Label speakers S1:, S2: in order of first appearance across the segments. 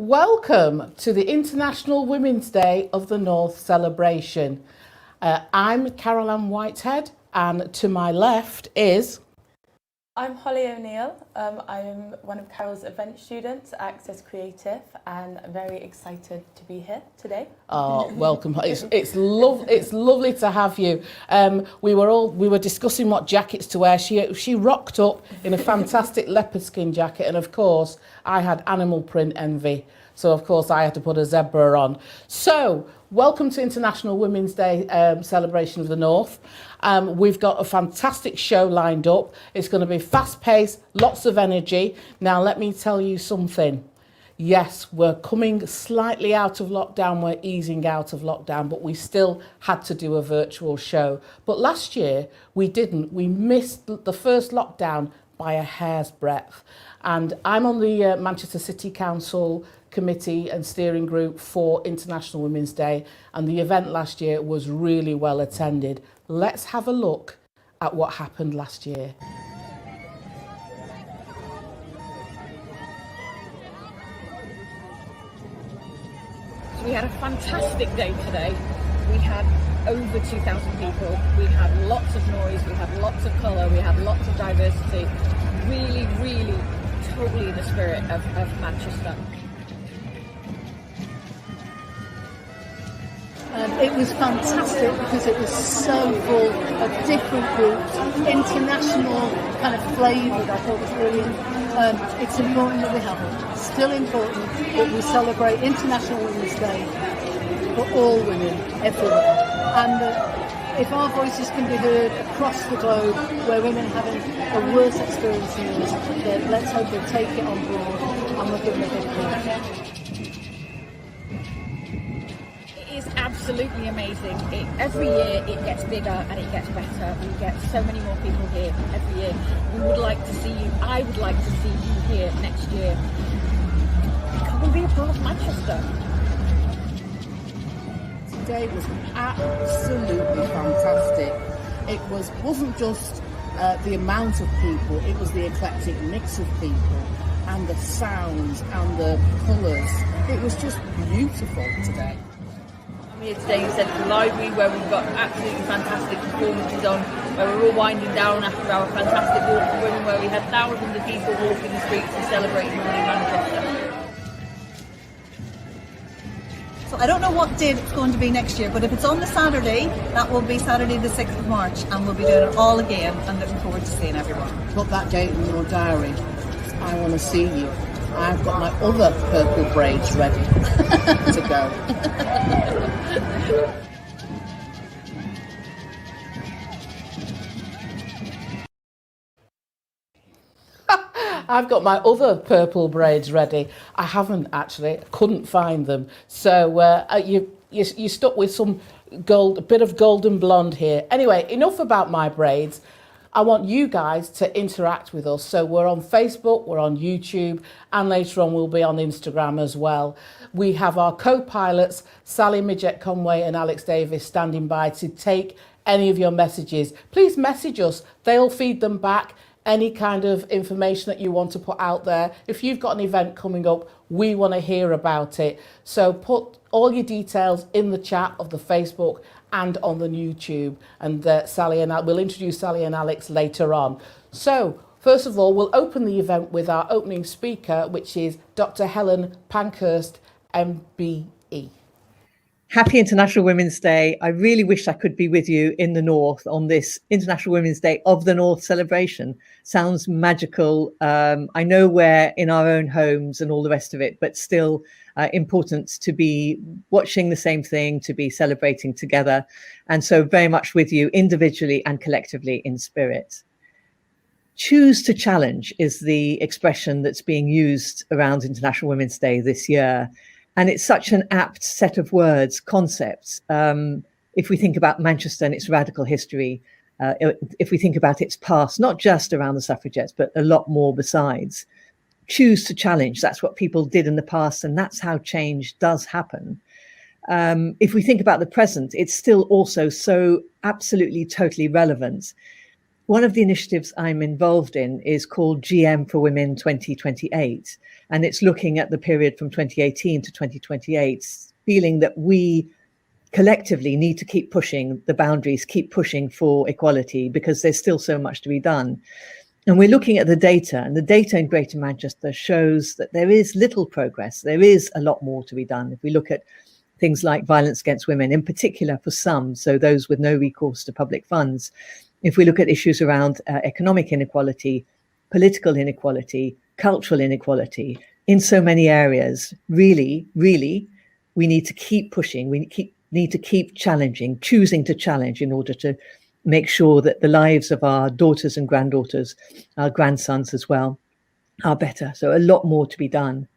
S1: Welcome to the International Women's Day of the North celebration. I'm Caroline Whitehead, and to my left is...
S2: I'm Holly O'Neill. I'm one of Carol's event students at Access Creative, and I'm very excited to be here today.
S1: Oh, welcome. It's lovely to have you. We were discussing what jackets to wear. She rocked up in a fantastic leopard skin jacket, and of course I had animal print envy. So of course I had to put a zebra on. So welcome to International Women's Day celebration of the North. We've got a fantastic show lined up. It's going to be fast-paced, lots of energy. Now, let me tell you something. Yes, we're coming slightly out of lockdown. We're easing out of lockdown, but we still had to do a virtual show. But last year, we didn't. We missed the first lockdown by a hair's breadth. And I'm on the Manchester City Council committee and steering group for International Women's Day, and the event last year was really well attended. Let's have a look at what happened last year.
S3: We had a fantastic day today. We had over 2,000 people. We had lots of noise, we had lots of colour, we had lots of diversity. Really, really, totally in the spirit of Manchester.
S4: It was fantastic because it was so full of different groups, international kind of flavoured. I thought it was brilliant. It's important that we have it. Still important that we celebrate International Women's Day for all women everywhere. And if our voices can be heard across the globe where women are having a worse experience than us, then let's hope they take it on board and we'll give them a big hand.
S3: Is absolutely amazing. Every year it gets bigger and it gets better. We get so many more people here every year. We would like to see you. I would like to see you here next year. Come and be a part of Manchester.
S1: Today was absolutely fantastic. It wasn't just the amount of people, it was the eclectic mix of people and the sounds and the colours. It was just beautiful today.
S5: I'm here today in Central Library where we've got absolutely fantastic performances on, where we're all winding down after our fantastic walk for women, where we had thousands of people walking the streets and celebrating women in Manchester.
S6: So I don't know what date it's going to be next year, but if it's on the Saturday, that will be Saturday the 6th of March, and we'll be doing it all again, and looking forward to seeing everyone.
S1: Put that date in your diary. I want to see you. I've got my other purple braids ready to go. I've got my other purple braids ready. I haven't actually, couldn't find them. So you stuck with some gold, a bit of golden blonde here. Anyway, enough about my braids. I want you guys to interact with us. So we're on Facebook, we're on YouTube, and later on we'll be on Instagram as well. We have our co-pilots, Sally Midgett-Conway and Alex Davis, standing by to take any of your messages. Please message us. They'll feed them back. Any kind of information that you want to put out there. If you've got an event coming up, we want to hear about it. So put all your details in the chat of the Facebook and on the YouTube. And Sally and we'll introduce Sally and Alex later on. So first of all, we'll open the event with our opening speaker, which is Dr. Helen Pankhurst, MBE.
S7: Happy International Women's Day. I really wish I could be with you in the North on this International Women's Day of the North celebration. Sounds magical. I know we're in our own homes and all the rest of it, but still important to be watching the same thing, to be celebrating together. And so very much with you individually and collectively in spirit. Choose to challenge is the expression that's being used around International Women's Day this year. And it's such an apt set of words, concepts. If we think about Manchester and its radical history, if we think about its past, not just around the suffragettes, but a lot more besides. Choose to challenge. That's what people did in the past, and that's how change does happen. If we think about the present, it's still also so absolutely, totally relevant. one of the initiatives I'm involved in is called GM for Women 2028. And it's looking at the period from 2018 to 2028, feeling that we collectively need to keep pushing the boundaries, keep pushing for equality, because there's still so much to be done. And we're looking at the data, and the data in Greater Manchester shows that there is little progress. There is a lot more to be done. If we look at things like violence against women, in particular for some, so those with no recourse to public funds, if we look at issues around economic inequality, political inequality, cultural inequality, in so many areas, really, we need to keep pushing. We need to keep challenging, choosing to challenge in order to make sure that the lives of our daughters and granddaughters, our grandsons as well, are better. So a lot more to be done.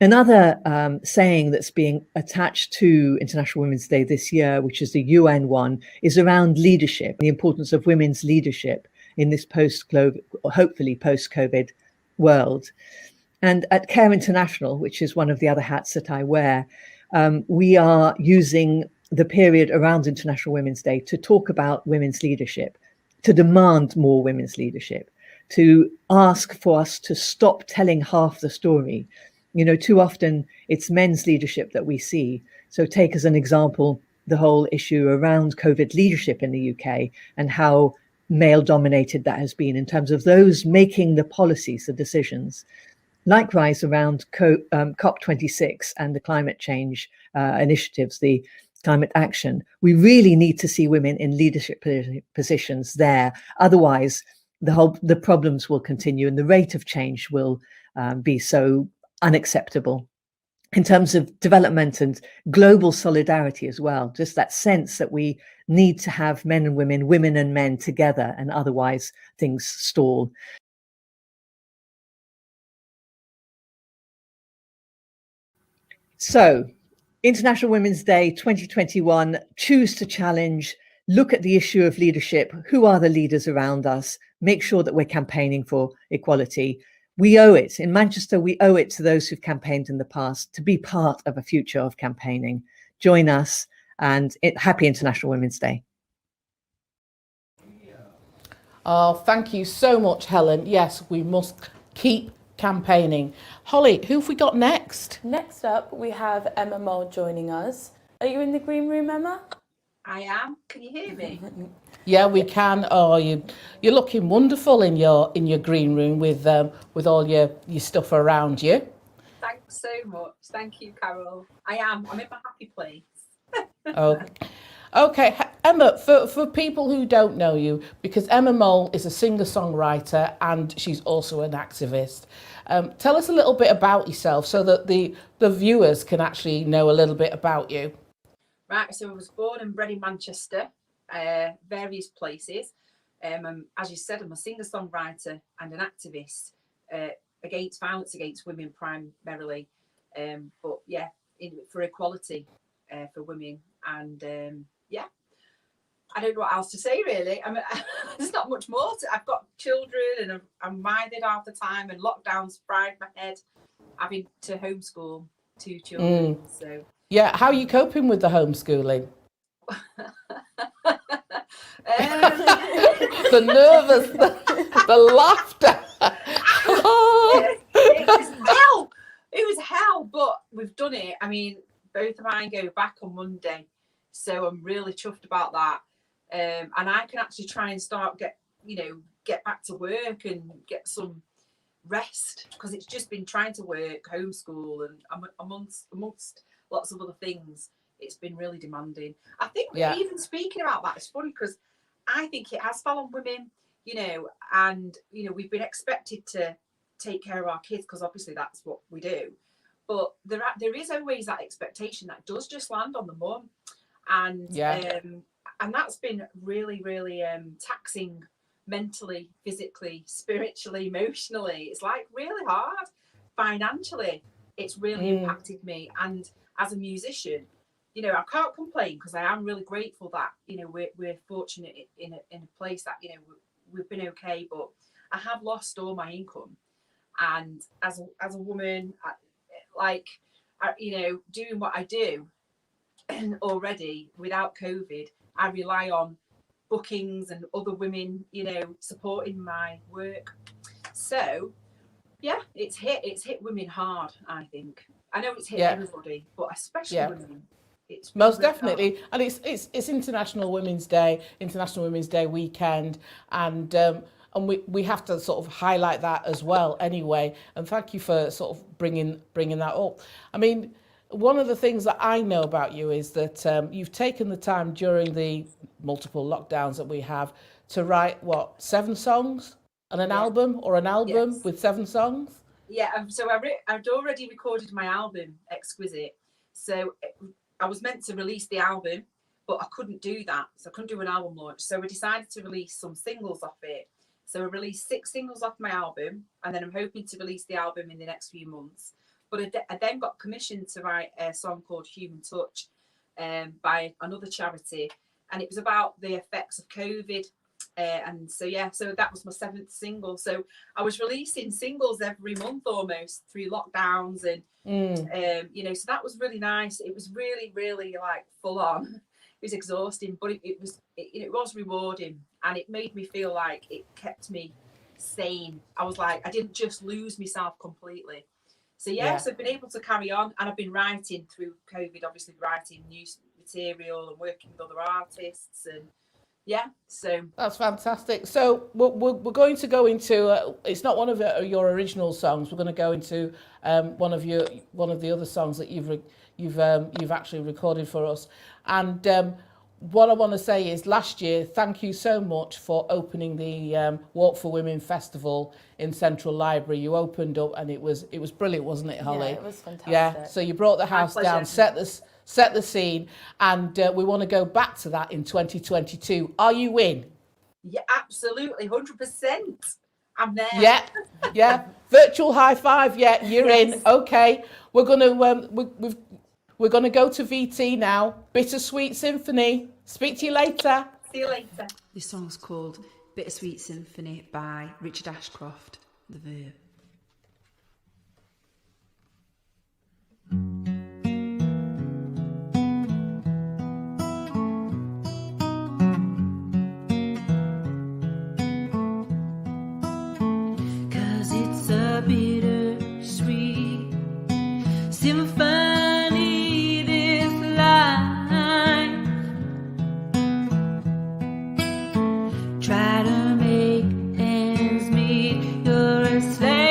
S7: Another saying that's being attached to International Women's Day this year, which is the UN one, is around leadership, the importance of women's leadership in this hopefully post-COVID world. And at Care International, which is one of the other hats that I wear, we are using the period around International Women's Day to talk about women's leadership, to demand more women's leadership, to ask for us to stop telling half the story. You know, too often it's men's leadership that we see. So take as an example the whole issue around COVID leadership in the UK and how male dominated that has been in terms of those making the policies, the decisions. Likewise, around COP26 and the climate change initiatives, the climate action, we really need to see women in leadership positions there. Otherwise, the problems will continue and the rate of change will be so unacceptable. In terms of development and global solidarity as well, just that sense that we need to have men and women, women and men together, and otherwise things stall. So, International Women's Day 2021, choose to challenge, look at the issue of leadership. Who are the leaders around us? Make sure that we're campaigning for equality. We owe it. In Manchester, we owe it to those who've campaigned in the past to be part of a future of campaigning. Join us, and happy International Women's Day.
S1: Oh, thank you so much, Helen. Yes, we must keep campaigning. Holly, who have we got next?
S2: Next up, we have Emma Mole joining us. Are you in the green room, Emma?
S8: I am. Can you hear me?
S1: Yeah, we can. Oh, you're looking wonderful in your green room with all your stuff around you.
S8: Thanks so much. Thank you, Carol. I am. I'm in my happy place.
S1: Okay, Emma, for people who don't know you, because Emma Mole is a singer-songwriter and she's also an activist. Tell us a little bit about yourself so that the viewers can actually know a little bit about you.
S8: Right, so I was born and bred in Manchester, various places. As you said, I'm a singer-songwriter and an activist against violence against women primarily, but yeah, for equality for women. And yeah, I don't know what else to say really. I mean, there's not much more I've got children and I'm minded half the time, and lockdown's fried my head having to homeschool 2 children. So
S1: yeah, how are you coping with the homeschooling? The nervous, the laughter.
S8: It was hell. It was hell, but we've done it. I mean, both of mine go back on Monday, so I'm really chuffed about that. And I can actually try and get back to work and get some rest, because it's just been trying to work, homeschool, and amongst lots of other things, it's been really demanding. I think even speaking about that, it's funny because I think it has fallen on women, and we've been expected to take care of our kids because obviously that's what we do. But there is always that expectation that does just land on the mum, and that's been really, really taxing mentally, physically, spiritually, emotionally. It's like really hard. Financially, it's really impacted me. And as a musician, I can't complain because I am really grateful that we're fortunate in a place that we've been okay. But I have lost all my income, and as a woman, doing what I do already without COVID, I rely on bookings and other women, you know, supporting my work. So yeah, it's hit women hard, I think. I know it's hit everybody, but especially women. It's
S1: most
S8: really
S1: definitely
S8: hard.
S1: and it's International Women's Day weekend, and we have to sort of highlight that as well anyway, and thank you for sort of bringing that up. I mean, one of the things that I know about you is that you've taken the time during the multiple lockdowns that we have to write 7 songs and an album with 7 songs.
S8: Yeah, so I'd already recorded my album Exquisite, so I was meant to release the album, but I couldn't do that, so I couldn't do an album launch, so we decided to release some singles off it. So I released 6 singles off my album, and then I'm hoping to release the album in the next few months. But I then got commissioned to write a song called Human Touch by another charity, and it was about the effects of COVID. And so that was my 7th single. So I was releasing singles every month almost through lockdowns, and you know, so that was really nice. It was really, really like full on. It was exhausting, but it was rewarding, and it made me feel like it kept me sane. I was like, I didn't just lose myself completely. So so I've been able to carry on, and I've been writing through COVID, obviously writing new material and working with other artists, and so
S1: that's fantastic. So we're going to go into it's not one of your original songs. We're going to go into one of the other songs that you've actually recorded for us. And what I want to say is, last year, thank you so much for opening the Walk for Women Festival in Central Library. You opened up, and it was brilliant, wasn't it, Holly?
S2: Yeah, it was fantastic.
S1: Yeah. So you brought the house down, set the scene, and we want to go back to that in 2022. Are you in?
S8: Yeah, absolutely, 100%. I'm there.
S1: Yeah. Virtual high five. Yeah, you're in. Okay, we're gonna we're gonna go to VT now. Bittersweet Symphony. Speak to you later.
S8: See you later.
S9: This song's called Bittersweet Symphony by Richard Ashcroft, The Verve.
S10: Bittersweet symphony, this life. Try to make ends meet. You're a slave.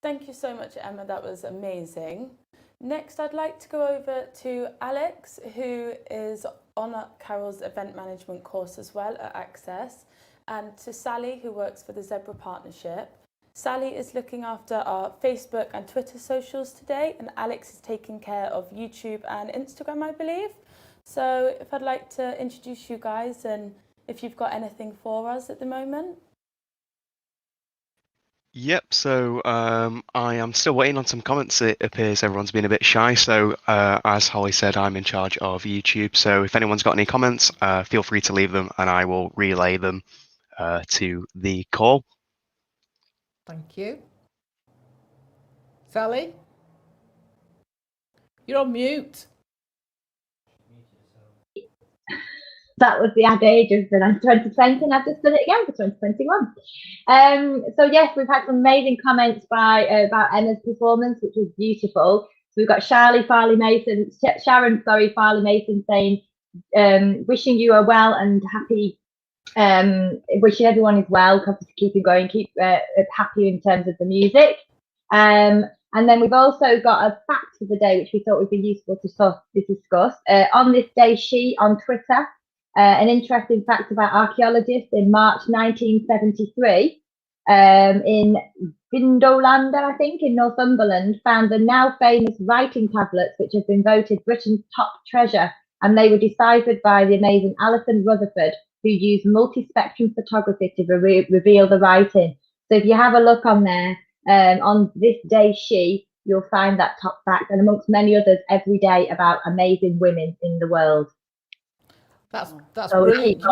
S2: Thank you so much, Emma. That was amazing. Next, I'd like to go over to Alex, who is on Carol's event management course as well at Access, and to Sally, who works for the Zebra Partnership. Sally is looking after our Facebook and Twitter socials today, and Alex is taking care of YouTube and Instagram, I believe. So if I'd like to introduce you guys, and if you've got anything for us at the moment.
S11: Yep, so I am still waiting on some comments. It appears everyone's been a bit shy. So as Holly said, I'm in charge of YouTube. So if anyone's got any comments, feel free to leave them and I will relay them to the call.
S1: Thank you. Sally? You're on mute.
S12: That was the adage of the 2020, and I've just done it again for 2021. So yes, we've had some amazing comments about Emma's performance, which was beautiful. So we've got Sharon Farley Mason saying, wishing you a well and happy, wishing everyone is well, keep going, keep happy in terms of the music. And then we've also got a fact of the day, which we thought would be useful to discuss. On this day, on Twitter, an interesting fact about archaeologists in March 1973 in Vindolanda, I think, in Northumberland, found the now famous writing tablets, which have been voted Britain's top treasure, and they were deciphered by the amazing Alison Rutherford, who used multi-spectrum photography to reveal the writing. So if you have a look on there, on this day, you'll find that top fact, and amongst many others every day about amazing women in the world.
S1: That's brilliant.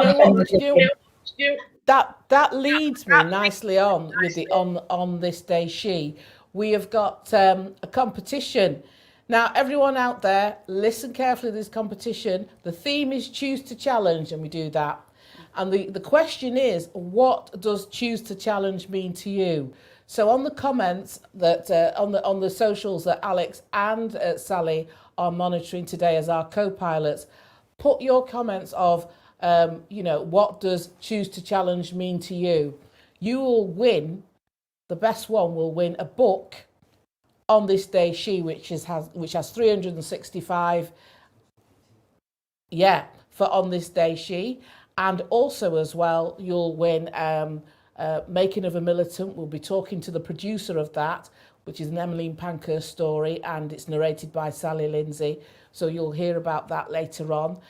S1: That leads me nicely on with the on this day we have got a competition. Now everyone out there, listen carefully to this competition. The theme is choose to challenge, and we do that. And the question is, what does choose to challenge mean to you? So on the comments that on the socials that Alex and Sally are monitoring today as our co-pilots, put your comments of, what does choose to challenge mean to you? You will win, the best one will win a book on this day which has 365, for on this day and also as well you'll win Making of a Militant. We'll be talking to the producer of that, which is an Emmeline Pankhurst story, and it's narrated by Sally Lindsay. So you'll hear about that later on.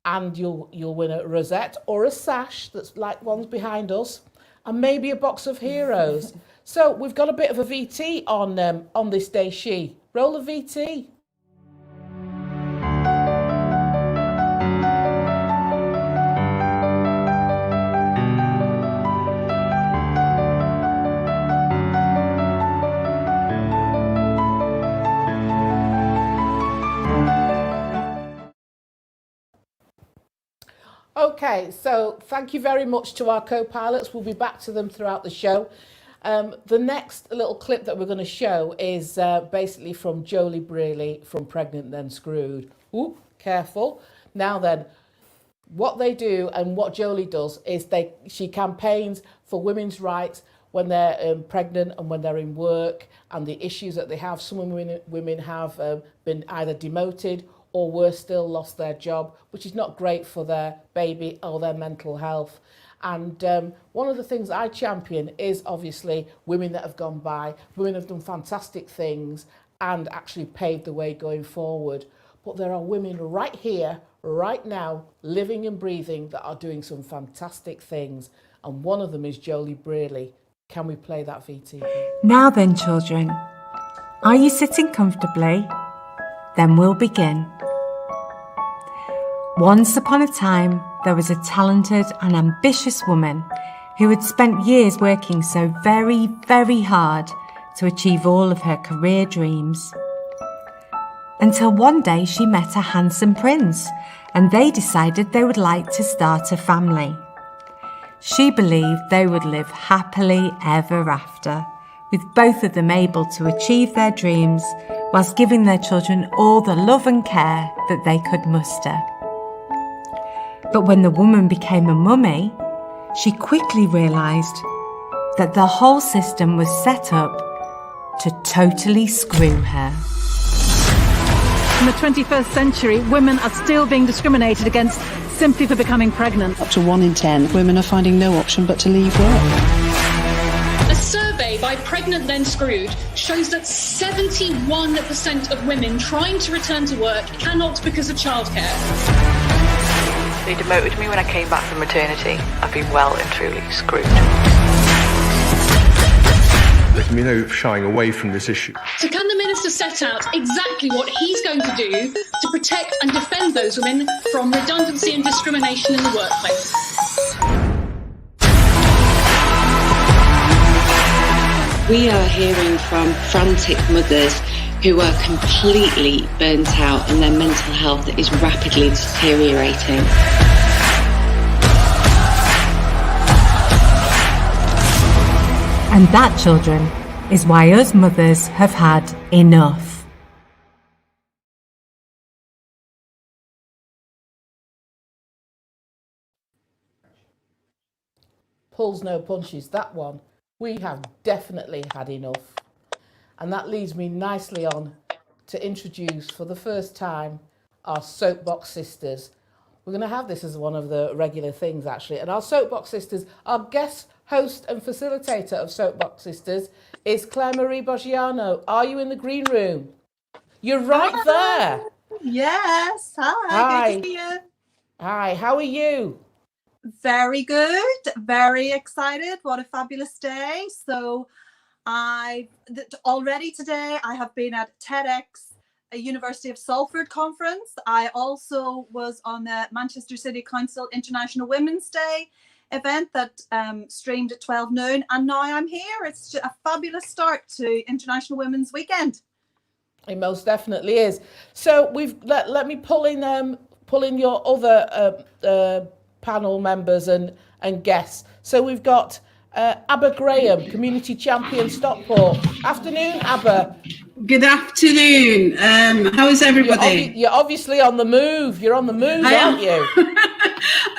S1: And you'll win a rosette or a sash that's like ones behind us, and maybe a box of heroes. So we've got a bit of a VT on this day Roll a VT. Okay, so thank you very much to our co-pilots. We'll be back to them throughout the show. The next little clip that we're going to show is basically from Jolie Braley from Pregnant Then Screwed. Ooh, careful. Now then, what they do and what Jolie does is she campaigns for women's rights when they're pregnant and when they're in work, and the issues that they have. Some women have been either demoted or worse still, lost their job, which is not great for their baby or their mental health. And one of the things I champion is obviously women that have gone by. Women have done fantastic things and actually paved the way going forward. But there are women right here, right now, living and breathing, that are doing some fantastic things. And one of them is Jolie Braley. Can we play that VT?
S13: Now then, children, are you sitting comfortably? Then we'll begin. Once upon a time, there was a talented and ambitious woman who had spent years working so very, very hard to achieve all of her career dreams. Until one day she met a handsome prince, and they decided they would like to start a family. She believed they would live happily ever after, with both of them able to achieve their dreams whilst giving their children all the love and care that they could muster. But when the woman became a mummy, she quickly realised that the whole system was set up to totally screw her.
S14: In the 21st century, women are still being discriminated against simply for becoming pregnant.
S15: Up to 1 in 10 women are finding no option but to leave work.
S16: A survey by Pregnant Then Screwed shows that 71% of women trying to return to work cannot because of childcare.
S17: They demoted me when I came back from maternity. I've been well and truly screwed.
S18: There's no shying away from this issue.
S16: So can the Minister set out exactly what he's going to do to protect and defend those women from redundancy and discrimination in the workplace?
S19: We are hearing from frantic mothers who are completely burnt out and their mental health is rapidly deteriorating.
S13: And that, children, is why us mothers have had enough.
S1: Pulls no punches, that one. We have definitely had enough. And that leads me nicely on to introduce for the first time our Soapbox sisters. We're going to have this as one of the regular things, actually. And our Soapbox sisters, our guest host and facilitator of Soapbox Sisters is Claire Marie Boggiano. Are you in the green room? You're right there.
S6: Yes.
S1: Hi.
S6: Good to see you.
S1: Hi, how are you?
S6: Very good. Very excited. What a fabulous day. So already today I have been at TEDx, a University of Salford conference. I also was on the Manchester City Council International Women's Day event that streamed at 12 noon, and now I'm here. It's a fabulous start to International Women's Weekend.
S1: It most definitely is. So we've let me pull in your other panel members and guests. So we've got Abba Graham, Community Champion Stockport. Afternoon, Abba.
S20: Good afternoon. How is everybody?
S1: You're obviously on the move. You're on the move, aren't you?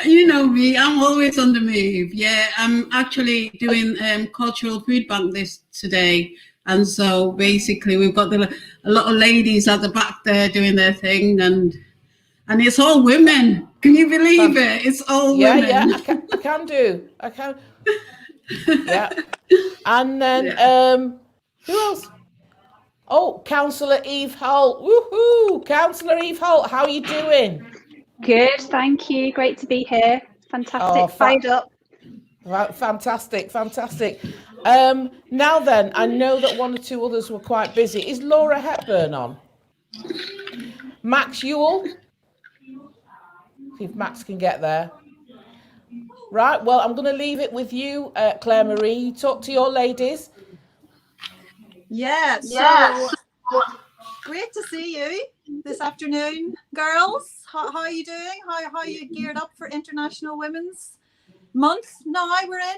S20: You know me, I'm always on the move. Yeah, I'm actually doing cultural food bank this today. And so basically we've got a lot of ladies at the back there doing their thing, and it's all women. Can you believe it? It's all women.
S1: Yeah, I can do. I can. Yeah. And then who else? Oh, Councillor Eve Holt. Woohoo! Councillor Eve Holt, how are you doing?
S21: Good, thank you. Great to be here. Fantastic. Fired up.
S1: Right, fantastic. Now then, I know that one or two others were quite busy. Is Laura Hepburn on? Max Ewell? See if Max can get there. Right, well, I'm going to leave it with you, Claire Marie. You talk to your ladies.
S6: Yeah, so great to see you this afternoon, girls. How are you doing? How are you geared up for International Women's Month now we're in?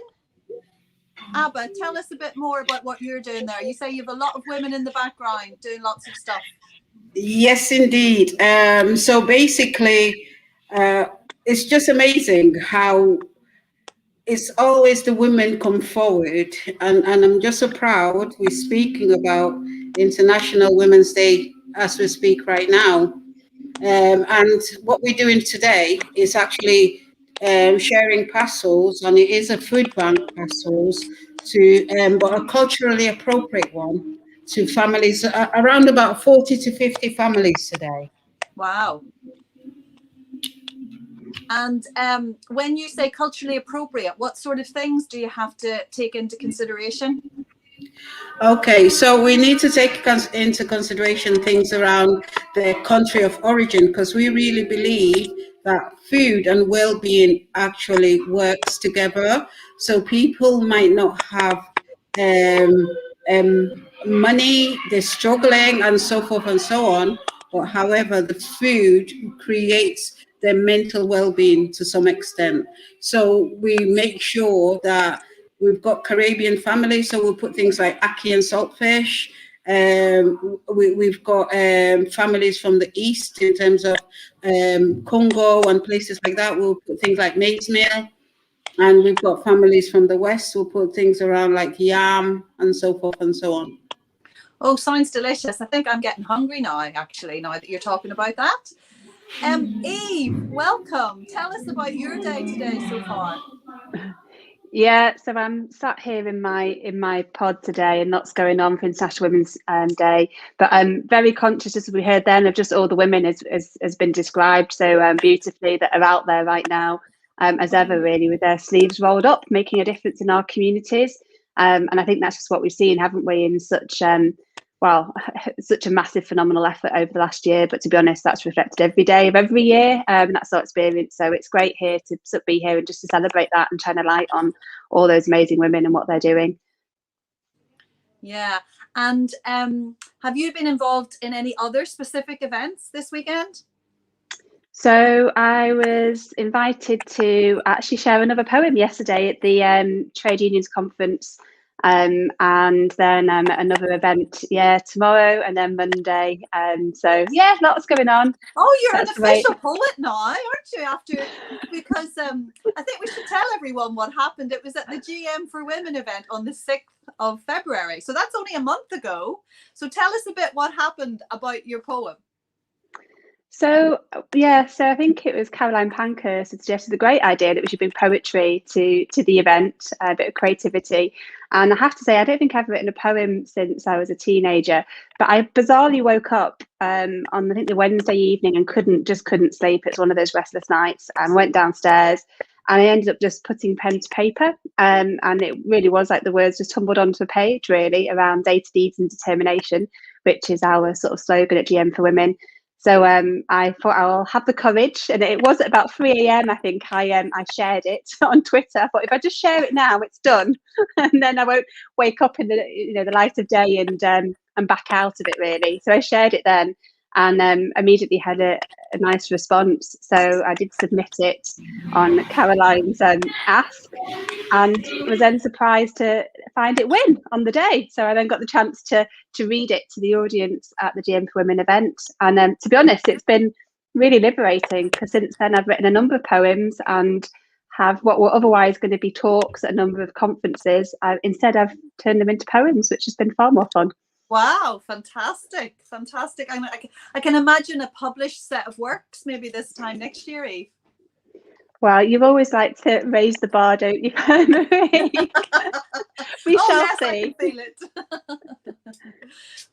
S6: Abba, tell us a bit more about what you're doing there. You say you have a lot of women in the background doing lots of stuff.
S20: Yes, indeed. So basically, it's just amazing how it's always the women come forward, and I'm just so proud we're speaking about International Women's Day as we speak right now. And what we're doing today is actually sharing parcels, and it is a food bank parcels to, but a culturally appropriate one to families, around about 40 to 50 families today.
S6: Wow. And when you say culturally appropriate, what sort of things do you have to take into consideration?
S20: Okay, so we need to take into consideration things around the country of origin, because we really believe that food and well-being actually works together. So people might not have money, they're struggling and so forth and so on, but however, the food creates their mental well-being to some extent. So we make sure that we've got Caribbean families, so we'll put things like ackee and saltfish. We've got families from the east in terms of Congo and places like that. We'll put things like maize meal. And we've got families from the west. We'll put things around like yam and so forth and so on.
S6: Oh, sounds delicious. I think I'm getting hungry now, actually, now that you're talking about that. Eve, welcome. Tell us about your day today so far.
S21: Yeah, so I'm sat here in my pod today, and lots going on for International Women's Day. But I'm very conscious, as we heard then, of just all the women has been described so beautifully that are out there right now, as ever, really, with their sleeves rolled up, making a difference in our communities. And I think that's just what we've seen, haven't we, in such such a massive, phenomenal effort over the last year. But to be honest, that's reflected every day of every year. That's our experience. So it's great here to be here and just to celebrate that and shine a light on all those amazing women and what they're doing.
S6: Yeah. And have you been involved in any other specific events this weekend?
S21: So I was invited to actually share another poem yesterday at the Trade Unions Conference. And then another event, tomorrow and then Monday. So lots going on.
S6: Oh, you're an official poet now, aren't you? Because I think we should tell everyone what happened. It was at the GM for Women event on the 6th of February. So that's only a month ago. So tell us a bit what happened about your poem.
S21: So I think it was Helen Pankhurst had suggested the great idea that we should bring poetry to the event, a bit of creativity. And I have to say, I don't think I've written a poem since I was a teenager, but I bizarrely woke up on I think the Wednesday evening and couldn't sleep. It's one of those restless nights, and went downstairs and I ended up just putting pen to paper. And it really was like the words just tumbled onto a page, really, around data, deeds and determination, which is our sort of slogan at GM for Women. So I thought I'll have the courage, and it was at about 3 a.m. I think I shared it on Twitter. I thought if I just share it now, it's done, and then I won't wake up in the light of day and back out of it, really. So I shared it then, and immediately had a nice response. So I did submit it on Caroline's ask, and was then surprised to find it win on the day. So I then got the chance to read it to the audience at the GM for Women event. And to be honest, it's been really liberating, because since then I've written a number of poems and have what were otherwise going to be talks at a number of conferences. Instead, I've turned them into poems, which has been far more fun.
S6: Wow, fantastic. I can imagine a published set of works maybe this time next year, Eve.
S21: Well, you always like to raise the bar, don't you, Marie? We shall see.
S6: I can feel it.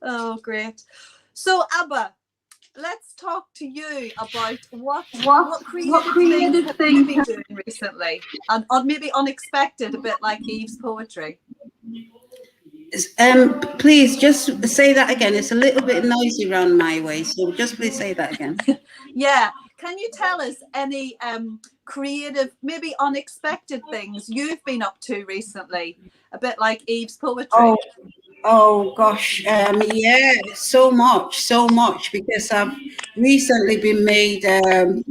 S6: Oh, great. So, Abba, let's talk to you about what creative things have you been doing recently, and maybe unexpected, a bit like Eve's poetry.
S20: Please just say that again. It's a little bit noisy around my way, so just please say that again.
S6: Yeah. Can you tell us any creative, maybe unexpected things you've been up to recently, a bit like Eve's poetry?
S20: Oh gosh, yeah, so much, because I've recently been made, I've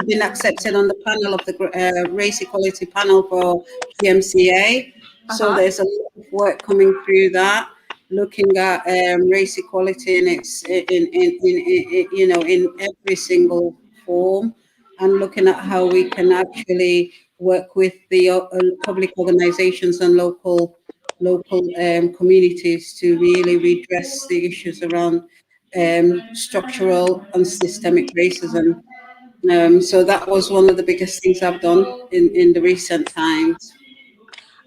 S20: been accepted on the panel of the race equality panel for GMCA. So there's a lot of work coming through that, looking at race equality in its in every single form, and looking at how we can actually work with the public organizations and local communities to really redress the issues around structural and systemic racism. So that was one of the biggest things I've done in the recent times.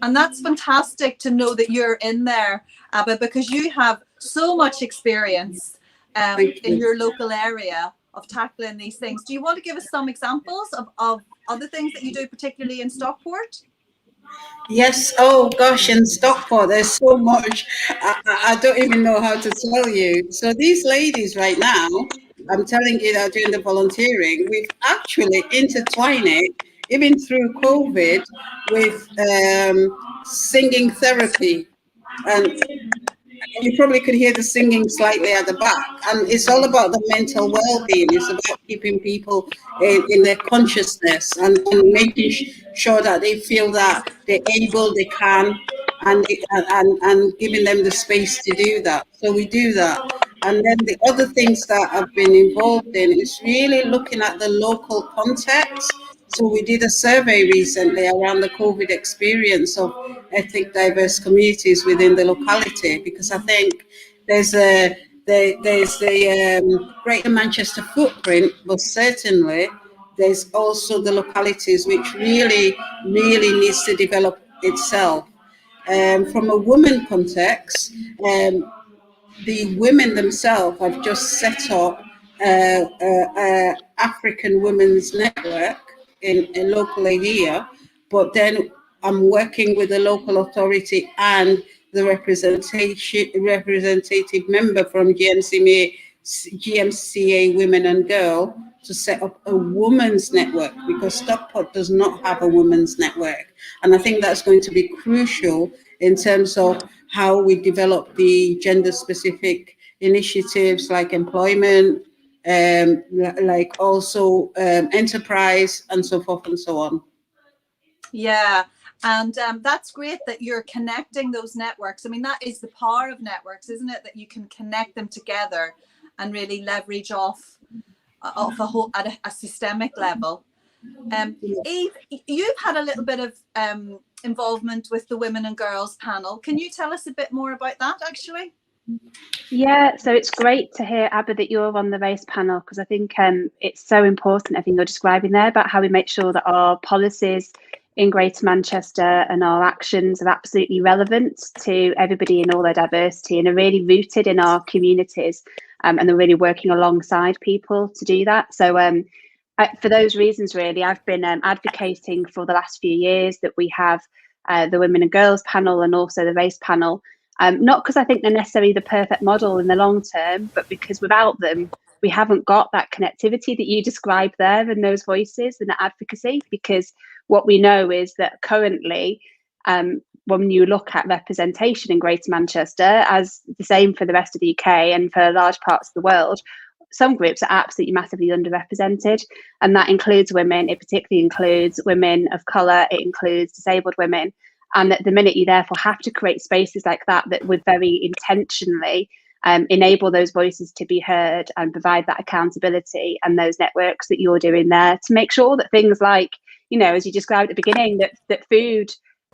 S6: And that's fantastic to know that you're in there, Abba, because you have so much experience in your local area of tackling these things. Do you want to give us some examples of other things that you do, particularly in Stockport?
S20: Yes. Oh gosh, in Stockport, there's so much. I don't even know how to tell you. So these ladies right now, I'm telling you that doing the volunteering, we've actually intertwined it, even through COVID, with singing therapy. And you probably could hear the singing slightly at the back. And it's all about the mental well-being. It's about keeping people in their consciousness and making sure that they feel that they're able, they can, and giving them the space to do that. So we do that. And then the other things that I've been involved in is really looking at the local context. So we did a survey recently around the COVID experience of ethnic diverse communities within the locality, because I think there's the Greater Manchester footprint, but certainly there's also the localities which really needs to develop itself. From a woman context, the women themselves have just set up African Women's Network in locally here, but then I'm working with the local authority and the representative member from GMCA Women and Girl to set up a women's network, because Stockport does not have a women's network. And I think that's going to be crucial in terms of how we develop the gender-specific initiatives like employment, like also enterprise, and so forth and so on.
S6: Yeah, and that's great that you're connecting those networks. I mean, that is the power of networks, isn't it? That you can connect them together and really leverage off a whole at a systemic level. Eve, you've had a little bit of involvement with the Women and Girls panel. Can you tell us a bit more about that, actually?
S21: Yeah, so it's great to hear, Abba, that you're on the race panel, because I think it's so important, everything you're describing there, about how we make sure that our policies in Greater Manchester and our actions are absolutely relevant to everybody in all their diversity and are really rooted in our communities, and they're really working alongside people to do that. So for those reasons, really, I've been advocating for the last few years that we have the Women and Girls panel and also the race panel. Not because I think they're necessarily the perfect model in the long term, but because without them, we haven't got that connectivity that you described there and those voices and the advocacy. Because what we know is that currently, when you look at representation in Greater Manchester, as the same for the rest of the UK and for large parts of the world, some groups are absolutely massively underrepresented, and that includes women. It particularly includes women of colour. It includes disabled women. And at the minute, you therefore have to create spaces like that would very intentionally enable those voices to be heard and provide that accountability and those networks that you're doing there to make sure that things like, you know, as you described at the beginning, that food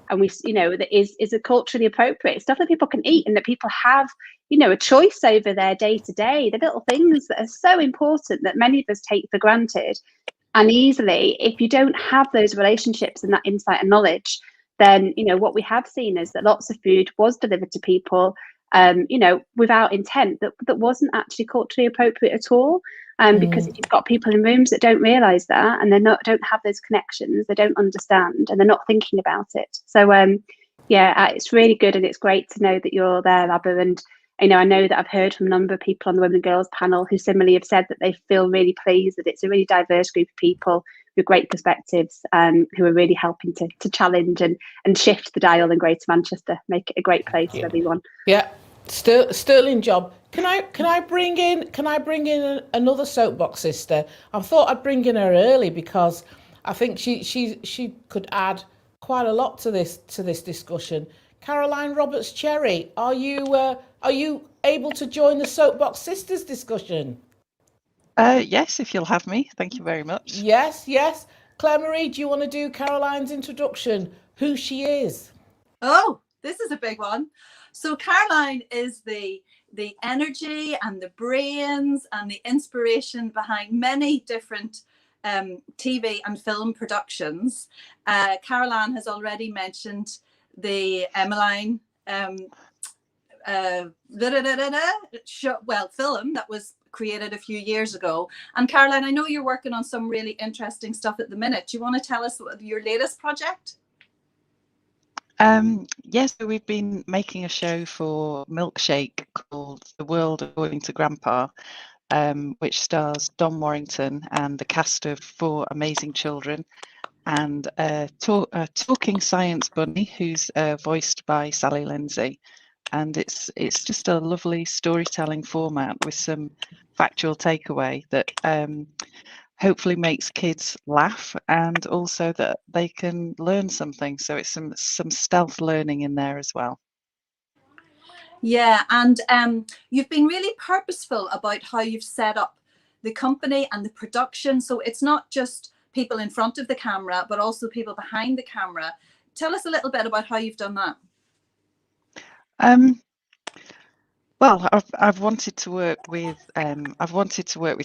S21: and we, you know, that is a culturally appropriate stuff that people can eat and that people have, you know, a choice over their day to day, the little things that are so important that many of us take for granted. And easily, if you don't have those relationships and that insight and knowledge, then, you know, what we have seen is that lots of food was delivered to people, you know, without intent, that wasn't actually culturally appropriate at all. Because if you've got people in rooms that don't realise that and don't have those connections, they don't understand and they're not thinking about it. So, yeah, it's really good and it's great to know that you're there, Abba. And, you know, I know that I've heard from a number of people on the Women and Girls panel who similarly have said that they feel really pleased that it's a really diverse group of people with great perspectives, who are really helping to challenge and shift the dial in Greater Manchester, make it a great place for everyone.
S1: Yeah, sterling job. Can I bring in another soapbox sister? I thought I'd bring in her early because I think she could add quite a lot to this discussion. Caroline Roberts Cherry, are you able to join the Soapbox Sisters discussion?
S4: Yes, if you'll have me. Thank you very much.
S1: Yes. Claire Marie, do you want to do Caroline's introduction, who she is?
S6: Oh, this is a big one. So Caroline is the energy and the brains and the inspiration behind many different TV and film productions. Caroline has already mentioned the Emmeline film that was created a few years ago. And Caroline, I know you're working on some really interesting stuff at the minute. Do you want to tell us your latest project?
S4: Yes, so we've been making a show for Milkshake called The World According to Grandpa, which stars Don Warrington and the cast of 4 amazing children, and a talking science bunny who's voiced by Sally Lindsay. And it's just a lovely storytelling format with some factual takeaway that hopefully makes kids laugh and also that they can learn something. So it's some stealth learning in there as well.
S6: Yeah, and you've been really purposeful about how you've set up the company and the production. So it's not just people in front of the camera, but also people behind the camera. Tell us a little bit about how you've done that.
S4: Well, I've wanted to work with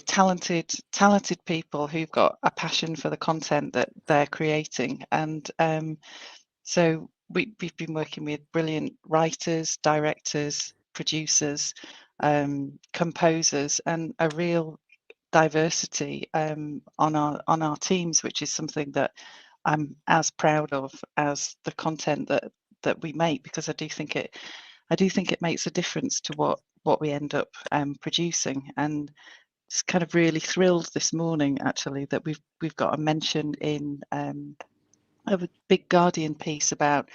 S4: talented people who've got a passion for the content that they're creating, and so we've been working with brilliant writers, directors, producers, composers, and a real diversity on our teams, which is something that I'm as proud of as the content that we make, because I do think it makes a difference to what we end up producing. And it's kind of really thrilled this morning actually that we've got a mention in a big Guardian piece about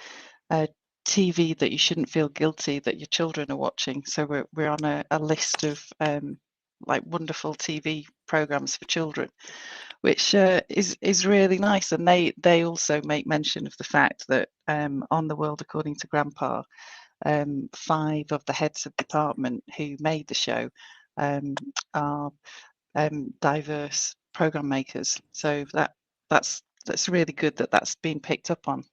S4: TV that you shouldn't feel guilty that your children are watching. So we're on a list of like wonderful TV programs for children, which is really nice. And they also make mention of the fact that on The World According to Grandpa, 5 of the heads of department who made the show are diverse program makers. So that's really good that that's been picked up on.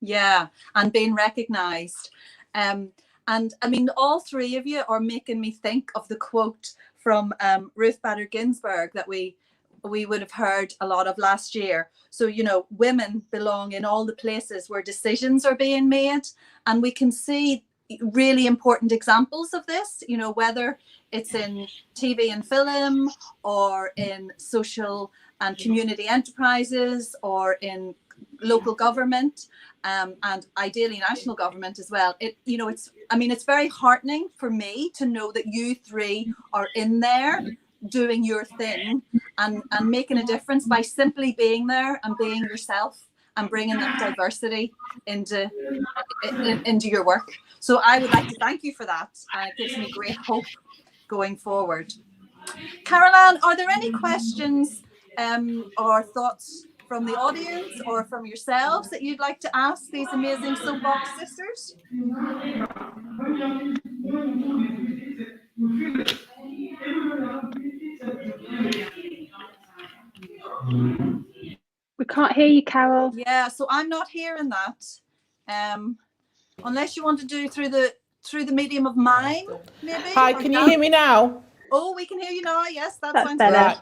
S6: Yeah, and being recognised. And I mean, all 3 of you are making me think of the quote from Ruth Bader Ginsburg that we would have heard a lot of last year. So, you know, women belong in all the places where decisions are being made. And we can see really important examples of this, you know, whether it's in TV and film, or in social and community enterprises, or in local government, and ideally national government as well. It's very heartening for me to know that you 3 are in there doing your thing and making a difference by simply being there and being yourself and bringing that diversity into your work. So I would like to thank you for that. It gives me great hope going forward. Caroline, are there any questions or thoughts from the audience or from yourselves that you'd like to ask these amazing Soapbox sisters?
S21: We can't hear you, Carol.
S6: Yeah, so I'm not hearing that. Unless you want to do through the medium of mime, maybe.
S1: Hi, can you hear me now?
S6: Oh, we can hear you now. Yes, that sounds
S21: better.
S1: Right.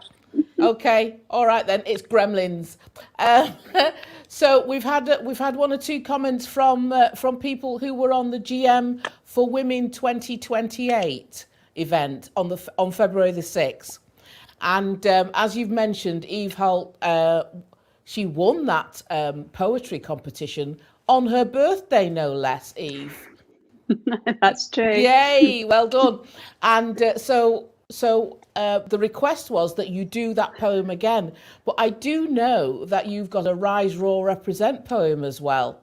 S1: Okay, all right then. It's gremlins. So we've had 1 or 2 comments from people who were on the GM for Women 2028 event on February the 6th, and as you've mentioned, Eve Holt, she won that poetry competition on her birthday, no less. Eve.
S21: That's true.
S1: Yay! Well done. And so the request was that you do that poem again. But I do know that you've got a Rise, Roar, Represent poem as well.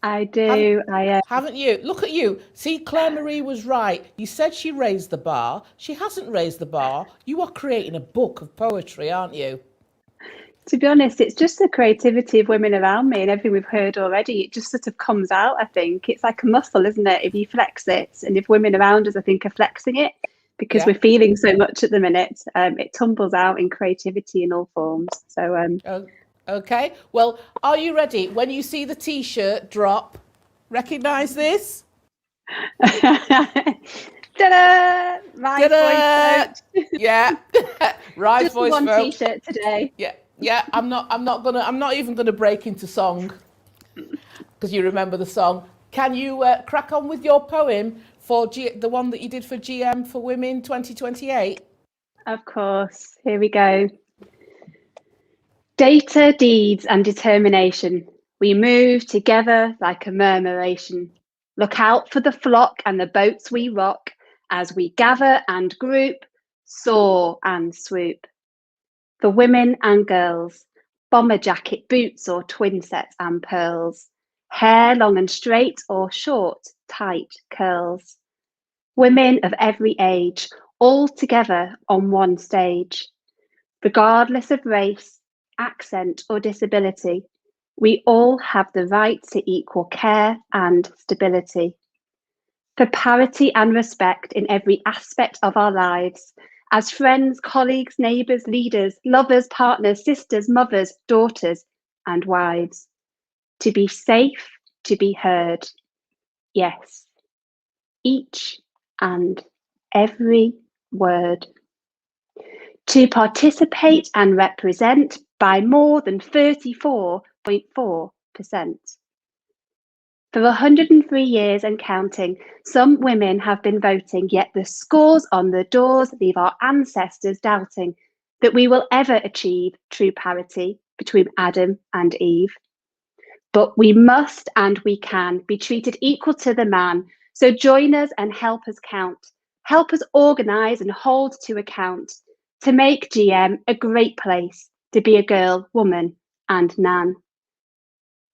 S21: I do.
S1: Haven't you? Look at you. See, Claire Marie was right. You said she raised the bar. She hasn't raised the bar. You are creating a book of poetry, aren't you?
S21: To be honest, it's just the creativity of women around me and everything we've heard already. It just sort of comes out, I think. It's like a muscle, isn't it? If you flex it, and if women around us, I think, are flexing it, because we're feeling so much at the minute, it tumbles out in creativity in all forms. So,
S1: okay. Well, are you ready? When you see the T-shirt drop, recognise this?
S21: Ta-da! Rise voice vote.
S1: Yeah. Rise
S21: just
S1: voice
S21: one
S1: vote.
S21: T-shirt today.
S1: Yeah. I'm not even gonna break into song, because you remember the song. Can you crack on with your poem for the one that you did for GM for Women 2028?
S21: Of course. Here we go. Data, deeds, and determination. We move together like a murmuration. Look out for the flock and the boats we rock as we gather and group, soar and swoop. For women and girls, bomber jacket, boots or twin sets and pearls. Hair long and straight or short, tight curls. Women of every age, all together on one stage. Regardless of race, accent or disability, we all have the right to equal care and stability. For parity and respect in every aspect of our lives, as friends, colleagues, neighbours, leaders, lovers, partners, sisters, mothers, daughters, and wives. To be safe, to be heard. Yes, each and every word. To participate and represent by more than 34.4%. For 103 years and counting, some women have been voting, yet the scores on the doors leave our ancestors doubting that we will ever achieve true parity between Adam and Eve. But we must and we can be treated equal to the man. So join us and help us count. Help us organise and hold to account to make GM a great place to be a girl, woman and nan.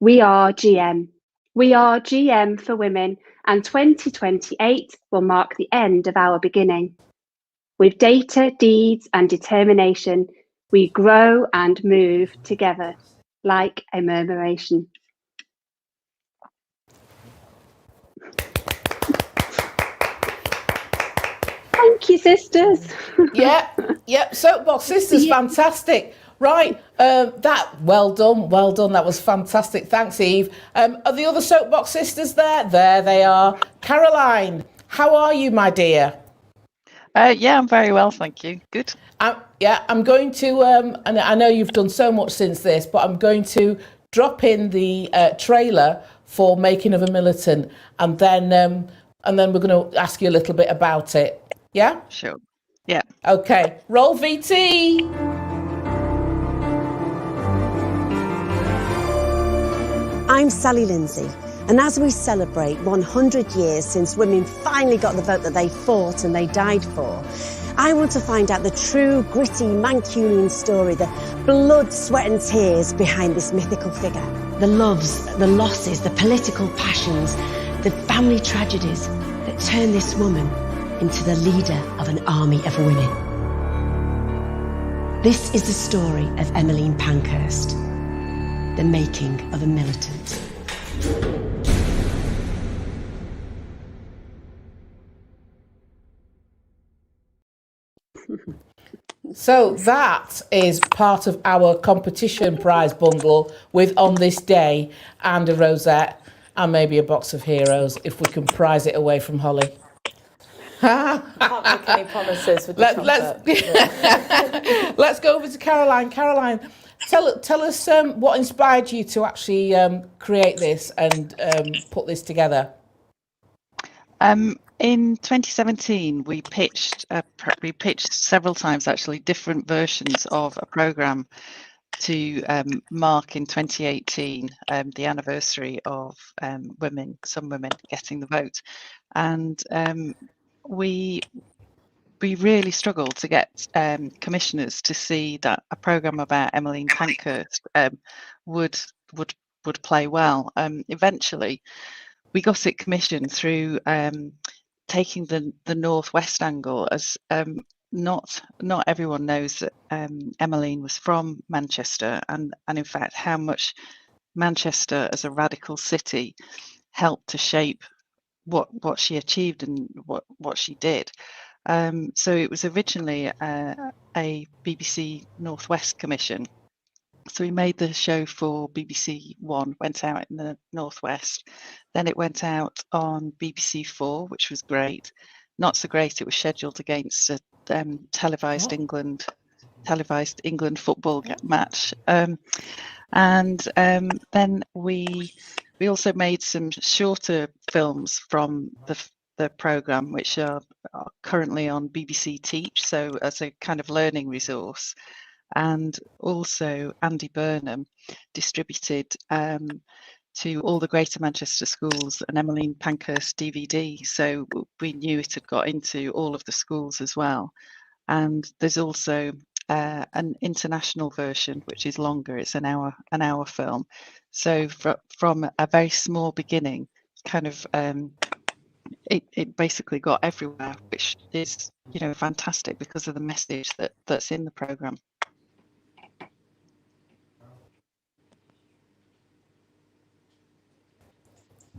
S21: We are GM. We are GM for women, and 2028 will mark the end of our beginning. With data, deeds and determination, we grow and move together like a murmuration. Thank you, sisters.
S1: Yep, Soapbox Sisters, fantastic. Right, well done. That was fantastic. Thanks, Eve. Are the other Soapbox Sisters there? There they are. Caroline, how are you, my dear?
S4: Yeah, I'm very well, thank you. Good.
S1: I'm going to, and I know you've done so much since this, but I'm going to drop in the trailer for Making of a Militant, and then we're going to ask you a little bit about it. Yeah?
S4: Sure. Yeah.
S1: Okay. Roll VT.
S3: I'm Sally Lindsay, and as we celebrate 100 years since women finally got the vote that they fought and they died for, I want to find out the true, gritty Mancunian story, the blood, sweat and tears behind this mythical figure. The loves, the losses, the political passions, the family tragedies that turn this woman into the leader of an army of women. This is the story of Emmeline Pankhurst, the making of a militant.
S1: So that is part of our competition prize bundle with On This Day and a rosette and maybe a box of heroes if we can prize it away from Holly.
S2: Can't make any promises with the
S1: Let's go over to Caroline. Caroline, tell us what inspired you to actually create this and put this together.
S4: In 2017, we pitched several times actually different versions of a programme to mark in 2018 the anniversary of some women getting the vote, and we really struggled to get commissioners to see that a programme about Emmeline Pankhurst would play well. Eventually, we got it commissioned through taking the northwest angle, as not everyone knows that Emmeline was from Manchester, and in fact how much Manchester as a radical city helped to shape what she achieved and what she did. So it was originally a BBC Northwest commission. So we made the show for BBC One, went out in the Northwest. Then it went out on BBC Four, which was great. Not so great, it was scheduled against a televised England football match. And then we also made some shorter films from the programme, which are currently on BBC Teach, so as a kind of learning resource. And also Andy Burnham distributed to all the Greater Manchester schools an Emmeline Pankhurst DVD, so we knew it had got into all of the schools as well. And there's also an international version which is longer. It's an hour film. So from a very small beginning, kind of it basically got everywhere, which is fantastic because of the message that's in the programme.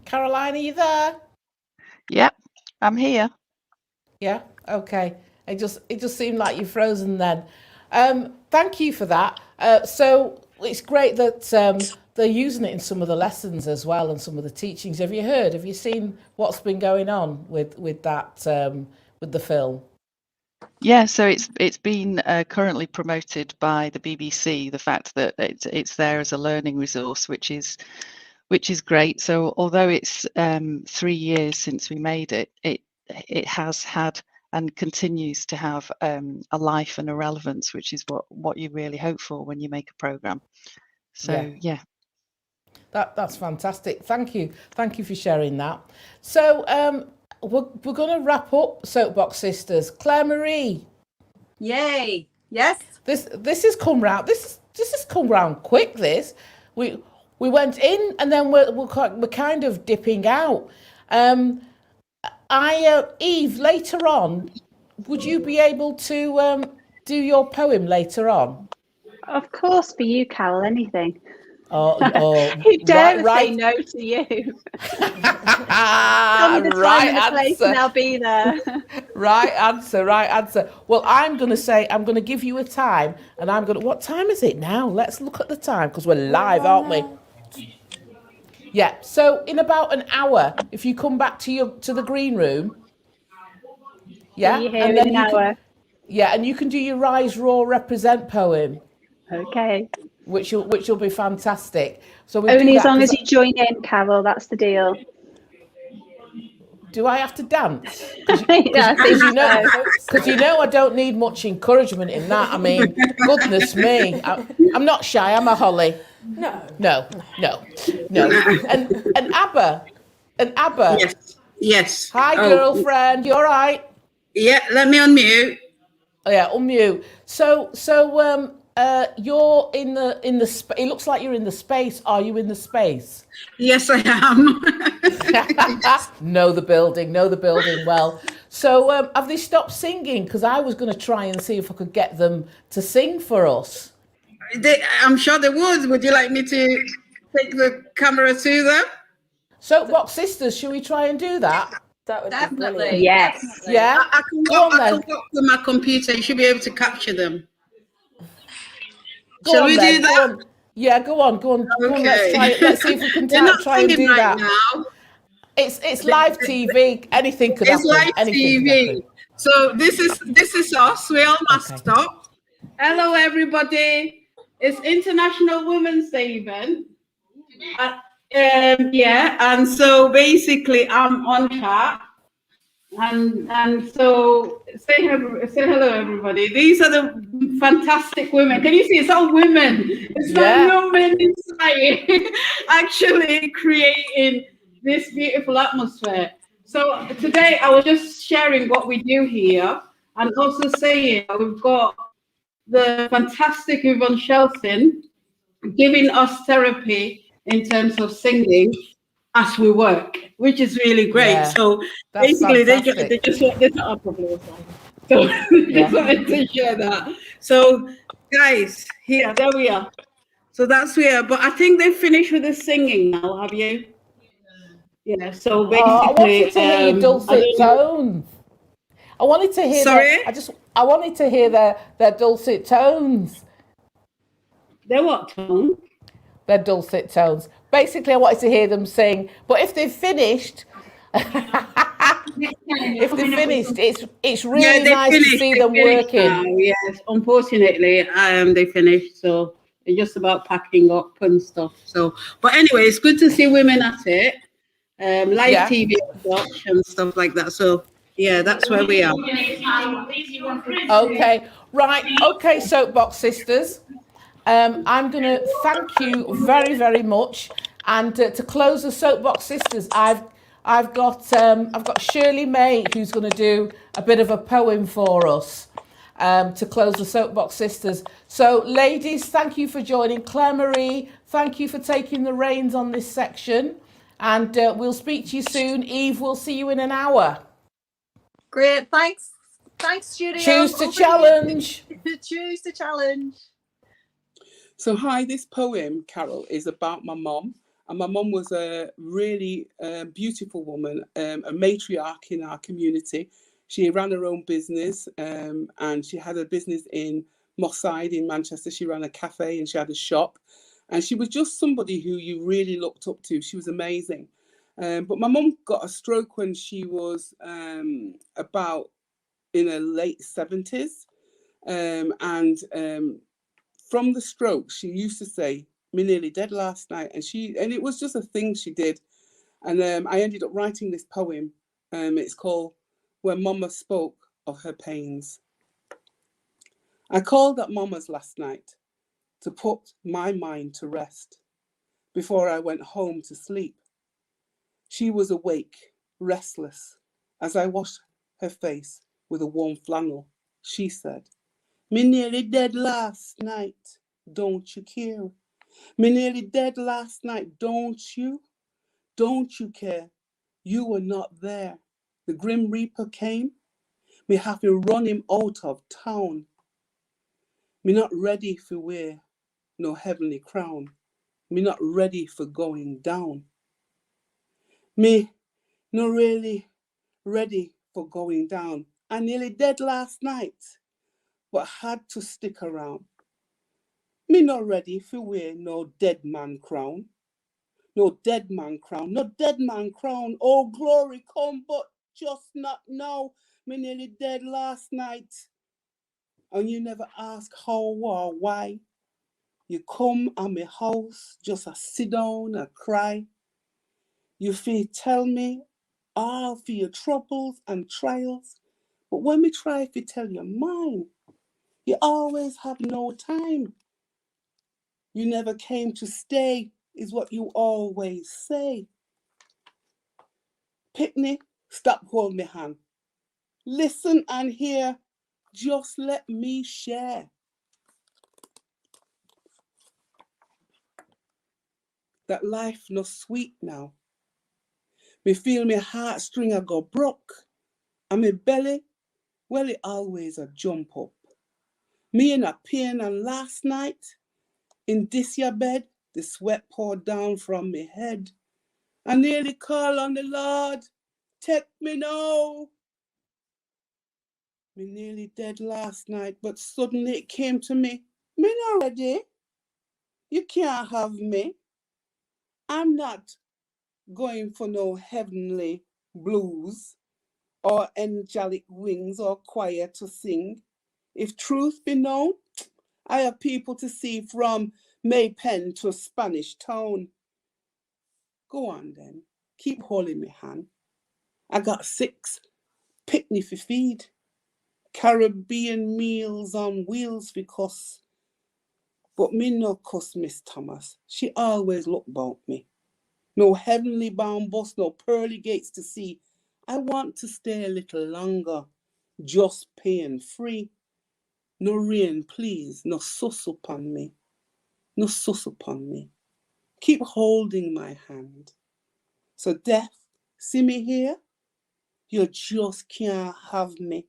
S1: Caroline, are you there?
S4: Yep, I'm here.
S1: Yeah, okay. It just seemed like you're frozen then. Thank you for that. So it's great that they're using it in some of the lessons as well and some of the teachings. Have you seen what's been going on with that, with the film?
S4: Yeah, so it's been currently promoted by the BBC. The fact that it's there as a learning resource, which is great. So although it's 3 years since we made it, it has had and continues to have a life and a relevance, which is what you really hope for when you make a programme. So yeah.
S1: That's fantastic. Thank you for sharing that. So we're going to wrap up Soapbox Sisters. Claire Marie.
S6: Yay! Yes.
S1: This has come round. This has come round quick. We went in and then we're kind of dipping out. Eve, later on, would you be able to do your poem later on?
S21: Of course, for you, Carol, anything.
S1: Oh,
S21: who dare
S1: right.
S21: say no to you? Tell me the time
S1: Right
S21: and the place,
S1: answer.
S21: and I'll be there.
S1: Right answer. Well, I'm going to give you a time, and what time is it now? Let's look at the time, because we're live, aren't we? Yeah, so in about an hour, if you come back to the green room, yeah,
S21: See you here
S1: and
S21: in
S1: then
S21: an hour.
S1: and you can do your Rise, Roar, Represent poem.
S21: Okay.
S1: Which will be fantastic. So we
S21: Only
S1: do
S21: as
S1: that,
S21: long as you join in, Carol. That's the deal.
S1: Do I have to dance?
S21: Yeah,
S1: Because you know I don't need much encouragement in that. I mean, goodness me, I'm not shy. I'm a Holly. No. And Abba.
S20: Yes.
S1: Hi, girlfriend. You all right?
S20: Yeah. Let me unmute.
S1: Oh, yeah, unmute. So you're in the it looks like you're in the space. Are you in the space?
S20: Yes, I am.
S1: Know the building well. So have they stopped singing? Because I was going to try and see if I could get them to sing for us.
S20: I'm sure they would. Would you like me to take the camera to them?
S1: Soapbox Sisters, should we try and do that?
S2: That would
S6: Definitely.
S2: be brilliant.
S21: Yes.
S1: Yeah.
S20: I can walk with my computer. You should be able to capture them. Shall we do that?
S1: Go on. Yeah, go on.
S20: Okay.
S1: Let's try it. Let's see if we can try and do that.
S20: Now.
S1: It's live TV. Anything could happen.
S20: It's live TV. So this is us. We all masked up. Hello, everybody. It's International Women's Day event. And so basically I'm on chat. And so say hello, everybody. These are the fantastic women. Can you see? It's all women. It's not no men inside actually creating this beautiful atmosphere. So today I was just sharing what we do here, and also saying we've got the fantastic Yvonne Shelton giving us therapy in terms of singing as we work, which is really great. Yeah, so basically they just want this up probably. So just wanted to share that. So guys, there we are. So that's where, but I think they finished with the singing now, have you? Yeah, so basically
S1: I wanted to hear your dulcet tones. I wanted to hear I wanted to hear their dulcet tones.
S20: Their what tone?
S1: Their dulcet tones. Basically, I wanted to hear them sing. But if they've finished, it's really nice to see them working.
S20: Now, yes, unfortunately, they finished. So it's just about packing up and stuff. So, but anyway, it's good to see women at it. Live TV and stuff like that. So yeah, that's where we are.
S1: Okay, right. Okay, Soapbox Sisters. I'm going to thank you very, very much. And to close the Soapbox Sisters, I've got Shirley May, who's going to do a bit of a poem for us to close the Soapbox Sisters. So, ladies, thank you for joining. Claire Marie, thank you for taking the reins on this section. And we'll speak to you soon. Eve, we'll see you in an hour.
S6: Great, thanks, studio.
S1: Choose to challenge.
S6: Choose to challenge.
S5: So hi, this poem, Carol, is about my mum. And my mum was a really beautiful woman, a matriarch in our community. She ran her own business and she had a business in Moss Side in Manchester. She ran a cafe and she had a shop. And she was just somebody who you really looked up to. She was amazing. But my mum got a stroke when she was about in her late 70s. From the stroke, she used to say, "Me nearly dead last night." And it was just a thing she did. And I ended up writing this poem. It's called When Mama Spoke of Her Pains. I called at Mama's last night to put my mind to rest before I went home to sleep. She was awake, restless. As I washed her face with a warm flannel, she said, "Me nearly dead last night, don't you care? Me nearly dead last night, don't you? Don't you care? You were not there. The Grim Reaper came. Me have to run him out of town. Me not ready for wear no heavenly crown. Me not ready for going down. Me not really ready for going down. I nearly dead last night, but had to stick around. Me not ready for wear no dead man crown. No dead man crown, no dead man crown. Oh, glory come, but just not now. Me nearly dead last night. And you never ask how or why. You come at my house, just a sit down and cry. You feel tell me all for your troubles and trials. But when me try to tell you mine, you always have no time. You never came to stay, is what you always say. Pickney, stop holding me hand. Listen and hear, just let me share. That life no sweet now. Me feel me heartstring a go broke. And me belly, well it always a jump up. Me in a pain and last night, in this your bed, the sweat poured down from me head. I nearly call on the Lord, take me now. Me nearly dead last night, but suddenly it came to me. Me not ready. You can't have me. I'm not going for no heavenly blues or angelic wings or choir to sing. If truth be known, I have people to see from Maebh to Spanish Town. Go on then, keep holding me hand. I got 6 picnic for feed, Caribbean meals on wheels for cuss. But me no cuss Miss Thomas, she always look about me. No heavenly bound bus, no pearly gates to see. I want to stay a little longer, just paying free. No rain, please, no suss upon me. No suss upon me. Keep holding my hand. So death, see me here? You just can't have me.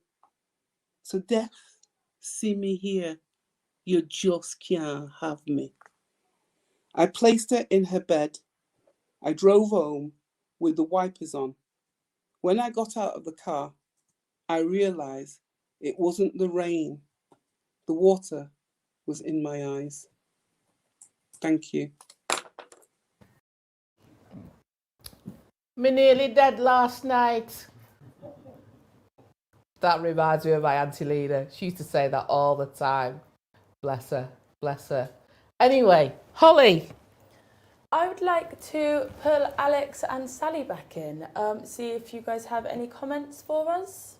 S5: So death, see me here? You just can't have me. I placed her in her bed. I drove home with the wipers on. When I got out of the car, I realized it wasn't the rain. The water was in my eyes. Thank you.
S1: Me nearly dead last night. That reminds me of my Auntie Lena. She used to say that all the time. Bless her, bless her. Anyway, Holly.
S2: I would like to pull Alex and Sally back in. See if you guys have any comments for us.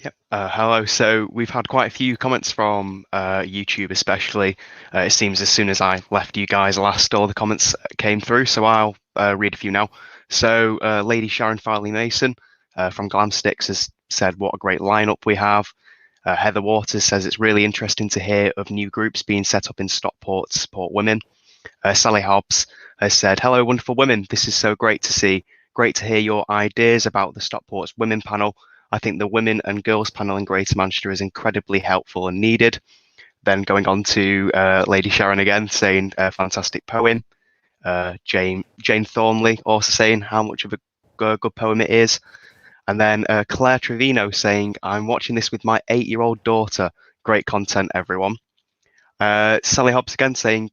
S11: Yep. Hello. So we've had quite a few comments from YouTube, especially. It seems as soon as I left you guys last, all the comments came through. So I'll read a few now. So Lady Sharon Farley Mason from Glamsticks has said, "What a great lineup we have." Heather Waters says it's really interesting to hear of new groups being set up in Stockport to support women. Sally Hobbs has said, "Hello, wonderful women. This is so great to see. Great to hear your ideas about the Stockport's women panel. I think the women and girls panel in Greater Manchester is incredibly helpful and needed." Then going on to Lady Sharon again, saying fantastic poem. Jane Thornley also saying how much of a good poem it is. And then Claire Trevino saying, "I'm watching this with my 8-year-old daughter. Great content, everyone. Sally Hobbs again saying,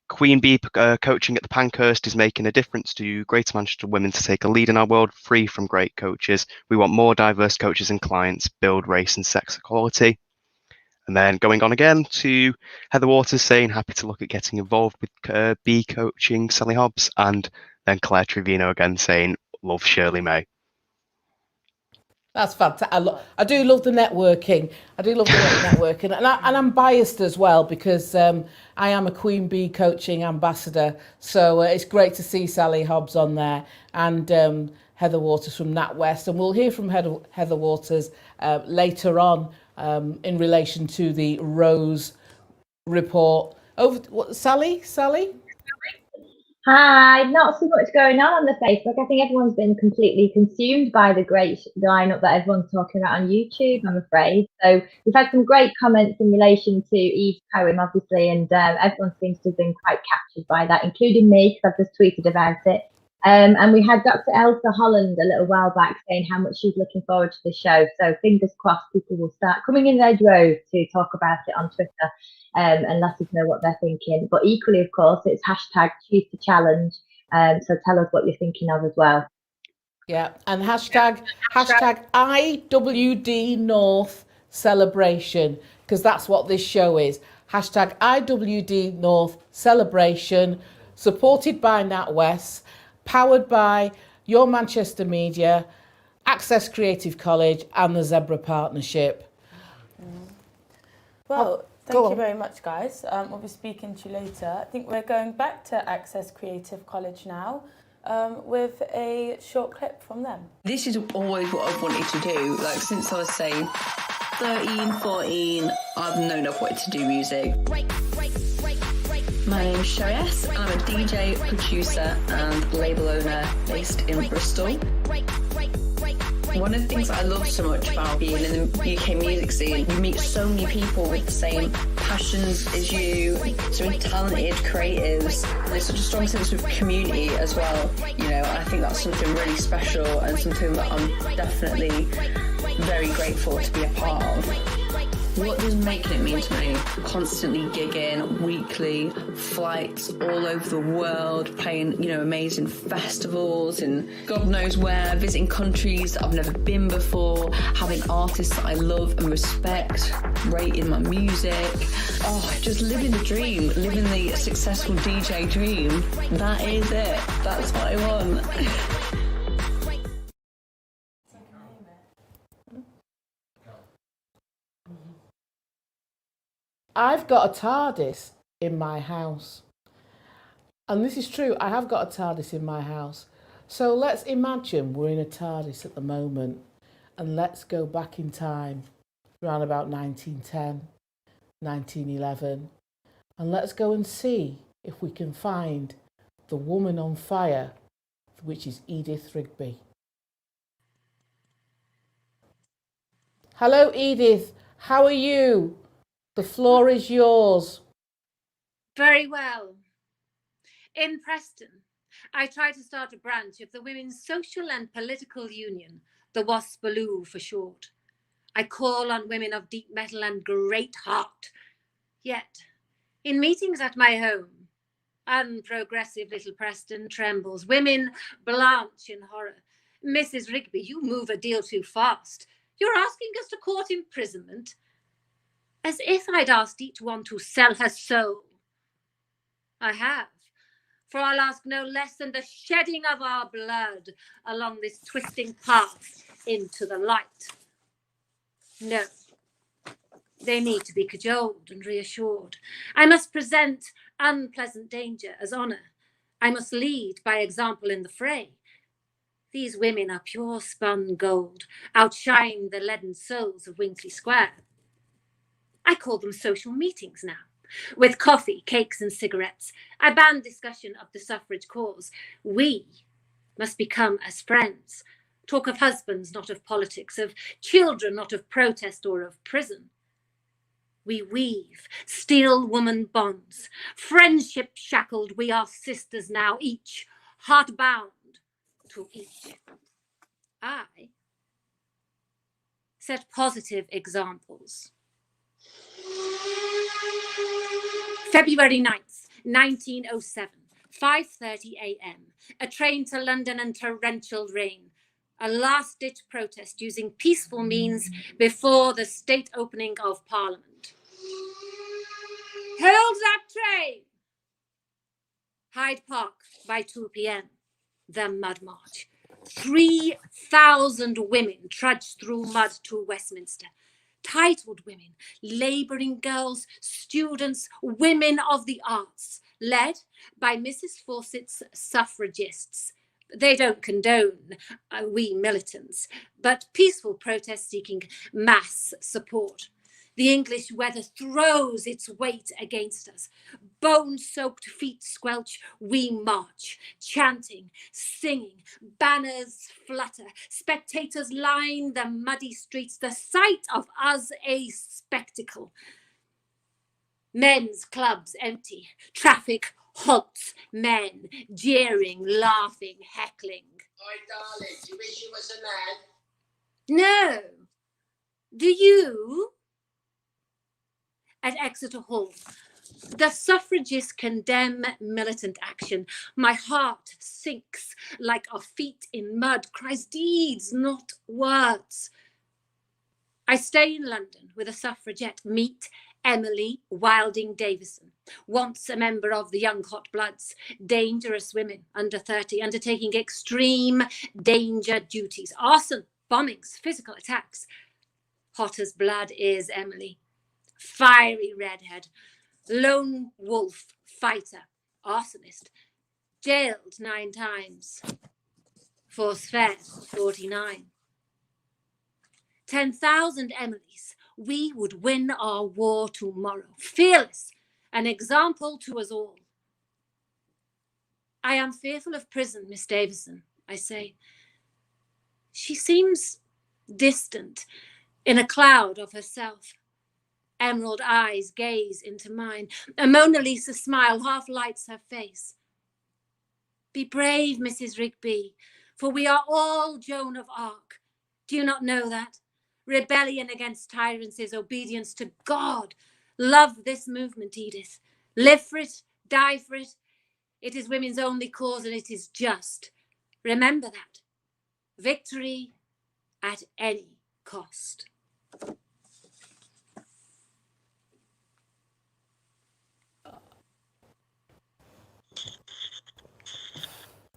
S11: Queen Bee coaching at the Pankhurst is making a difference to Greater Manchester women to take a lead in our world, free from great coaches. We want more diverse coaches and clients, build race and sex equality. And then going on again to Heather Waters saying, happy to look at getting involved with bee coaching, Sally Hobbs. And then Claire Trevino again saying, love Shirley May.
S1: That's fantastic. I do love the networking. I do love the networking. And I'm biased as well because I am a Queen Bee coaching ambassador. So it's great to see Sally Hobbs on there and Heather Waters from NatWest. And we'll hear from Heather Waters later on in relation to the Rose report. Sally?
S12: Hi, not so much going on the Facebook. I think everyone's been completely consumed by the great lineup that everyone's talking about on YouTube, I'm afraid. So we've had some great comments in relation to Eve's poem, obviously, and everyone seems to have been quite captured by that, including me, because I've just tweeted about it. And we had Dr. Elsa Holland a little while back saying how much she's looking forward to the show. So fingers crossed people will start coming in their droves to talk about it on Twitter. And let us know what they're thinking. But equally, of course, it's hashtag choose the challenge. So tell us what you're thinking of as well.
S1: Yeah, and hashtag IWD North celebration, because that's what this show is. Hashtag IWD North celebration, supported by NatWest, powered by Your Manchester Media, Access Creative College, and the Zebra Partnership.
S2: Well, thank you very much, guys. We'll be speaking to you later. I think we're going back to Access Creative College now with a short clip from them.
S7: This is always what I've wanted to do. Like, since I was, say, 13, 14, I've known I've wanted to do music. My name's Shirley S, and I'm a DJ, producer, and label owner based in Bristol. One of the things that I love so much about being in the UK music scene, you meet so many people with the same passions as you, so many talented creatives. There's such a strong sense of community as well, you know, I think that's something really special and something that I'm definitely very grateful to be a part of. What does making it mean to me? Constantly gigging, weekly flights all over the world, playing, you know, amazing festivals and God knows where, visiting countries that I've never been before, having artists that I love and respect, rating my music. Oh, just living the dream, living the successful DJ dream. That is it. That's what I want.
S1: I've got a TARDIS in my house. And this is true, I have got a TARDIS in my house. So let's imagine we're in a TARDIS at the moment and let's go back in time around about 1910, 1911, and let's go and see if we can find the woman on fire, which is Edith Rigby. Hello, Edith. How are you? The floor is yours.
S22: Very well. In Preston, I try to start a branch of the Women's Social and Political Union, the WASPaloo for short. I call on women of deep metal and great heart. Yet, in meetings at my home, unprogressive little Preston trembles. Women blanch in horror. Mrs. Rigby, you move a deal too fast. You're asking us to court imprisonment. As if I'd asked each one to sell her soul. I have, for I'll ask no less than the shedding of our blood along this twisting path into the light. No, they need to be cajoled and reassured. I must present unpleasant danger as honour. I must lead by example in the fray. These women are pure spun gold, outshine the leaden souls of Winkley Square. I call them social meetings now. With coffee, cakes and cigarettes, I ban discussion of the suffrage cause. We must become as friends. Talk of husbands, not of politics, of children, not of protest or of prison. We weave steel woman bonds. Friendship shackled, we are sisters now, each heart bound to each. I set positive examples. February 9th, 1907, 5:30 a.m. A train to London and torrential rain. A last-ditch protest using peaceful means before the state opening of Parliament. Hold that train! Hyde Park by 2 p.m. The Mud March. 3,000 women trudged through mud to Westminster. Titled women, labouring girls, students, women of the arts, led by Mrs. Fawcett's suffragists. They don't condone we militants, but peaceful protest seeking mass support. The English weather throws its weight against us. Bone-soaked feet squelch, we march, chanting, singing, banners flutter, spectators line the muddy streets, the sight of us a spectacle. Men's clubs empty, traffic halts, men jeering, laughing, heckling.
S8: Oi, darling, do you wish you was a man?
S22: No. Do you? At Exeter Hall, the suffragists condemn militant action. My heart sinks like a feet in mud, cries deeds, not words. I stay in London with a suffragette, meet Emily Wilding Davison, once a member of the Young Hot Bloods, dangerous women under 30, undertaking extreme danger duties, arson, bombings, physical attacks. Hot as blood is Emily. Fiery redhead, lone wolf fighter, arsonist, jailed 9 times, force fed 49. 10,000 Emilys, we would win our war tomorrow, fearless, an example to us all. I am fearful of prison, Miss Davison, I say. She seems distant, in a cloud of herself. Emerald eyes gaze into mine. A Mona Lisa smile half lights her face. Be brave, Mrs. Rigby, for we are all Joan of Arc. Do you not know that? Rebellion against tyrants is obedience to God. Love this movement, Edith. Live for it, die for it. It is women's only cause and it is just. Remember that. Victory at any cost.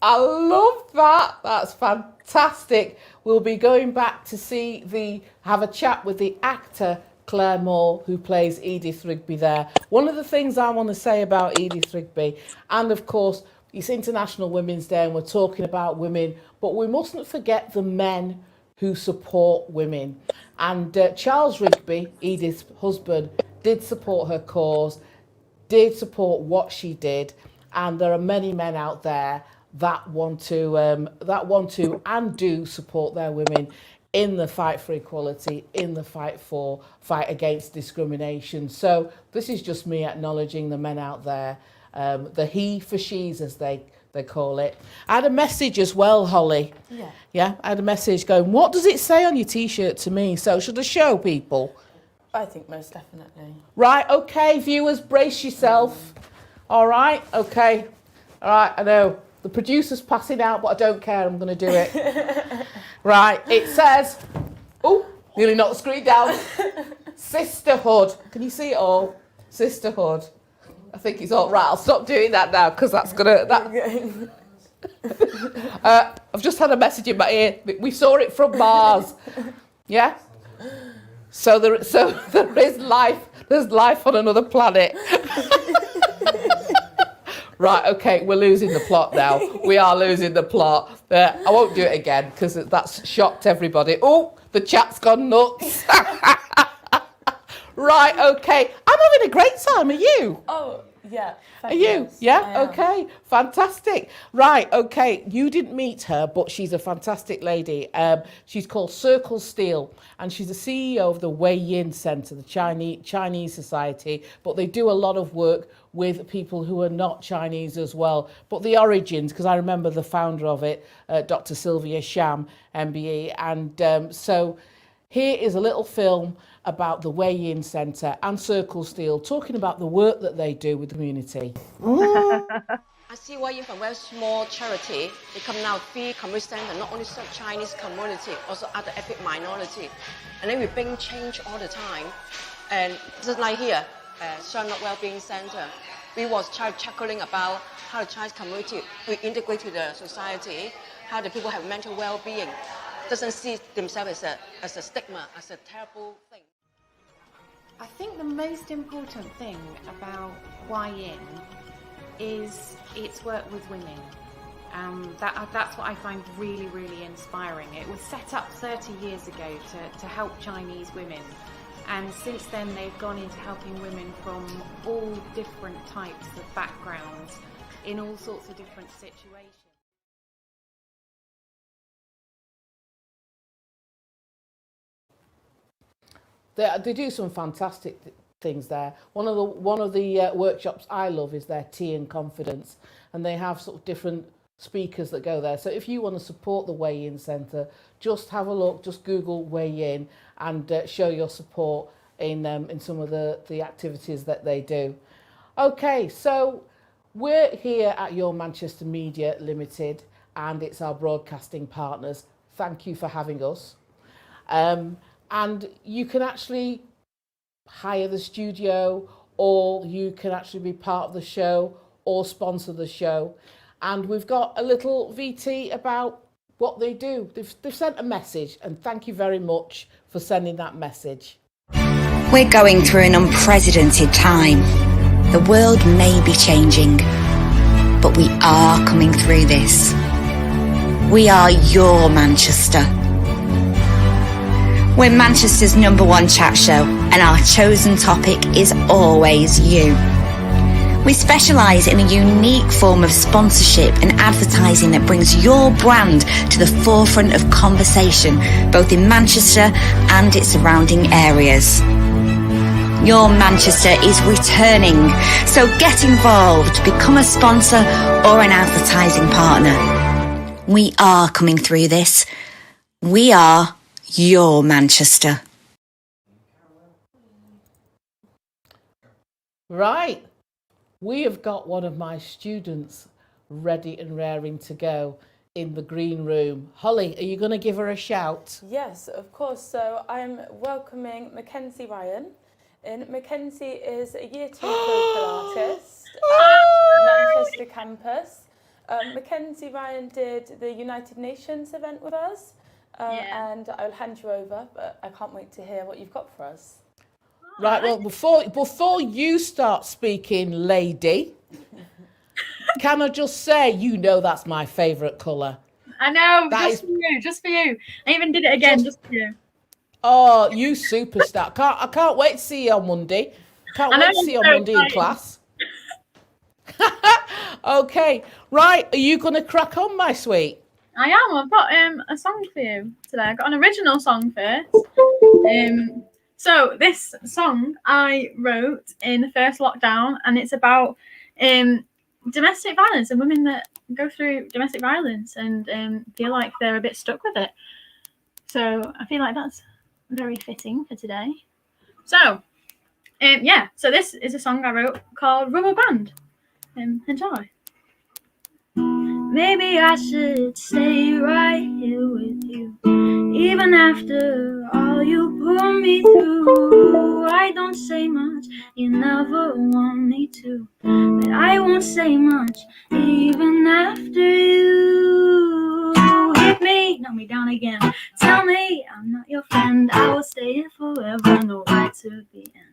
S1: I love that. That's fantastic. We'll be going back to have a chat with the actor Claire Moore, who plays Edith Rigby there. One of the things I want to say about Edith Rigby, and of course, it's International Women's Day and we're talking about women, but we mustn't forget the men who support women. And Charles Rigby, Edith's husband, did support her cause, did support what she did, and there are many men out there that want to and do support their women in the fight for equality, in the fight against discrimination. So this is just me acknowledging the men out there, the he for she's as they call it. I had a message as well, Holly. Yeah, I had a message going, what does it say on your t-shirt to me? So should I show people?
S2: I think most definitely.
S1: Right, okay, viewers, brace yourself. All right, okay. All right, I know. The producer's passing out, but I don't care. I'm going to do it. Right. It says, oh, nearly knocked the screen down. Sisterhood. Can you see it all? Sisterhood. I think it's all right. I'll stop doing that now because that's going to... I've just had a message in my ear. We saw it from Mars. Yeah? So there is life. There's life on another planet. Right, okay, we're losing the plot now. We are losing the plot. I won't do it again because that's shocked everybody. Oh, the chat's gone nuts. Right, okay. I'm having a great time. Are you?
S2: Oh, yeah.
S1: Are you? Yeah? Okay. Fantastic. Right, okay. You didn't meet her, but she's a fantastic lady. She's called Circle Steel, and she's the CEO of the Wei Yin Centre, the Chinese Society, but they do a lot of work with people who are not Chinese as well. But the origins, because I remember the founder of it, Dr. Sylvia Sham, MBE, and so Here is a little film about the Wei Yin Centre and Circle Steel, talking about the work that they do with the community.
S9: I see Wei Yin from a very small charity. They come now free community center, not only serve Chinese community, also other ethnic minority. And then we bring change all the time. And just like here, Shang Wellbeing Center, we was chuckling about how the Chinese community will integrate to the society, how the people have mental well-being, doesn't see themselves as a stigma, as a terrible thing.
S10: I think the most important thing about Wei Yin is its work with women. That's what I find really, really inspiring. It was set up 30 years ago to help Chinese women. And since then, they've gone into helping women from all different types of backgrounds in all sorts of different situations.
S1: They do some fantastic things there. One of the workshops I love is their Tea and Confidence, and they have sort of different speakers that go there. So if you want to support the Wei Yin Centre, just have a look, just Google Wei Yin and show your support in some of the activities that they do. Okay, so we're here at Your Manchester Media Limited, and it's our broadcasting partners. Thank you for having us. And you can actually hire the studio, or you can actually be part of the show or sponsor the show. And we've got a little VT about what they do. They've sent a message, and thank you very much for sending that message.
S23: We're going through an unprecedented time. The world may be changing, but we are coming through this. We are your Manchester. We're Manchester's #1 chat show, and our chosen topic is always you. We specialise in a unique form of sponsorship and advertising that brings your brand to the forefront of conversation, both in Manchester and its surrounding areas. Your Manchester is returning, so get involved, become a sponsor or an advertising partner. We are coming through this. We are your Manchester.
S1: Right, we have got one of my students ready and raring to go in the green room. Holly, are you going to give her a shout?
S2: Yes, of course. So I'm welcoming Mackenzie Ryan. And Mackenzie is a Year 2 vocal artist at Manchester campus. Mackenzie Ryan did the United Nations event with us. And I'll hand you over, but I can't wait to hear what you've got for us.
S1: Right, well, before you start speaking, lady, can I just say, you know that's my favourite colour.
S24: I know,
S1: That
S24: just for you, just for you. I even did it again, just for you.
S1: Oh, you superstar. I can't wait to see you on Monday. Can't wait to see you on Monday in class. Okay, right, are you going to crack on, my sweet?
S24: I am. I've got a song for you today. I've got an original song first. So this song I wrote in the first lockdown, and it's about domestic violence and women that go through domestic violence and feel like they're a bit stuck with it. So I feel like that's very fitting for today. So so this is a song I wrote called Rubber Band. Enjoy. Maybe I should stay right here with you, even after all you put me through. I don't say much, you never want me to, but I won't say much, even after you hit me, knock me down again. Tell me I'm not your friend, I will stay here forever, no right to the end.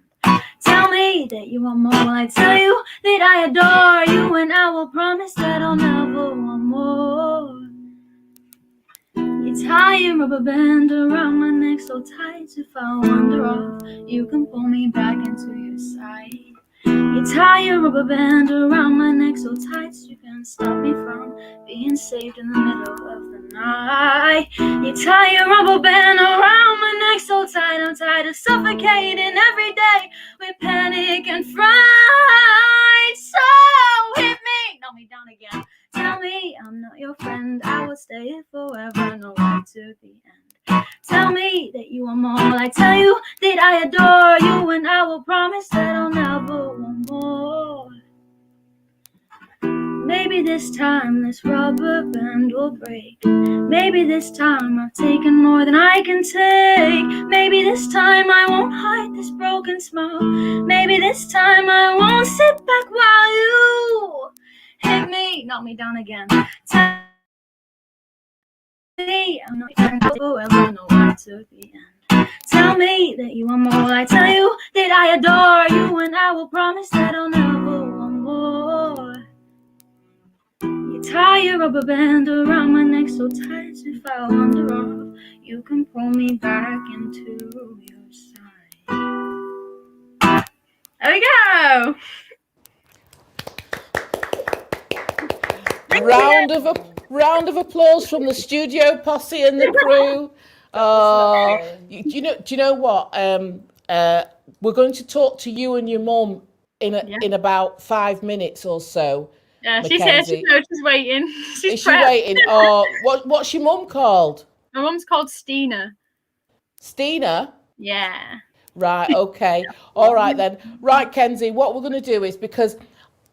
S24: Tell me that you want more, well, I tell you that I adore you, and I will promise that I'll never want more. You tie your rubber band around my neck so tight, if I wander off, you can pull me back into your side. You tie your rubber band around my neck so tight, you can stop me from being saved in the middle of the night. You tie your rubber band around my neck so tight, I'm tired of suffocating every day with panic and fright. So hit me, knock me down again. Tell me I'm not your friend, I will stay here forever, no right to the end. Tell me that you want more. I tell you that I adore you, and I will promise that I'll never want more. Maybe this time this rubber band will break. Maybe this time I've taken more than I can take. Maybe this time I won't hide this broken smile. Maybe this time I won't sit back while you hit me, knock me down again. Tell me I'm not forever, no right to the end. Tell me that you want more. I tell you that I adore you, and I will promise that I'll never want more. You tie your rubber band around my neck so tight, if I wander off, you can pull me back into your side. There we go.
S1: Round of applause from the studio posse and the crew. Do you know what? We're going to talk to you and your mum in about 5 minutes or so.
S24: Yeah,
S1: Mackenzie.
S24: she's here. She's waiting.
S1: Is she waiting? Oh, what's your mum called?
S24: My mum's called Stina.
S1: Stina?
S24: Yeah.
S1: Right, okay. All right then. Right, Kenzie, what we're going to do is, because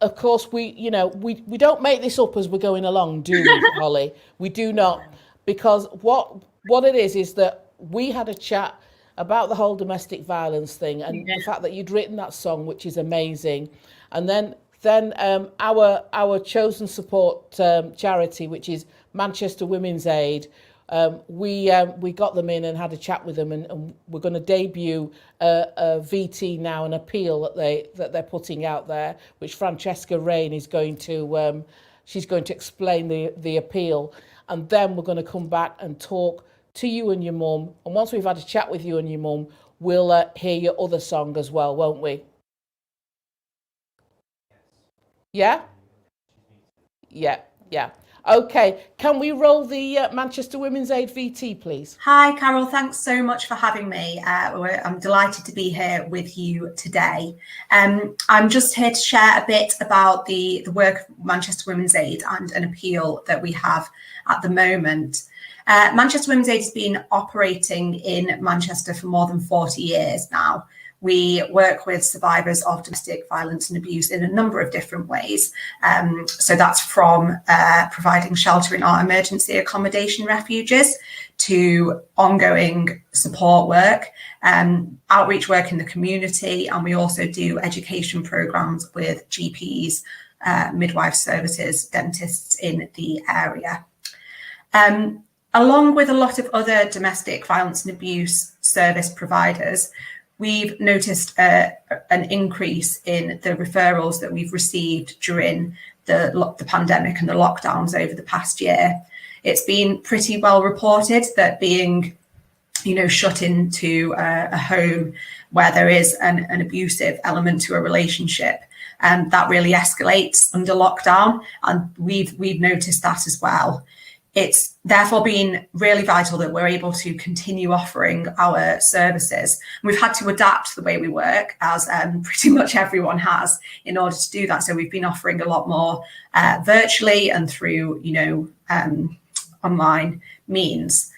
S1: of course we don't make this up as we're going along, do we, Holly? We do not, because what it is that we had a chat about the whole domestic violence thing, and the fact that you'd written that song, which is amazing, and then our chosen support charity, which is Manchester Women's Aid, we got them in and had a chat with them, and we're going to debut a VT now, an appeal that they're putting out there, which Francesca Rain is going to she's going to explain the appeal, and then we're going to come back and talk to you and your mum, and once we've had a chat with you and your mum, we'll hear your other song as well, won't we? Yeah? Yeah. Okay, can we roll the Manchester Women's Aid VT, please?
S14: Hi, Carol. Thanks so much for having me. I'm delighted to be here with you today. I'm just here to share a bit about the work of Manchester Women's Aid and an appeal that we have at the moment. Manchester Women's Aid has been operating in Manchester for more than 40 years now. We work with survivors of domestic violence and abuse in a number of different ways. So that's from providing shelter in our emergency accommodation refuges to ongoing support work, outreach work in the community, and we also do education programs with GPs, midwife services, dentists in the area. Along with a lot of other domestic violence and abuse service providers, we've noticed an increase in the referrals that we've received during the pandemic and the lockdowns over the past year. It's been pretty well reported that being, shut into a home where there is an abusive element to a relationship, that really escalates under lockdown, and we've noticed that as well. It's therefore been really vital that we're able to continue offering our services. We've had to adapt the way we work, as pretty much everyone has, in order to do that. So we've been offering a lot more virtually and through, online means.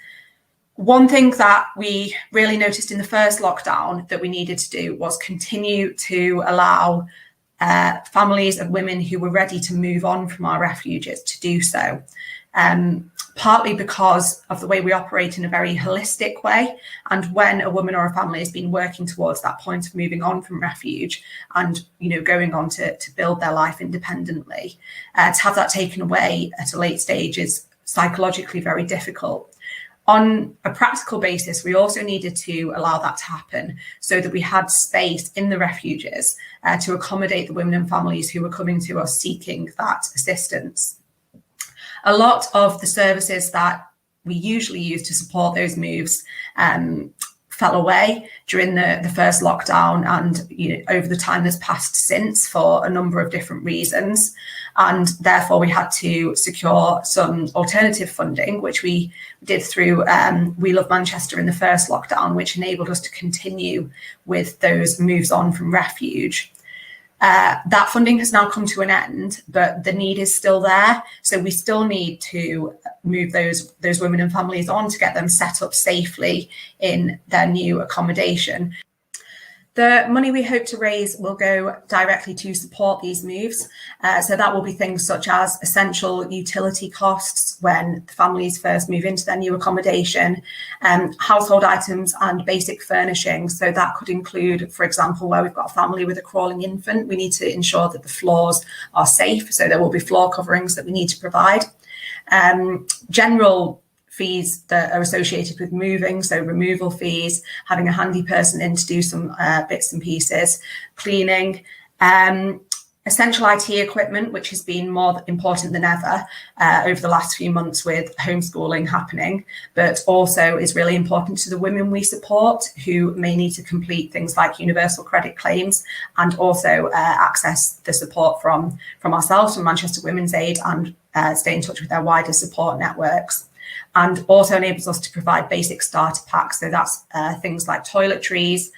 S14: One thing that we really noticed in the first lockdown that we needed to do was continue to allow families of women who were ready to move on from our refuges to do so. Partly because of the way we operate in a very holistic way. And when a woman or a family has been working towards that point of moving on from refuge and, going on to build their life independently, to have that taken away at a late stage is psychologically very difficult. On a practical basis, we also needed to allow that to happen so that we had space in the refuges to accommodate the women and families who were coming to us seeking that assistance. A lot of the services that we usually use to support those moves fell away during the first lockdown and over the time that's passed since for a number of different reasons. And therefore we had to secure some alternative funding, which we did through We Love Manchester in the first lockdown, which enabled us to continue with those moves on from refuge. That funding has now come to an end, but the need is still there. So we still need to move those women and families on to get them set up safely in their new accommodation. The money we hope to raise will go directly to support these moves. So that will be things such as essential utility costs when the families first move into their new accommodation, household items and basic furnishings. So that could include, for example, where we've got a family with a crawling infant, we need to ensure that the floors are safe. So there will be floor coverings that we need to provide. General fees that are associated with moving, so removal fees, having a handy person in to do some bits and pieces, cleaning, essential IT equipment, which has been more important than ever over the last few months with homeschooling happening, but also is really important to the women we support who may need to complete things like universal credit claims, and also access the support from ourselves, from Manchester Women's Aid, and stay in touch with their wider support networks. And also enables us to provide basic starter packs. So that's things like toiletries,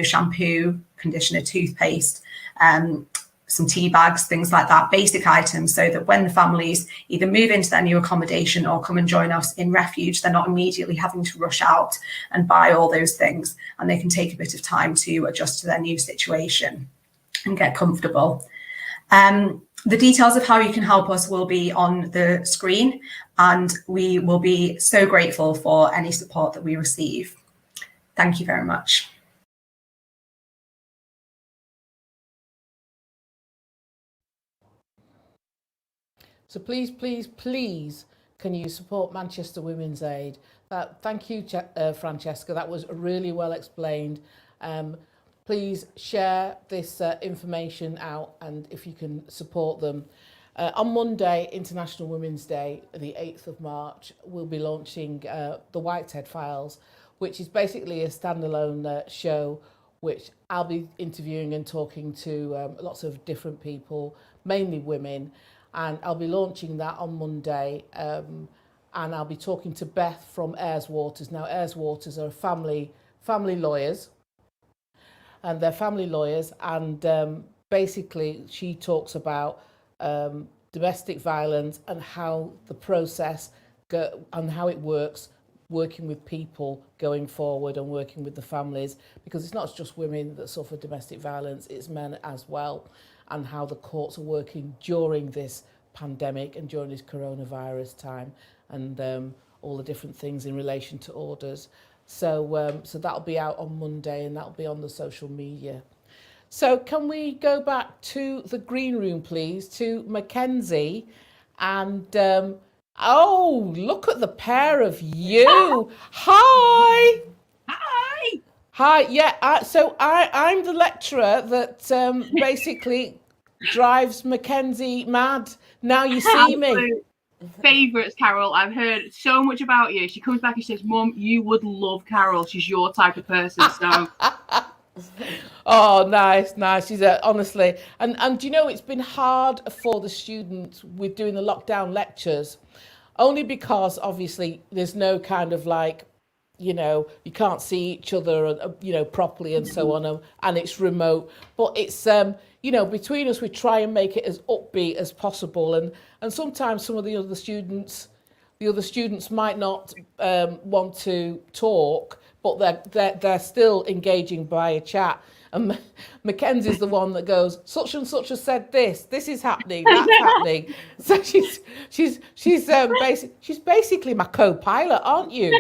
S14: shampoo, conditioner, toothpaste, some tea bags, things like that, basic items, so that when the families either move into their new accommodation or come and join us in refuge, they're not immediately having to rush out and buy all those things, and they can take a bit of time to adjust to their new situation and get comfortable. The details of how you can help us will be on the screen, and we will be so grateful for any support that we receive. Thank you very much.
S1: So please, please, please, can you support Manchester Women's Aid? Thank you, Francesca. That was really well explained. Please share this information out, and if you can support them. On Monday, International Women's Day, the 8th of March, we'll be launching the Whitehead Files, which is basically a standalone show which I'll be interviewing and talking to lots of different people, mainly women, and I'll be launching that on Monday, and I'll be talking to Beth from Ayres Waters. Now, Ayres Waters are family lawyers, and they're family lawyers, and basically she talks about domestic violence and how the process and how it works, working with people going forward and working with the families, because it's not just women that suffer domestic violence, it's men as well, and how the courts are working during this pandemic and during this coronavirus time, and all the different things in relation to orders. So that'll be out on Monday, and that'll be on the social media. So can we go back to the green room, please, to Mackenzie? And, oh, look at the pair of you. Hi.
S15: Hi.
S1: Hi, yeah, I'm the lecturer that basically drives Mackenzie mad. Now you see me.
S15: Favourites, Carol. I've heard so much about you. She comes back and says, Mum, you would love Carol. She's your type of person. So
S1: oh, nice. She's honestly, and you know, it's been hard for the students with doing the lockdown lectures, only because obviously there's no kind of like, you know, you can't see each other, you know, properly and so on, and it's remote. But it's you know, between us we try and make it as upbeat as possible, and sometimes some of the other students might not want to talk, but they're still engaging by a chat. And Mackenzie's the one that goes, such and such has said this. This is happening. That's happening. So she's basically my co-pilot, aren't you?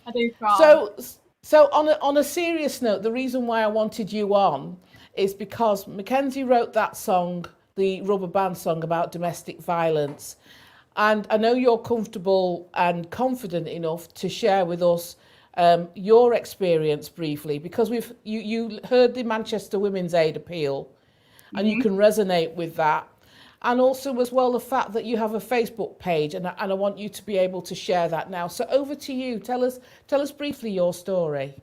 S15: I do try.
S1: So on a serious note, the reason why I wanted you on is because Mackenzie wrote that song, the Rubber Band song about domestic violence. And I know you're comfortable and confident enough to share with us your experience briefly, because you heard the Manchester Women's Aid appeal, and you can resonate with that. And also as well the fact that you have a Facebook page, and I want you to be able to share that now. So over to you. Tell us briefly your story.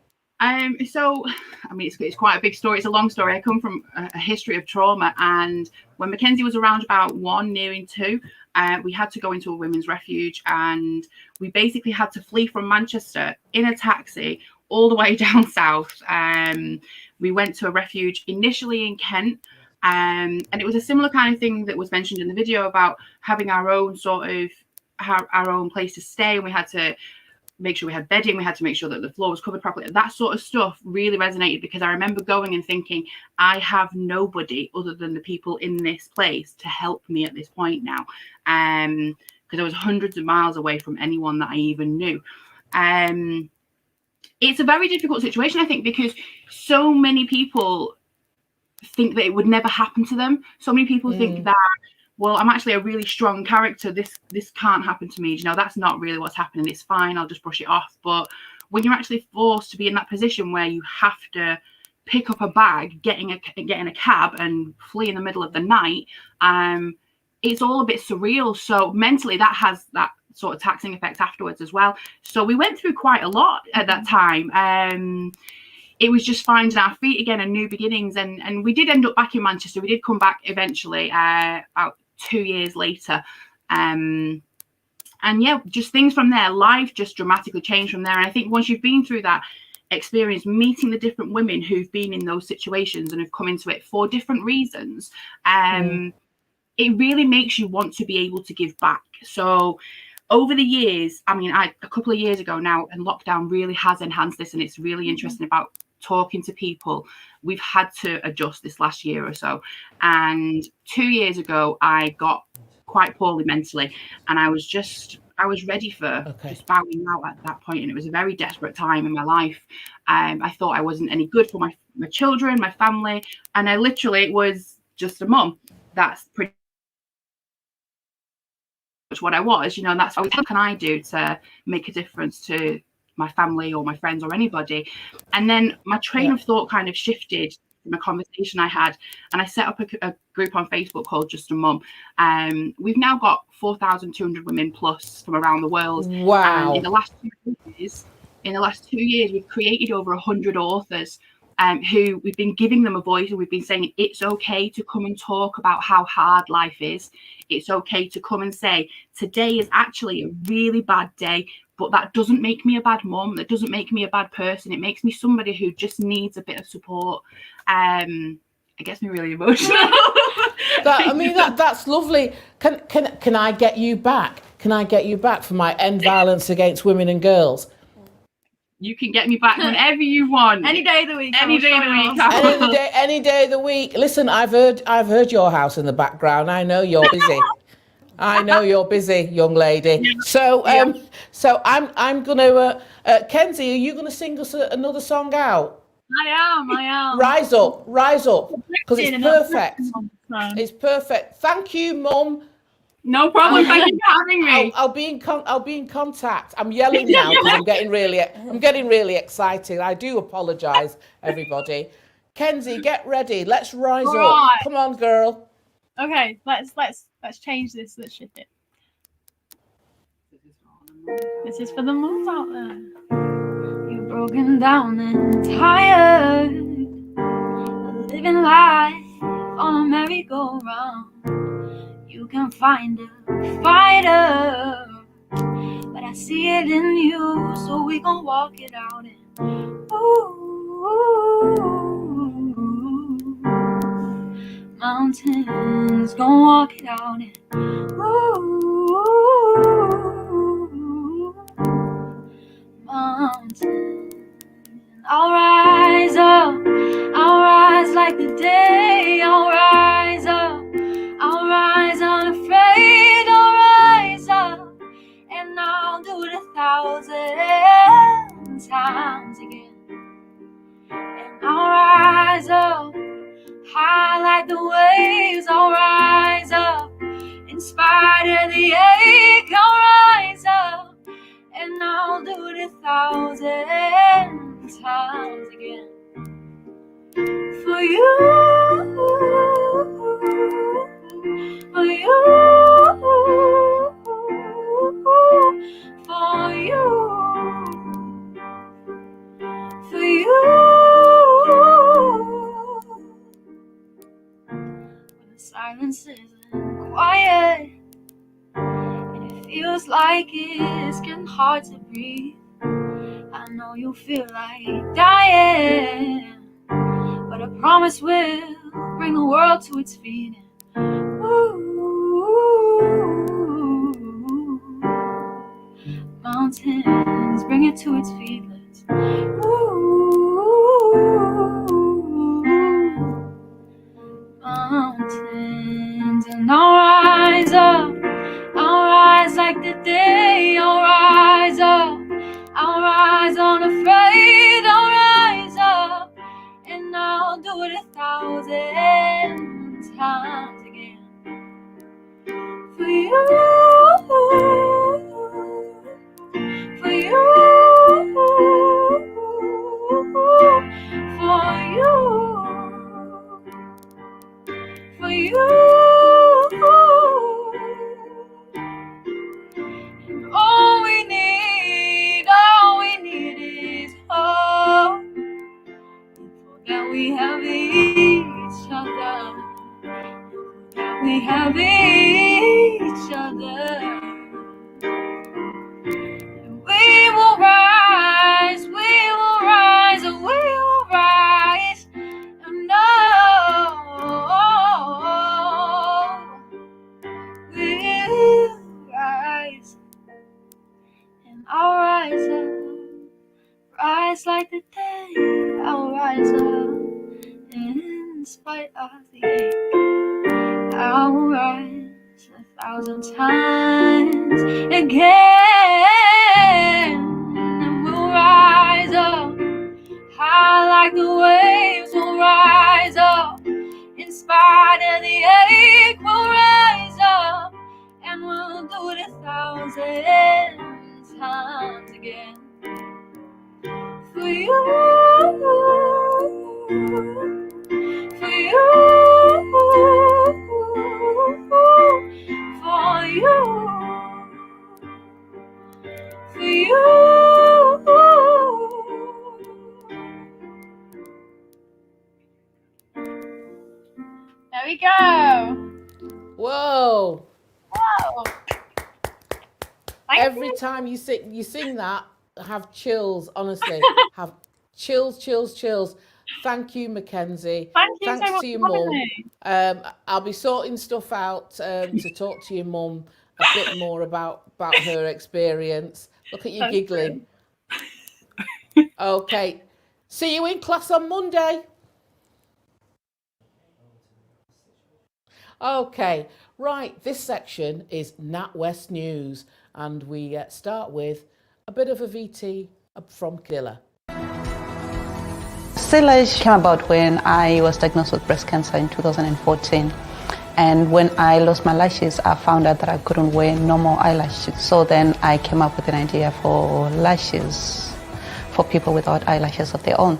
S15: So, I mean, it's quite a big story. It's a long story. I come from a history of trauma, and when Mackenzie was around about 1, nearing 2, we had to go into a women's refuge, and we basically had to flee from Manchester in a taxi all the way down south. We went to a refuge initially in Kent, and it was a similar kind of thing that was mentioned in the video about having our own our own place to stay. And we had to make sure we had bedding, we had to make sure that the floor was covered properly. That sort of stuff really resonated, because I remember going and thinking, I have nobody other than the people in this place to help me at this point now, because I was hundreds of miles away from anyone that I even knew. It's a very difficult situation, I think, because so many people think that it would never happen to them. So many people think that, well, I'm actually a really strong character. This can't happen to me. You know, that's not really what's happening. It's fine. I'll just brush it off. But when you're actually forced to be in that position where you have to pick up a bag, get in a cab and flee in the middle of the night, it's all a bit surreal. So mentally, that has that sort of taxing effect afterwards as well. So we went through quite a lot at that time. It was just finding our feet again and new beginnings. And we did end up back in Manchester. We did come back eventually, about 2 years later. And yeah, just things from there. Life just dramatically changed from there. And I think once you've been through that experience, meeting the different women who've been in those situations and have come into it for different reasons, it really makes you want to be able to give back. So over the years, I mean, a couple of years ago now, and lockdown really has enhanced this, and it's really interesting about talking to people. We've had to adjust this last year or so. And 2 years ago, I got quite poorly mentally, and I was ready for just bowing out at that point. And it was a very desperate time in my life. I thought I wasn't any good for my children, my family. And I literally was just a mum. That's pretty much what I was, you know, and that's what can I do to make a difference to my family or my friends or anybody. And then my train of thought kind of shifted from a conversation I had, and I set up a group on Facebook called Just a Mum. We've now got 4,200 women plus from around the world.
S1: Wow.
S15: And in the last 2 years, we've created over 100 authors who we've been giving them a voice, and we've been saying it's okay to come and talk about how hard life is. It's okay to come and say, today is actually a really bad day, but that doesn't make me a bad mum. That doesn't make me a bad person. It makes me somebody who just needs a bit of support. It gets me really emotional.
S1: That's lovely. Can I get you back? Can I get you back for my End Violence Against Women and Girls?
S15: You can get me back whenever you want.
S6: Any day of the week.
S15: Any day of the week.
S1: Any day of the week. Listen, I've heard your house in the background. I know you're busy. I know you're busy, young lady. So I'm gonna Kenzie, are you gonna sing us another song out?
S6: I am.
S1: Rise up, because it's perfect. It's perfect. Thank you, Mum.
S15: No problem. Thank you for having me.
S1: I'll be in contact. I'm yelling now because I'm getting really excited. I do apologise, everybody. Kenzie, get ready. Let's rise up.
S16: Right.
S1: Come on, girl.
S16: Okay, let's change this. Let's shift it. This is for the mums out there. You're broken down and tired, living life on a merry-go-round. You can find a fighter, but I see it in you, so we gon' walk it out. And mountains gon' walk it out. And mountains, I'll rise up, I'll rise like the day, I'll rise up, I'll rise unafraid, I'll rise up, and I'll do it 1,000 times again. And I'll rise up, high like the waves, I'll rise up, in spite of the ache, I'll rise up, and I'll do it 1,000 times again. For you, for you, for you, for you. When the silence isn't quiet and it feels like it's getting hard to breathe, I know you feel like dying, but I promise we'll bring the world to its feet. Ooh, mountains, bring it to its feet. Let's mountains, and I'll rise up. I'll rise like the day. I'll rise up. I'll rise unafraid. I'll rise up, and I'll do it 1,000 times again for you, for you, for you, for you. And all we need is hope, that we have each other, that we have each other. And we will rise, we will rise, and we will rise, and no, we'll rise, and I'll rise up, rise like the day. I'll rise up in spite of the ache. I'll rise 1,000 times again, and we'll rise up high like the waves. We'll rise up in spite of the ache. We'll rise up, and we'll do it 1,000 times again for you, for you, for you, for you. There we go.
S1: Whoa.
S16: Whoa.
S1: Every time you sing that, I have chills, honestly. Have chills. Thank you, Mackenzie.
S16: Thank you
S1: Thanks
S16: so much
S1: to your
S16: for having
S1: mum.
S16: me.
S1: I'll be sorting stuff out to talk to your mum a bit more about her experience. Look at you
S16: That's
S1: giggling. Okay. See you in class on Monday. Okay, right, this section is NatWest News, and we start with a bit of a VT from Killer.
S13: Silage came about when I was diagnosed with breast cancer in 2014. And when I lost my lashes, I found out that I couldn't wear normal eyelashes. So then I came up with an idea for lashes for people without eyelashes of their own.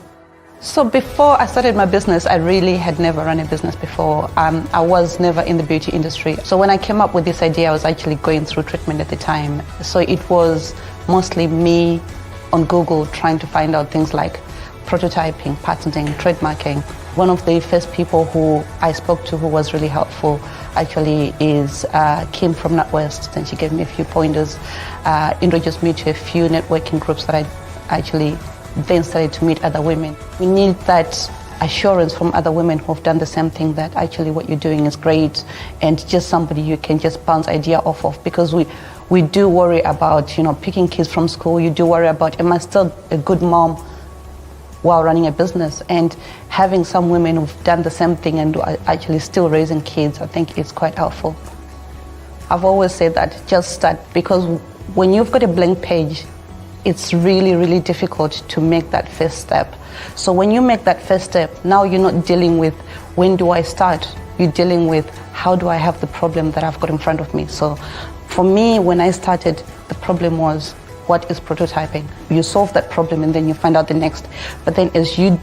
S13: So before I started my business, I really had never run a business before. I was never in the beauty industry. So when I came up with this idea, I was actually going through treatment at the time. So it was mostly me on Google trying to find out things like prototyping, patenting, trademarking. One of the first people who I spoke to who was really helpful actually is Kim from NatWest, and she gave me a few pointers, introduced me to a few networking groups that I actually then started to meet other women. We need that assurance from other women who have done the same thing, that actually what you're doing is great and just somebody you can just bounce idea off of, because we do worry about, picking kids from school. You do worry about, am I still a good mom while running a business? And having some women who've done the same thing and are actually still raising kids, I think it's quite helpful. I've always said that just start, because when you've got a blank page, it's really, really difficult to make that first step. So when you make that first step, now you're not dealing with when do I start? You're dealing with how do I have the problem that I've got in front of me. So for me, when I started, the problem was, what is prototyping? You solve that problem and then you find out the next. But then as you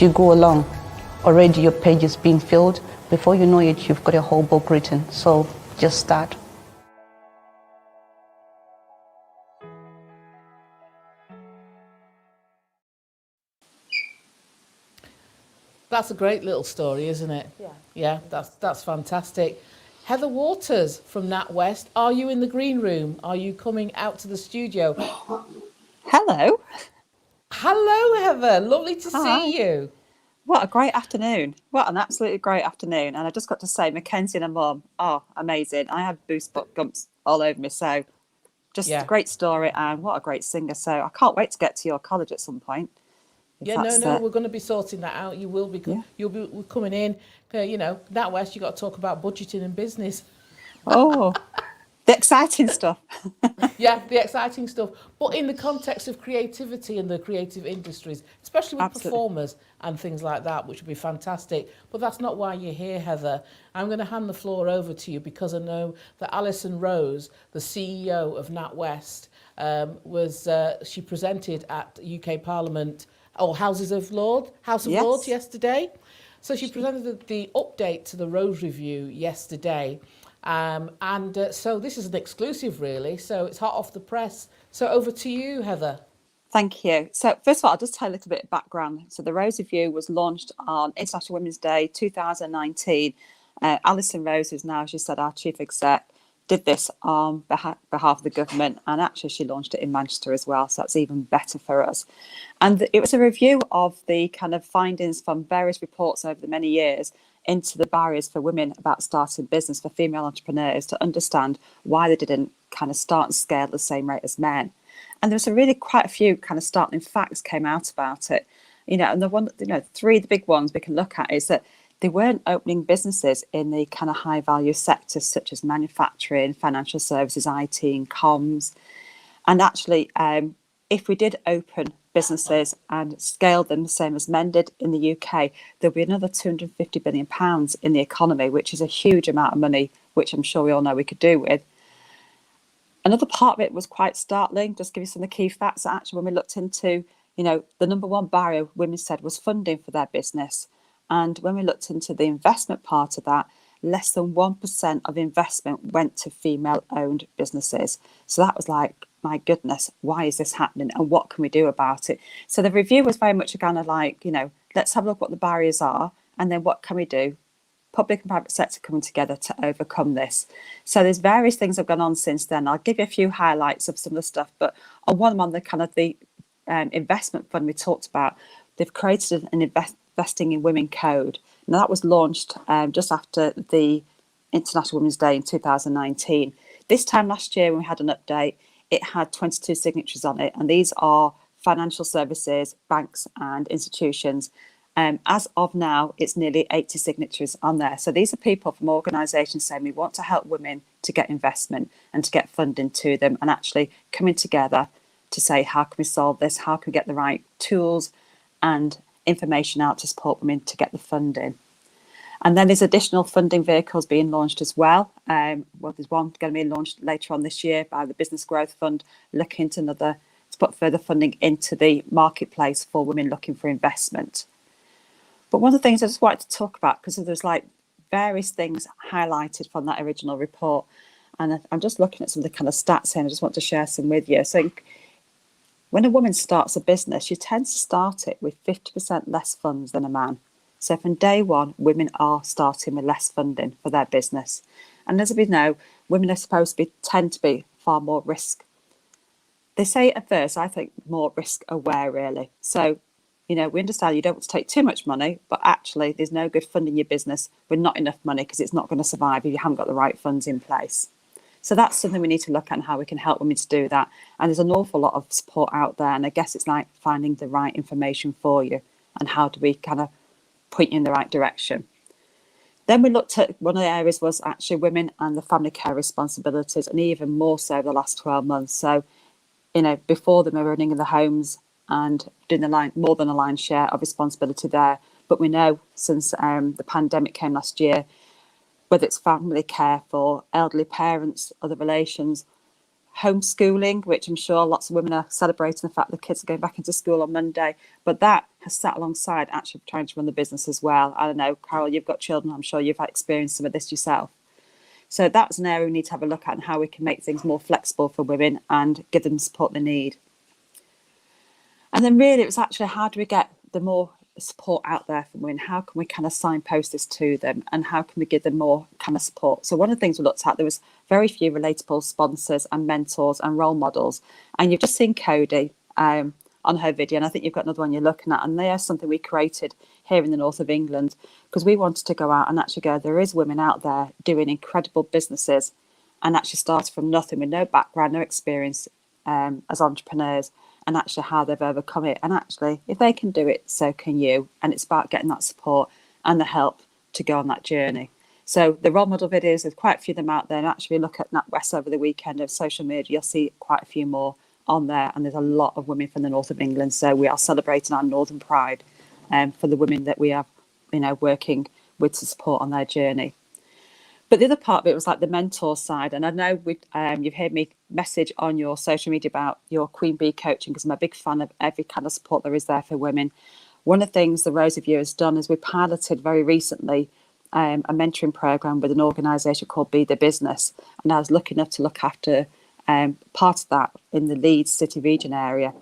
S13: go along, already your page is being filled. Before you know it, you've got a whole book written. So just start.
S1: That's a great little story, isn't it?
S2: Yeah.
S1: Yeah, that's fantastic. Heather Waters from NatWest, are you in the green room? Are you coming out to the studio?
S17: Hello.
S1: Hello, Heather. Lovely to
S17: Hi.
S1: see you.
S3: What a great afternoon. What an absolutely great afternoon. And I just got to say, Mackenzie and her mum, oh, amazing. I had goosebumps all over me. So just a great story, and what a great singer. So I can't wait to get to your college at some point.
S1: Yeah, no, we're going to be sorting that out. You will be, you'll be coming in. You know, NatWest, you got to talk about budgeting and business.
S3: Oh, the exciting stuff.
S1: Yeah, the exciting stuff. But in the context of creativity and the creative industries, especially with performers and things like that, which would be fantastic. But that's not why you're here, Heather. I'm going to hand the floor over to you because I know that Alison Rose, the CEO of NatWest, she presented at UK Parliament, or House of Lords yesterday. So she presented the update to the Rose Review yesterday. So this is an exclusive, really. So it's hot off the press. So over to you, Heather.
S3: Thank you. So first of all, I'll just tell you a little bit of background. So the Rose Review was launched on International Women's Day 2019. Alison Rose, who's now, as you said, our chief exec, did this on behalf of the government, and actually she launched it in Manchester as well, so that's even better for us. And it was a review of the kind of findings from various reports over the many years into the barriers for women about starting business, for female entrepreneurs, to understand why they didn't kind of start and scale at the same rate as men. And there's quite a few kind of startling facts came out about it. And three of the big ones we can look at is that they weren't opening businesses in the kind of high value sectors such as manufacturing, financial services, IT and comms. And actually, if we did open businesses and scale them the same as men did in the UK, there'll be another £250 billion in the economy, which is a huge amount of money, which I'm sure we all know we could do with. Another part of it was quite startling. Just give you some of the key facts. Actually, when we looked into, the number one barrier women said was funding for their business. And when we looked into the investment part of that, less than 1% of investment went to female-owned businesses. So that was like, my goodness, why is this happening and what can we do about it? So the review was very much a kind of like, let's have a look what the barriers are and then what can we do? Public and private sector coming together to overcome this. So there's various things that have gone on since then. I'll give you a few highlights of some of the stuff, but on the kind of the investment fund we talked about, they've created an Investing in Women Code. Now that was launched just after the International Women's Day in 2019. This time last year when we had an update, it had 22 signatures on it, and these are financial services, banks and institutions. As of now, it's nearly 80 signatures on there. So these are people from organisations saying we want to help women to get investment and to get funding to them, and actually coming together to say, how can we solve this? How can we get the right tools and information out to support women to get the funding? And then there's additional funding vehicles being launched as well. There's one going to be launched later on this year by the Business Growth Fund, looking to put further funding into the marketplace for women looking for investment. But one of the things I just wanted to talk about, because there's like various things highlighted from that original report, and I'm just looking at some of the kind of stats here, and I just want to share some with you. So when a woman starts a business, she tends to start it with 50% less funds than a man. So from day one, women are starting with less funding for their business. And as we know, women are supposed to tend to be far more risk. They say at first, I think, more risk aware, really. So, we understand you don't want to take too much money, but actually there's no good funding your business with not enough money, because it's not going to survive if you haven't got the right funds in place. So that's something we need to look at, and how we can help women to do that. And there's an awful lot of support out there. And I guess it's like finding the right information for you, and how do we kind of point you in the right direction. Then we looked at one of the areas was actually women and the family care responsibilities, and even more so the last 12 months. So, before them, we were running in the homes and doing more than a lion's share of responsibility there. But we know since the pandemic came last year, whether it's family care for elderly parents, other relations, homeschooling, which I'm sure lots of women are celebrating the fact that the kids are going back into school on Monday, but that has sat alongside actually trying to run the business as well. I don't know, Carol, you've got children, I'm sure you've experienced some of this yourself. So that's an area we need to have a look at, and how we can make things more flexible for women and give them the support they need. And then really it was actually, how do we get the more support out there for women? How can we kind of signpost this to them, and how can we give them more kind of support? So one of the things we looked at, there was very few relatable sponsors and mentors and role models. And you've just seen Cody on her video, and I think you've got another one you're looking at, and they are something we created here in the north of England because we wanted to go out and actually go, there is women out there doing incredible businesses and actually started from nothing with no background, no experience as entrepreneurs, and actually how they've overcome it. And actually, if they can do it, so can you. And it's about getting that support and the help to go on that journey. So the role model videos, there's quite a few of them out there, and actually look at NatWest over the weekend of social media, you'll see quite a few more on there, and there's a lot of women from the north of England, so we are celebrating our northern pride for the women that we have, working with to support on their journey. But the other part of it was like the mentor side, and I know you've heard me message on your social media about your Queen Bee coaching, because I'm a big fan of every kind of support there is there for women. One of the things the Rose of You has done is we piloted very recently a mentoring program with an organisation called Be The Business, and I was lucky enough to look after part of that in the Leeds City region area,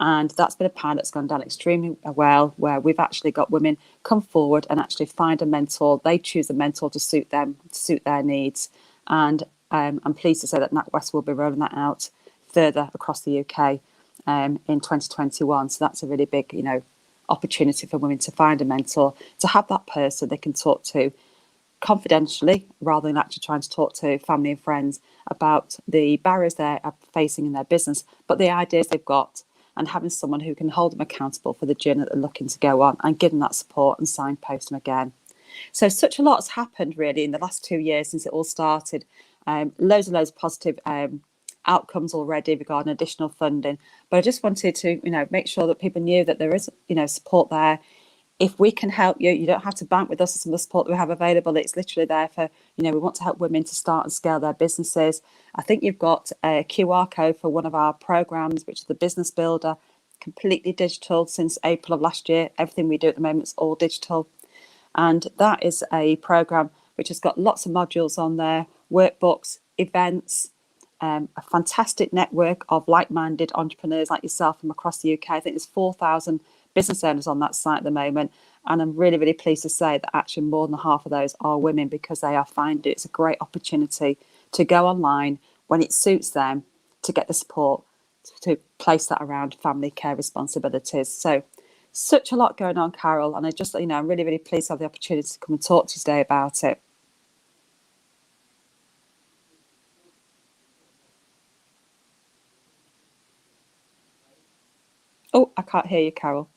S3: and that's been a pilot that's gone down extremely well, where we've actually got women come forward and actually find a mentor. They choose a mentor to suit them, to suit their needs, and I'm pleased to say that NatWest will be rolling that out further across the UK in 2021. So that's a really big opportunity for women to find a mentor, to have that person they can talk to confidentially, rather than actually trying to talk to family and friends about the barriers they are facing in their business, but the ideas they've got, and having someone who can hold them accountable for the journey that they're looking to go on and give them that support and signpost them again. So such a lot has happened really in the last 2 years since it all started. Loads and loads of positive outcomes already regarding additional funding, but I just wanted to make sure that people knew that there is support there. If we can help you, you don't have to bank with us on some of the support that we have available. It's literally there for, we want to help women to start and scale their businesses. I think you've got a QR code for one of our programs, which is the Business Builder, completely digital since April of last year. Everything we do at the moment is all digital. And that is a program which has got lots of modules on there, workbooks, events, a fantastic network of like-minded entrepreneurs like yourself from across the UK. I think there's 4,000 business owners on that site at the moment, and I'm really, really pleased to say that actually more than half of those are women, because they are finding it's a great opportunity to go online when it suits them to get the support to place that around family care responsibilities. So such a lot going on, Carol, and I'm really, really pleased to have the opportunity to come and talk to you today about it. Oh, I can't hear you, Carol.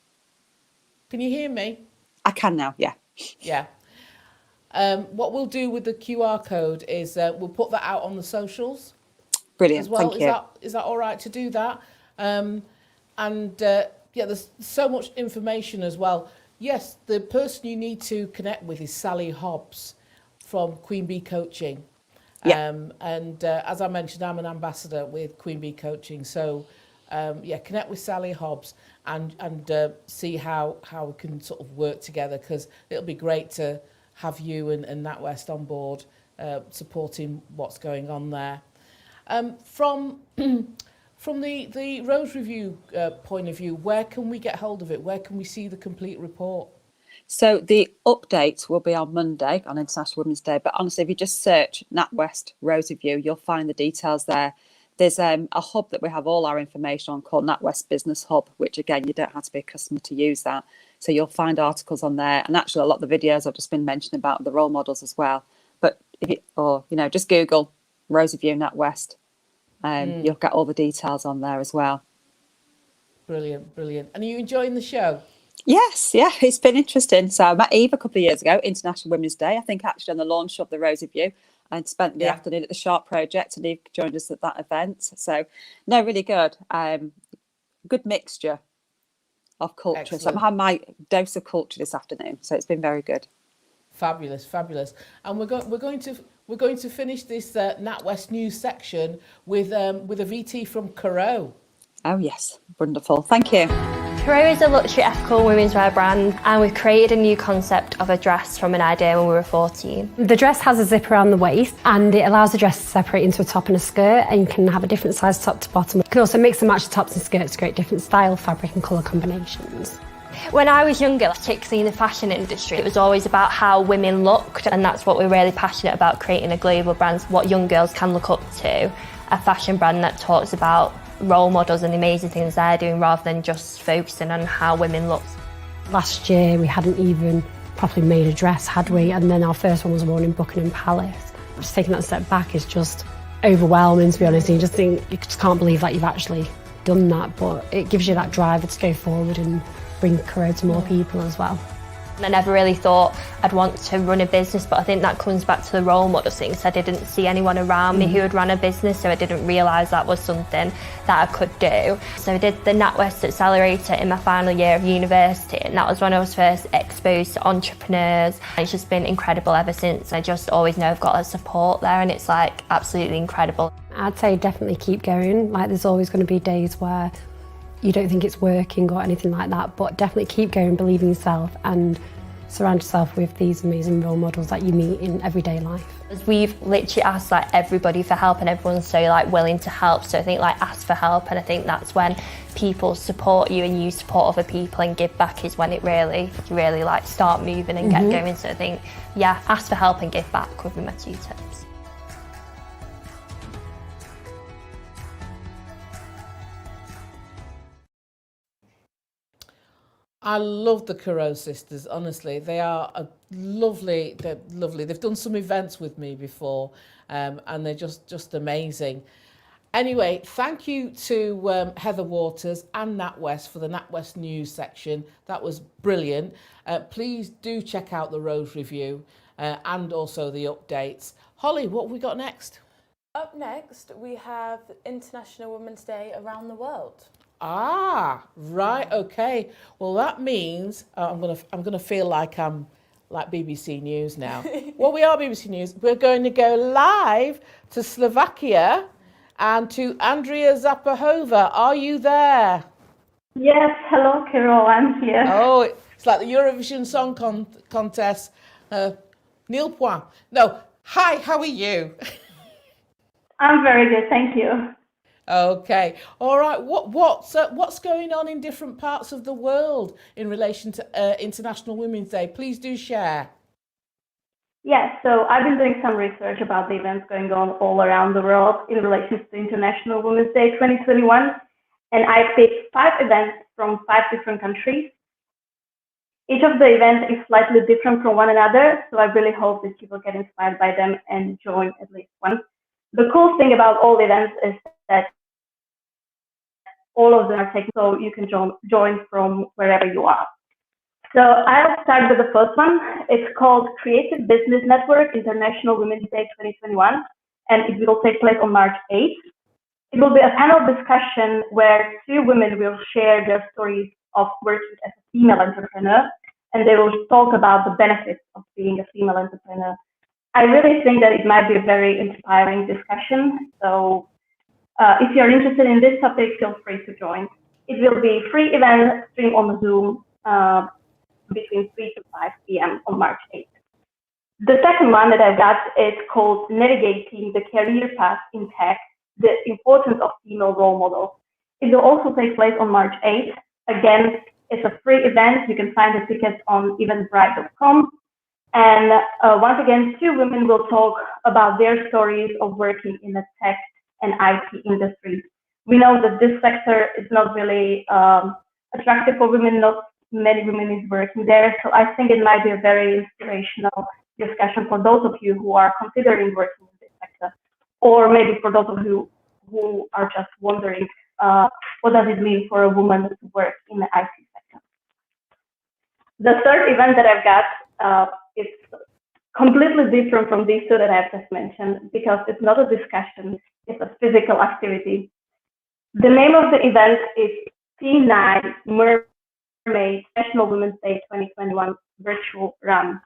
S1: Can you hear me?
S3: I can now, yeah.
S1: Yeah. What we'll do with the QR code is we'll put that out on the socials.
S3: Brilliant,
S1: as well.
S3: thank you.
S1: Is that all right to do that? There's so much information as well. Yes, the person you need to connect with is Sally Hobbs from Queen Bee Coaching.
S3: Yeah.
S1: As I mentioned, I'm an ambassador with Queen Bee Coaching. So connect with Sally Hobbs and see how we can sort of work together, because it'll be great to have you and NatWest on board supporting what's going on there. From the Rose Review point of view, where can we get hold of it? Where can we see the complete report?
S3: So the update will be on Monday on International Women's Day, but honestly, if you just search NatWest Rose Review, you'll find the details there. There's a hub that we have all our information on called NatWest Business Hub, which again, you don't have to be a customer to use that. So you'll find articles on there, and actually a lot of the videos I've just been mentioning about the role models as well. But just Google Rose Review NatWest, you'll get all the details on there as well.
S1: Brilliant. And are you enjoying the show?
S3: Yes, yeah, it's been interesting. So I met Eve a couple of years ago, International Women's Day, I think actually on the launch of the Rose Review, and spent the afternoon at the Sharp Project, and Eve joined us at that event. So, no, really good. Good mixture of culture. Excellent. So I've had my dose of culture this afternoon. So it's been very good.
S1: Fabulous. And we're going to finish this NatWest News section with a VT from Caro.
S3: Oh yes, wonderful. Thank you.
S4: Caro is a luxury ethical women's wear brand, and we've created a new concept of a dress from an idea when we were 14.
S17: The dress has a zip around the waist, and it allows the dress to separate into a top and a skirt, and you can have a different size top to bottom. You can also mix and match the tops and skirts to create different style, fabric and colour combinations.
S4: When I was younger, particularly in the fashion industry, it was always about how women looked, and that's what we're really passionate about, creating a global brand, what young girls can look up to, a fashion brand that talks about role models and the amazing things they're doing rather than just focusing on how women look.
S17: Last year we hadn't even properly made a dress, had we? And then our first one was worn in Buckingham Palace. Just taking that step back is just overwhelming, to be honest. You just think, you just can't believe that you've actually done that, but it gives you that drive to go forward and bring career to more people as well.
S4: I never really thought I'd want to run a business, but I think that comes back to the role model thing. So I didn't see anyone around me who had run a business, so I didn't realise that was something that I could do. So I did the NatWest Accelerator in my final year of university, and that was when I was first exposed to entrepreneurs. And it's just been incredible ever since. I just always know I've got that support there, and it's like absolutely incredible.
S17: I'd say definitely keep going. Like, there's always going to be days where you don't think it's working or anything like that, but definitely keep going, believe in yourself, and surround yourself with these amazing role models that you meet in everyday life.
S4: We've literally asked like everybody for help, and everyone's so like willing to help. So I think like ask for help, and I think that's when people support you and you support other people and give back is when it really like start moving and get going. So I think, yeah, ask for help and give back would be my 2 tips.
S1: I love the Carew sisters, honestly. They are lovely. They're lovely. They've done some events with me before, and they're just amazing. Anyway, thank you to Heather Waters and NatWest for the NatWest News section. That was brilliant. Please do check out the Road Review and also the updates. Holly, what have we got next?
S2: Up next, we have International Women's Day around the world.
S1: Ah, right, okay. Well, that means I'm gonna feel like I'm like BBC News now. Well, we are BBC News. We're going to go live to Slovakia and to Andrea Zapahova. Are you there?
S18: Yes, hello, Carol. I'm here.
S1: Oh, it's like the Eurovision Song Contest. Nil point. No. Hi, how are you?
S18: I'm very good, thank you.
S1: Okay, all right. What's going on in different parts of the world in relation to International Women's Day? Please do share.
S18: Yes, so I've been doing some research about the events going on all around the world in relation to International Women's Day 2021, and I picked 5 events from 5 different countries. Each of the events is slightly different from one another, so I really hope that you will get inspired by them and join at least one. The cool thing about all events is that all of them are taken, so you can join from wherever you are. So I'll start with the first one. It's called Creative Business Network International Women's Day 2021, and it will take place on March 8th. It will be a panel discussion where 2 women will share their stories of working as a female entrepreneur, and they will talk about the benefits of being a female entrepreneur. I really think that it might be a very inspiring discussion. So if you're interested in this topic, feel free to join. It will be a free event streamed on Zoom between 3 to 5 p.m. on March 8th. The second one that I've got is called Navigating the Career Path in Tech, the Importance of Female Role Models. It will also take place on March 8th. Again, it's a free event. You can find the tickets on eventbrite.com. And once again, 2 women will talk about their stories of working in the tech and IT industry. We know that this sector is not really attractive for women. Not many women is working there. So I think it might be a very inspirational discussion for those of you who are considering working in this sector, or maybe for those of you who are just wondering what does it mean for a woman to work in the IT sector. The third event that I've got is completely different from these 2 that I've just mentioned, because it's not a discussion, it's a physical activity. The name of the event is T9 Mermaid National Women's Day 2021 Virtual Run.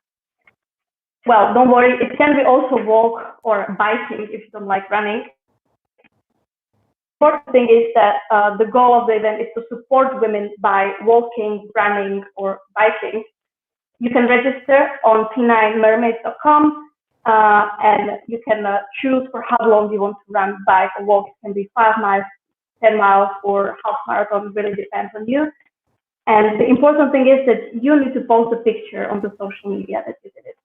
S18: Well, don't worry, it can be also walk or biking if you don't like running. The important thing is that the goal of the event is to support women by walking, running, or biking. You can register on t9mermaids.com and you can choose for how long you want to run, bike, or walk. It can be 5 miles, 10 miles, or half marathon. It really depends on you. And the important thing is that you need to post a picture on the social media that you did it.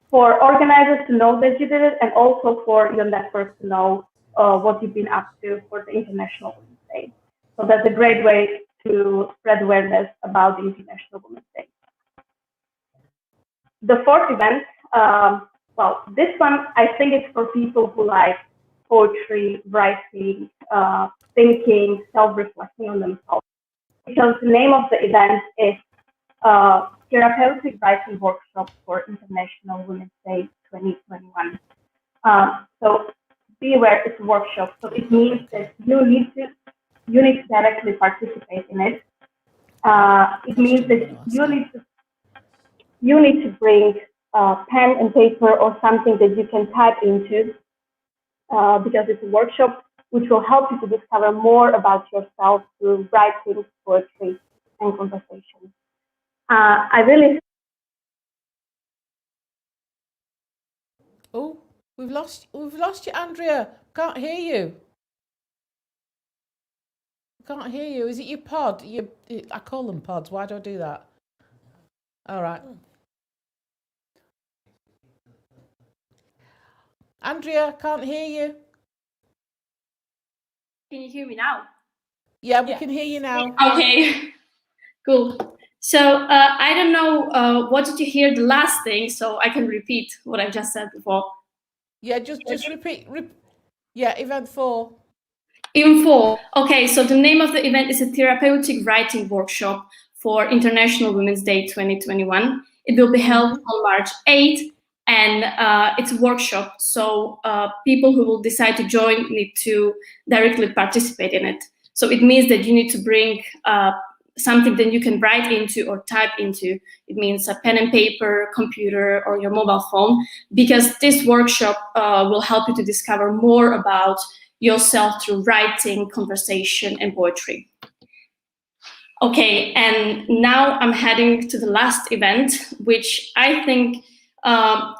S18: For organizers to know that you did it, and also for your network to know what you've been up to for the International Women's Day. So that's a great way to spread awareness about the International Women's Day. The fourth event, well, this one I think it's for people who like poetry, writing, thinking, self-reflecting on themselves. Because the name of the event is Therapeutic Writing Workshop for International Women's Day 2021. So be aware it's a workshop, so it means that you need to directly participate in it. It means that you need to bring pen and paper or something that you can type into, because it's a workshop which will help you to discover more about yourself through writing, poetry, and conversation. I really.
S1: Oh, we've lost you, Andrea. Can't hear you. Can't hear you. Is it your pod? I call them pods. Why do I do that? All right. Andrea, can't hear you.
S5: Can you hear me now?
S1: Yeah, we can hear you now.
S5: Okay, cool. So I don't know, what did you hear the last thing, so I can repeat what I just said before.
S1: Yeah, just repeat. Yeah, event 4.
S5: Event 4. Okay, so the name of the event is a therapeutic writing workshop for International Women's Day 2021. It will be held on March 8th, and it's a workshop, so people who will decide to join need to directly participate in it. So it means that you need to bring something that you can write into or type into. It means a pen and paper, computer, or your mobile phone, because this workshop will help you to discover more about yourself through writing, conversation, and poetry. Okay, and now I'm heading to the last event, which I think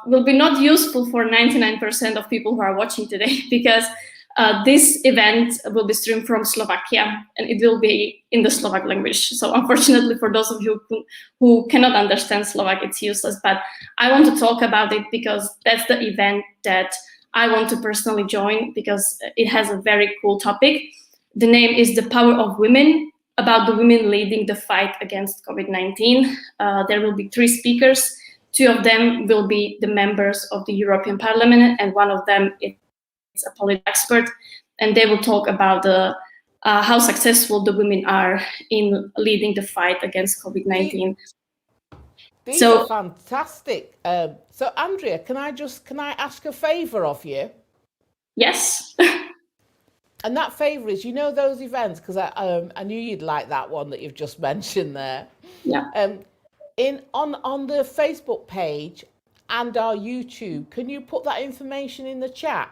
S5: will be not useful for 99% of people who are watching today, because this event will be streamed from Slovakia, and it will be in the Slovak language. So unfortunately, for those of you who cannot understand Slovak, it's useless. But I want to talk about it because that's the event that I want to personally join, because it has a very cool topic. The name is The Power of Women, about the women leading the fight against COVID-19. There will be 3 speakers. 2 of them will be the members of the European Parliament, and one of them is a political expert, and they will talk about how successful the women are in leading the fight against COVID-19.
S1: These are fantastic. So Andrea, can I ask a favour of you?
S5: Yes.
S1: And that favour is, you know those events, because I knew you'd like that one that you've just mentioned there.
S5: Yeah.
S1: On the Facebook page and our YouTube, can you put that information in the chat?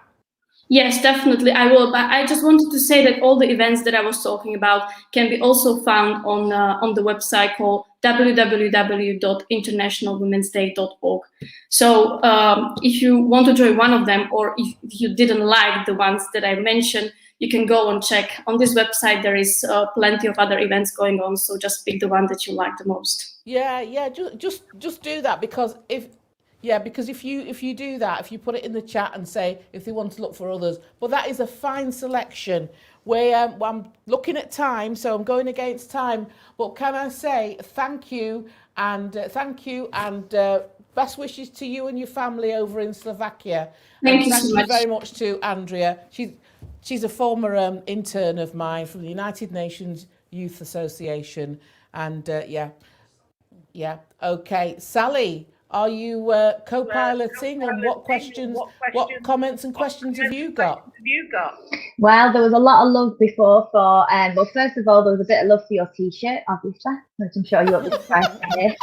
S5: Yes, definitely, I will. But I just wanted to say that all the events that I was talking about can be also found on the website called www.internationalwomensday.org. So if you want to join one of them, or if you didn't like the ones that I mentioned, you can go and check on this website. There is plenty of other events going on. So just pick the one that you like the most.
S1: Yeah. Just do that, because if you do that, if you put it in the chat and say if they want to look for others, but that is a fine selection. Where I'm looking at time, so I'm going against time. But can I say thank you and best wishes to you and your family over in Slovakia.
S5: Thank you so much.
S1: Very much to Andrea. She's a former intern of mine from the United Nations Youth Association, and yeah. Okay, Sally, are you co-piloting, and what comments and questions have you got?
S12: Well, there was a lot of love before for, well, first of all, there was a bit of love for your t-shirt, obviously, which I'm sure you won't be surprised to hear.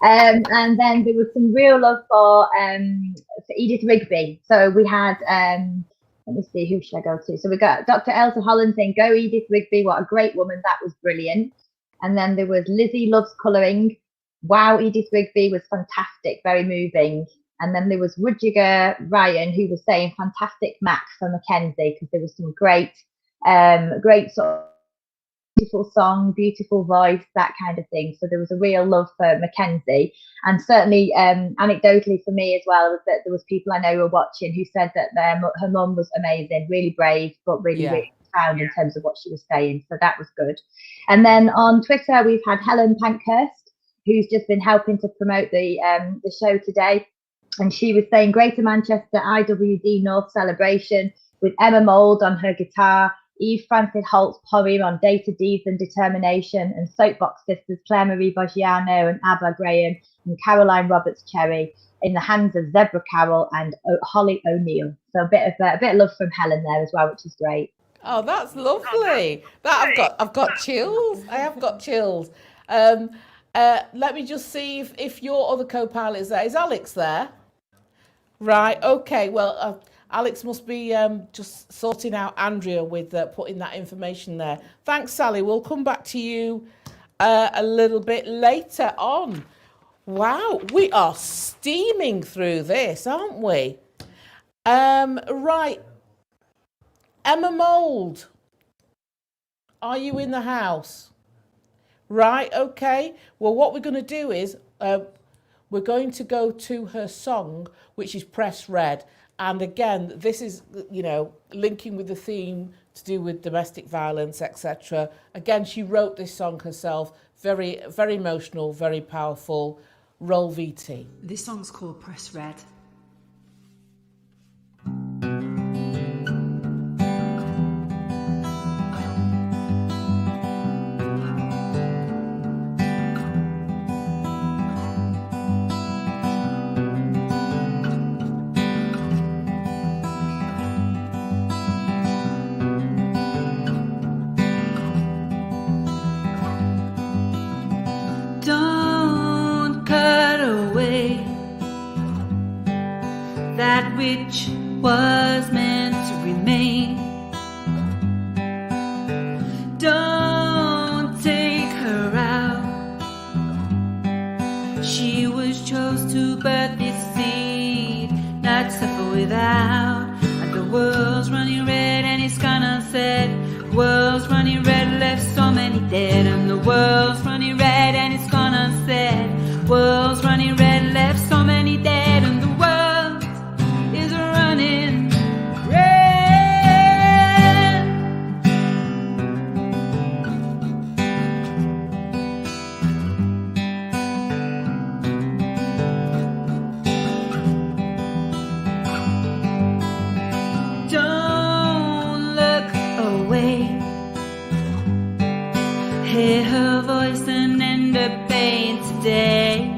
S12: And then there was some real love for Edith Rigby. So we had, let me see, who should I go to? So we got Dr. Elsa Holland saying, go Edith Rigby, what a great woman, that was brilliant. And then there was Lizzie loves colouring. Wow, Edith Rigby was fantastic, very moving. And then there was Rudiger Ryan, who was saying fantastic Max for Mackenzie, because there was some great sort beautiful song, beautiful voice, that kind of thing. So there was a real love for Mackenzie, and certainly anecdotally for me as well, was that there was people I know who were watching who said that her mum was amazing, really brave, but really profound in terms of what she was saying. So that was good. And then on Twitter we've had Helen Pankhurst, who's just been helping to promote the show today, and she was saying Greater Manchester IWD North celebration with Emma Mould on her guitar, Eve Francis Holt's poem on data, deeds and determination, and Soapbox sisters Claire Marie Boggiano and Abba Graham and Caroline Roberts-Cherry in the hands of Zebra Carroll and Holly O'Neill. So a bit of love from Helen there as well, which is great.
S1: Oh, that's lovely. I've got chills. I have got chills. Let me just see if your other co-pilot is there. Is Alex there? Right. Okay. Well, Alex must be just sorting out Andrea with putting that information there. Thanks, Sally. We'll come back to you a little bit later on. Wow, we are steaming through this, aren't we? Right. Emma Mould, are you in the house? Right, okay. Well, what we're going to do is we're going to go to her song, which is Press Red. And again, this is, linking with the theme to do with domestic violence, etc. Again, she wrote this song herself. Very, very emotional, very powerful. Roll VT.
S11: This song's called Press Red.
S24: Which was meant to remain. Don't take her out. She was chose to birth this seed, not suffer without. And the world's running red and it's gonna set. World's running red, left so many dead. And the world's running red and it's gonna set. World's running red, left so many dead. And the world is running red. Don't look away. Hear her voice and end up pain today.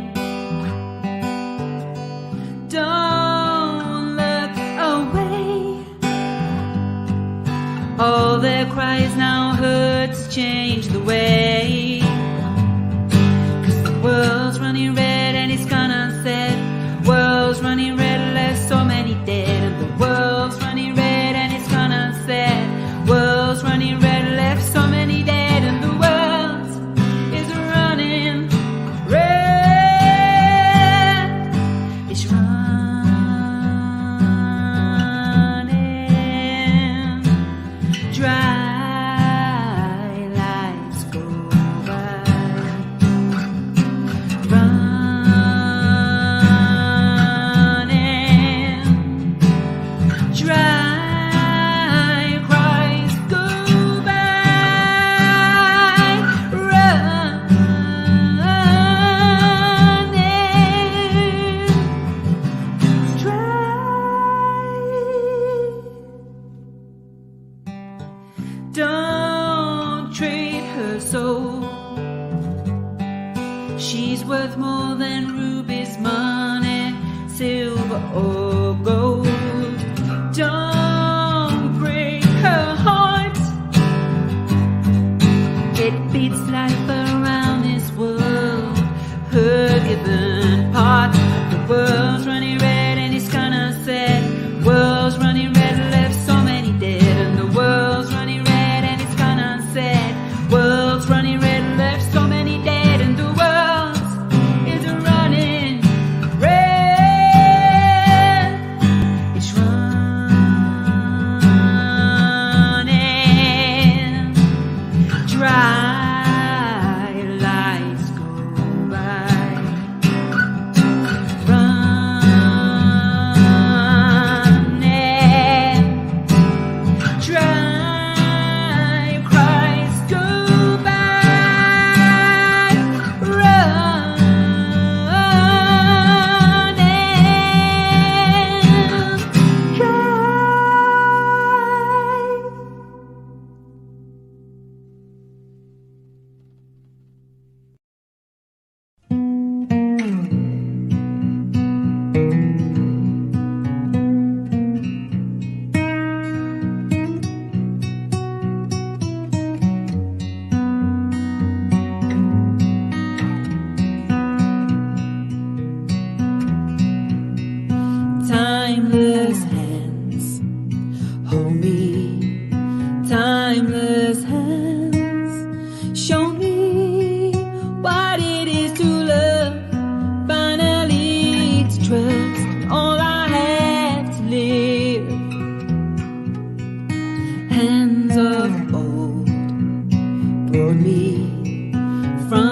S24: All their cries now heard to change the way. 'Cause the world's running red and it's gonna set. World's running red, left so many dead. And the world's running red and it's gonna set. World's running red, left so many dead. And the world is running red. It's running dry. Lights go by. Running dry. Cries go by. Running dry. Don't trade her soul. She's worth more than rubies, money, silver or gold. Don't break her heart. It beats life around this world. Her given part. The world's running red and it's gonna set. World's running red, left so many dead. And the world's running red and it's gonna set. World's running red, left so many dead. And the world is running red.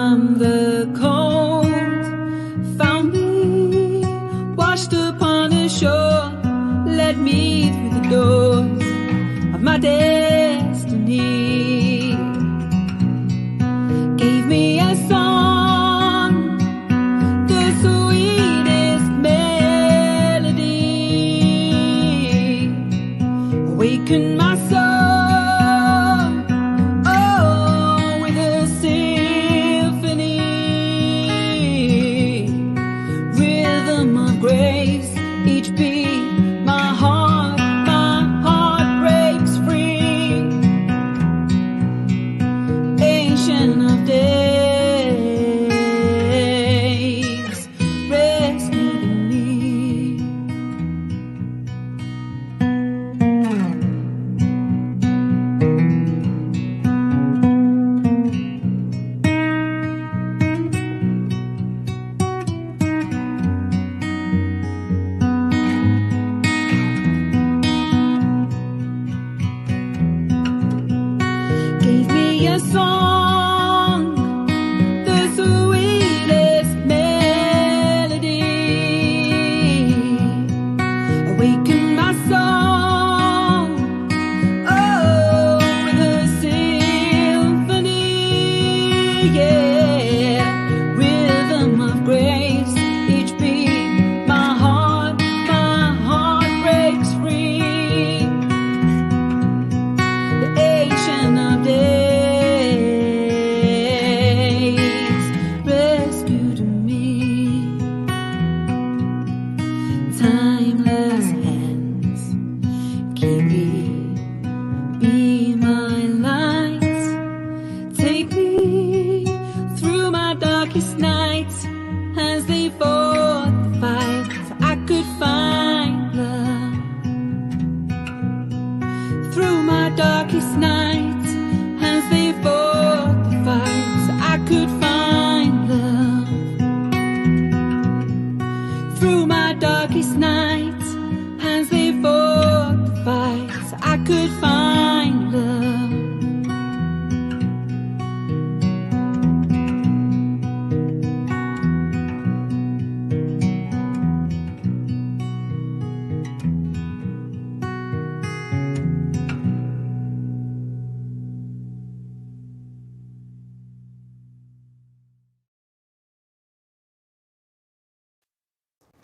S11: from the cold, found me washed upon a shore, led me through the doors of my destiny, gave me a song, the sweetest melody, awakened my soul.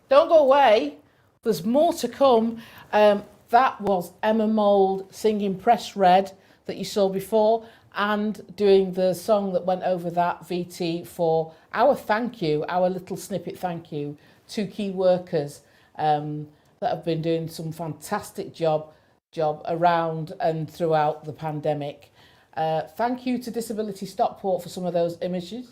S1: Don't go away. There's more to come. That was Emma Mould singing Press Red that you saw before and doing the song that went over that, VT, for our thank you, our little snippet thank you to key workers that have been doing some fantastic job around and throughout the pandemic. Thank you to Disability Stockport for some of those images.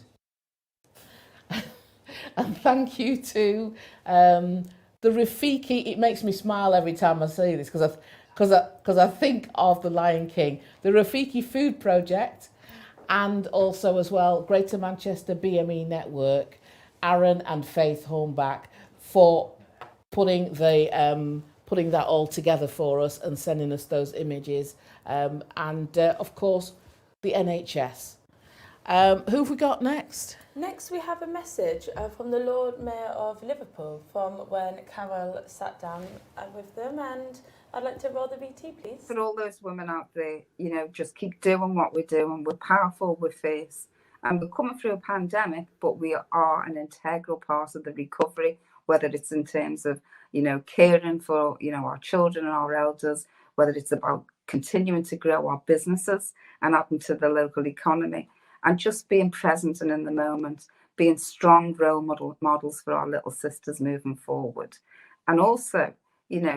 S1: And thank you to the Rafiki. It makes me smile every time I see this because I think of the Lion King. The Rafiki Food Project, and also as well Greater Manchester BME Network, Erin and Faith Hornback for putting that all together for us and sending us those images. And of course the NHS. Who have we got next?
S2: Next we have a message from the Lord Mayor of Liverpool from when Carol sat down with them, and I'd like to roll the VT, please.
S19: For all those women out there, just keep doing what we're doing. We're powerful, we're fierce, and we're coming through a pandemic, but we are an integral part of the recovery, whether it's in terms of, caring for, our children and our elders, whether it's about continuing to grow our businesses and adding to the local economy. And just being present and in the moment, being strong role models for our little sisters moving forward. And also,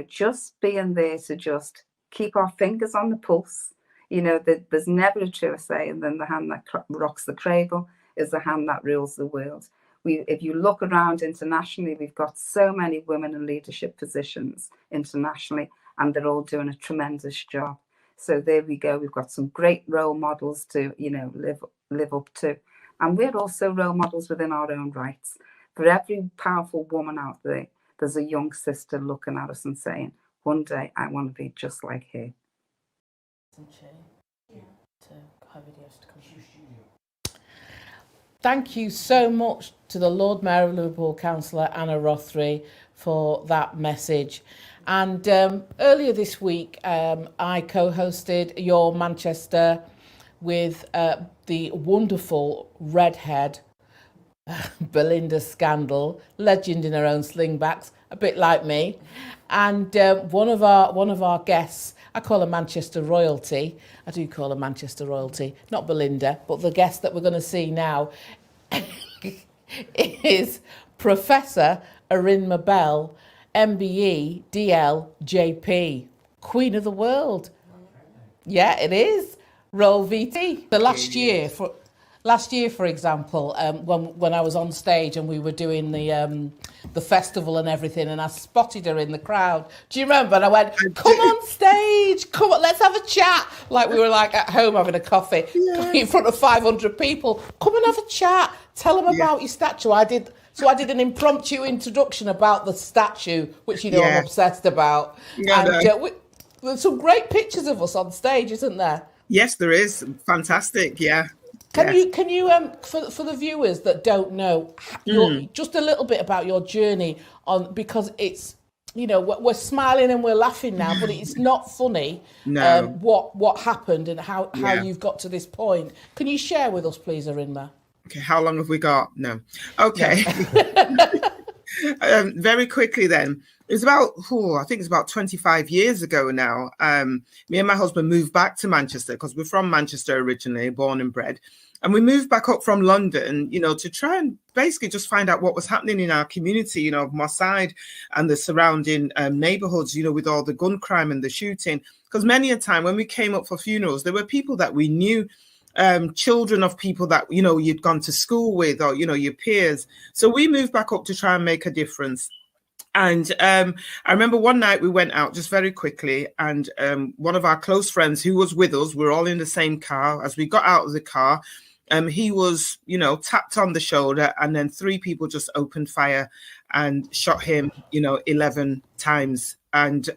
S19: just being there to just keep our fingers on the pulse. There's never a truer saying than the hand that rocks the cradle is the hand that rules the world. If you look around internationally, we've got so many women in leadership positions internationally, and they're all doing a tremendous job. So there we go. We've got some great role models to, live up to. And we're also role models within our own rights. For every powerful woman out there, there's a young sister looking at us and saying, one day I want to be just like her.
S1: Isn't she? Yeah. To her videos to come. thank you so much to the Lord Mayor of Liverpool, Councillor Anna Rothery, for that message. And earlier this week, I co-hosted Your Manchester with the wonderful redhead Belinda Scandal, legend in her own slingbacks, a bit like me. And one of our guests, I call her Manchester royalty. I do call her Manchester royalty, not Belinda, but the guest that we're going to see now is Professor Erin Maebh, MBE, DL, JP, Queen of the World. Yeah, it is. Roll VT. The last year, for example, when I was on stage and we were doing the festival and everything, and I spotted her in the crowd. Do you remember? And I went, "Come on stage, come on, let's have a chat." Like we were like at home having a coffee in front of 500 people. Come and have a chat. Tell them about your statue. I did an impromptu introduction about the statue, which I'm obsessed about. There's some great pictures of us on stage, isn't there?
S7: Yes, there is. Fantastic. Yeah.
S1: Can you for the viewers that don't know, just a little bit about your journey because it's, we're smiling and we're laughing now, but it's not funny.
S7: No.
S1: What happened and how you've got to this point. Can you share with us, please, Erinma?
S7: Okay, how long have we got? No. Okay. Very quickly then. It's about, I think it's about 25 years ago now. Me and my husband moved back to Manchester because we're from Manchester originally, born and bred. And we moved back up from London, to try and basically just find out what was happening in our community, of Moss Side and the surrounding neighbourhoods, with all the gun crime and the shooting. Because many a time when we came up for funerals, there were people that we knew, children of people that, you'd gone to school with or, your peers. So we moved back up to try and make a difference. And I remember one night we went out just very quickly, and one of our close friends who was with us, we're all in the same car. As we got out of the car, he was, tapped on the shoulder, and then 3 people just opened fire and shot him, 11 times. And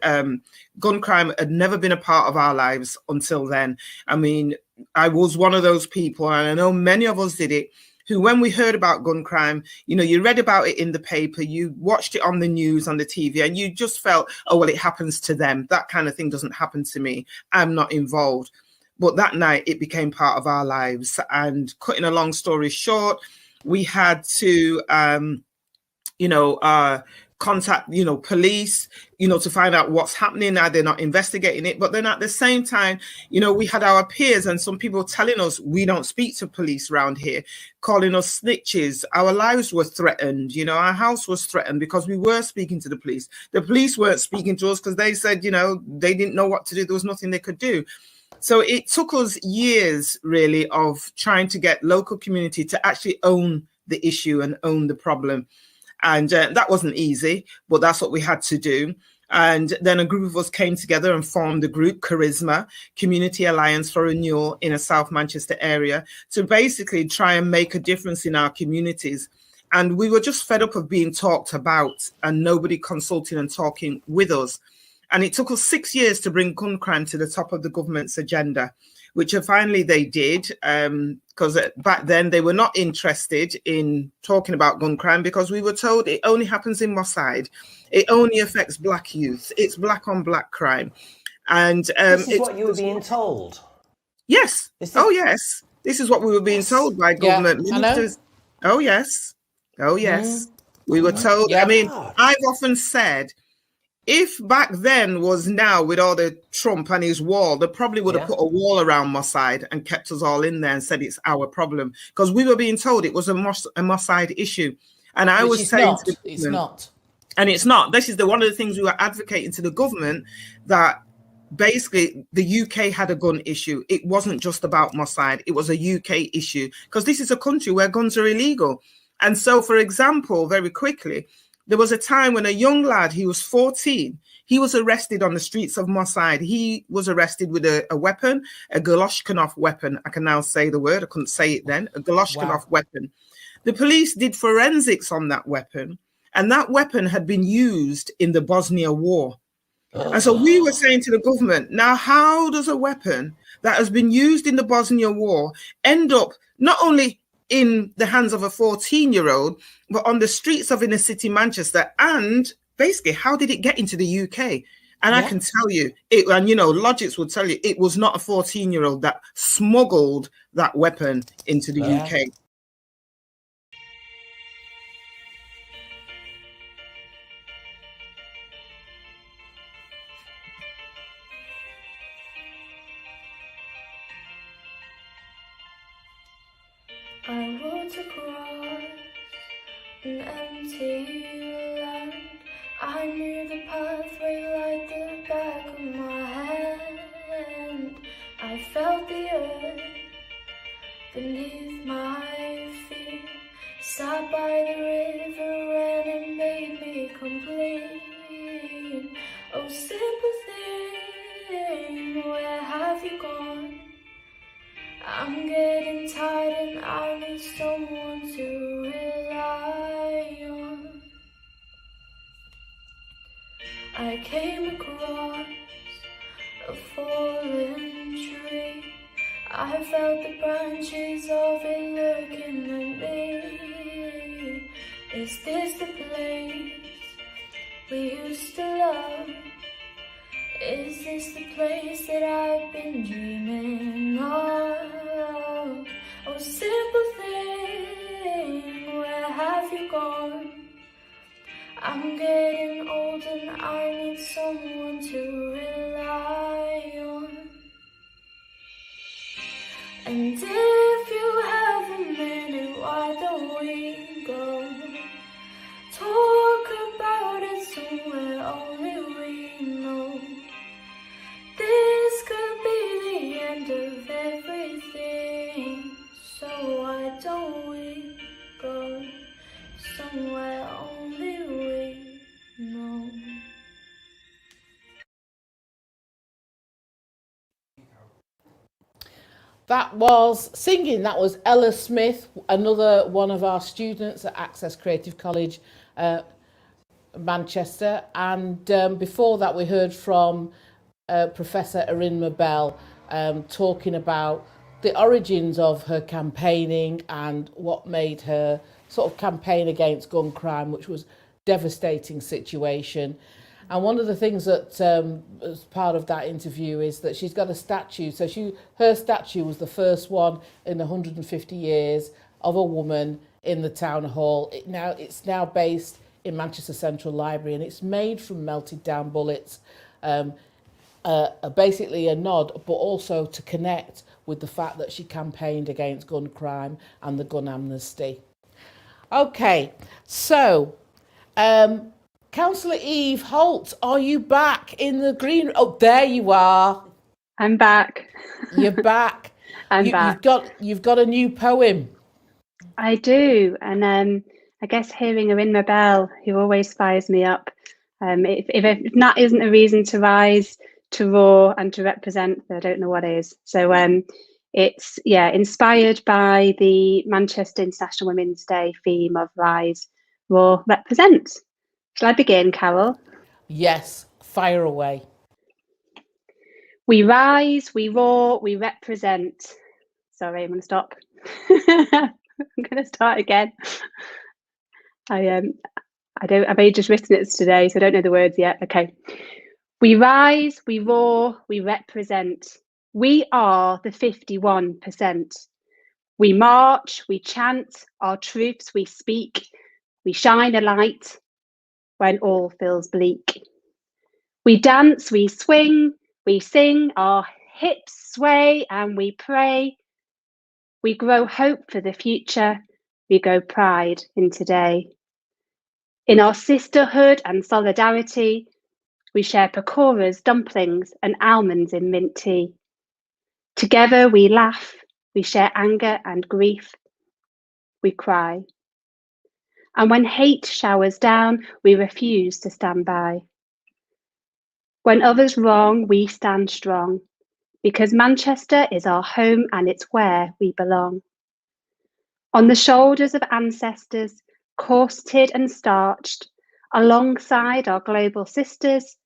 S7: gun crime had never been a part of our lives until then. I mean, I was one of those people, and I know many of us did it, who, when we heard about gun crime, you read about it in the paper, you watched it on the news, on the TV, and you just felt, oh, well, it happens to them. That kind of thing doesn't happen to me. I'm not involved. But that night, it became part of our lives. And cutting a long story short, we had to, contact, police, to find out what's happening. Now they're not investigating it. But then at the same time, we had our peers and some people telling us we don't speak to police around here, calling us snitches. Our lives were threatened. Our house was threatened because we were speaking to the police. The police weren't speaking to us because they said, they didn't know what to do. There was nothing they could do. So it took us years, really, of trying to get local community to actually own the issue and own the problem. And that wasn't easy, but that's what we had to do. And then a group of us came together and formed the group Charisma, Community Alliance for Renewal in a South Manchester area, to basically try and make a difference in our communities. And we were just fed up of being talked about and nobody consulting and talking with us. And it took us 6 years to bring gun crime to the top of the government's agenda, which finally they did, because back then they were not interested in talking about gun crime because we were told it only happens in Moss Side. It only affects black youth. It's black on black crime. And
S8: this is what you were being told.
S7: Yes. Yes. This is what we were being told by government ministers. Oh, yes. Oh, yes. We were told. I mean, I've often said, if back then was now with all the Trump and his wall, they probably would have put a wall around Moss Side and kept us all in there and said it's our problem, because we were being told it was a Moss Side issue. And I was saying
S1: it's not.
S7: And it's not. This is one of the things we were advocating to the government, that basically the UK had a gun issue. It wasn't just about Moss Side. It was a UK issue, because this is a country where guns are illegal. And so, for example, very quickly, there was a time when a young lad, he was 14, he was arrested on the streets of Moss Side. He was arrested with a weapon, a Kalashnikov weapon. I can now say the word. I couldn't say it then. A Kalashnikov weapon. The police did forensics on that weapon, and that weapon had been used in the Bosnia War. And so we were saying to the government, now how does a weapon that has been used in the Bosnia War end up not only in the hands of a 14-year-old, but on the streets of inner city Manchester. And basically, how did it get into the UK? And I can tell you, and logics will tell you, it was not a 14-year-old that smuggled that weapon into the UK.
S24: I walked across an empty land. I knew the pathway like the back of my hand. I felt the earth beneath my feet. Sat by the river and it made me complete. Oh, simple thing, where have you gone? I'm getting tired and I need someone to rely on. I came across a fallen tree. I felt the branches of it looking at me. Is this the place we used to love? Is this the place that I've been dreaming of? Oh, simple thing, where have you gone? I'm getting old and I need someone to rely on. And if you have a minute, why don't we go talk about it somewhere only we know? This could be the end of everything, so why don't we go somewhere only we know?
S1: That was singing. That was Ella Smith, another one of our students at Access Creative College, Manchester. And before that, we heard from Professor Erin Maebh talking about the origins of her campaigning and what made her sort of campaign against gun crime, which was a devastating situation. And one of the things that as part of that interview is that she's got a statue. So her statue was the first one in 150 years of a woman in the town hall. It's now based in Manchester Central Library, and it's made from melted down bullets. Basically a nod, but also to connect with the fact that she campaigned against gun crime and the gun amnesty. Okay, so Councillor Eve Holt, are you back in the green room? Oh, there you are.
S9: I'm back.
S1: You're back.
S9: I'm back.
S1: You've got a new poem.
S9: I do, and I guess hearing Erin Maebh, who always fires me up, if that isn't a reason to rise, to roar, and to represent, I don't know what is. So it's inspired by the Manchester International Women's Day theme of Rise, Roar, Represent. Shall I begin, Carol?
S1: Yes, fire away.
S9: We rise, we roar, we represent. Sorry, I'm going to stop. I'm going to start again. I've only just written it today, so I don't know the words yet. Okay. We rise, we roar, we represent. We are the 51%. We march, we chant, our truths we speak. We shine a light when all feels bleak. We dance, we swing, we sing, our hips sway and we pray. We grow hope for the future, we grow pride in today. In our sisterhood and solidarity, we share pakoras, dumplings and almonds in mint tea. Together we laugh, we share anger and grief, we cry. And when hate showers down, we refuse to stand by. When others wrong, we stand strong, because Manchester is our home and it's where we belong. On the shoulders of ancestors, corseted and starched, alongside our global sisters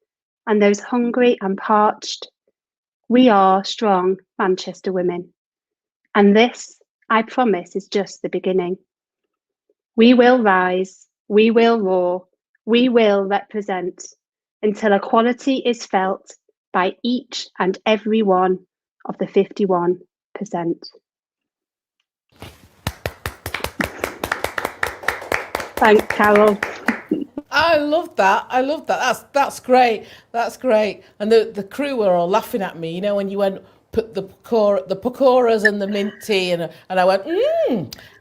S9: and those hungry and parched, we are strong Manchester women. And this I promise, is just the beginning. We will rise, we will roar, we will represent until equality is felt by each and every one of the 51%. Thanks, Carol.
S1: I love that. I love that. That's great. That's great. And the crew were all laughing at me, you know, when you went put the pakoras and the mint tea, and I went,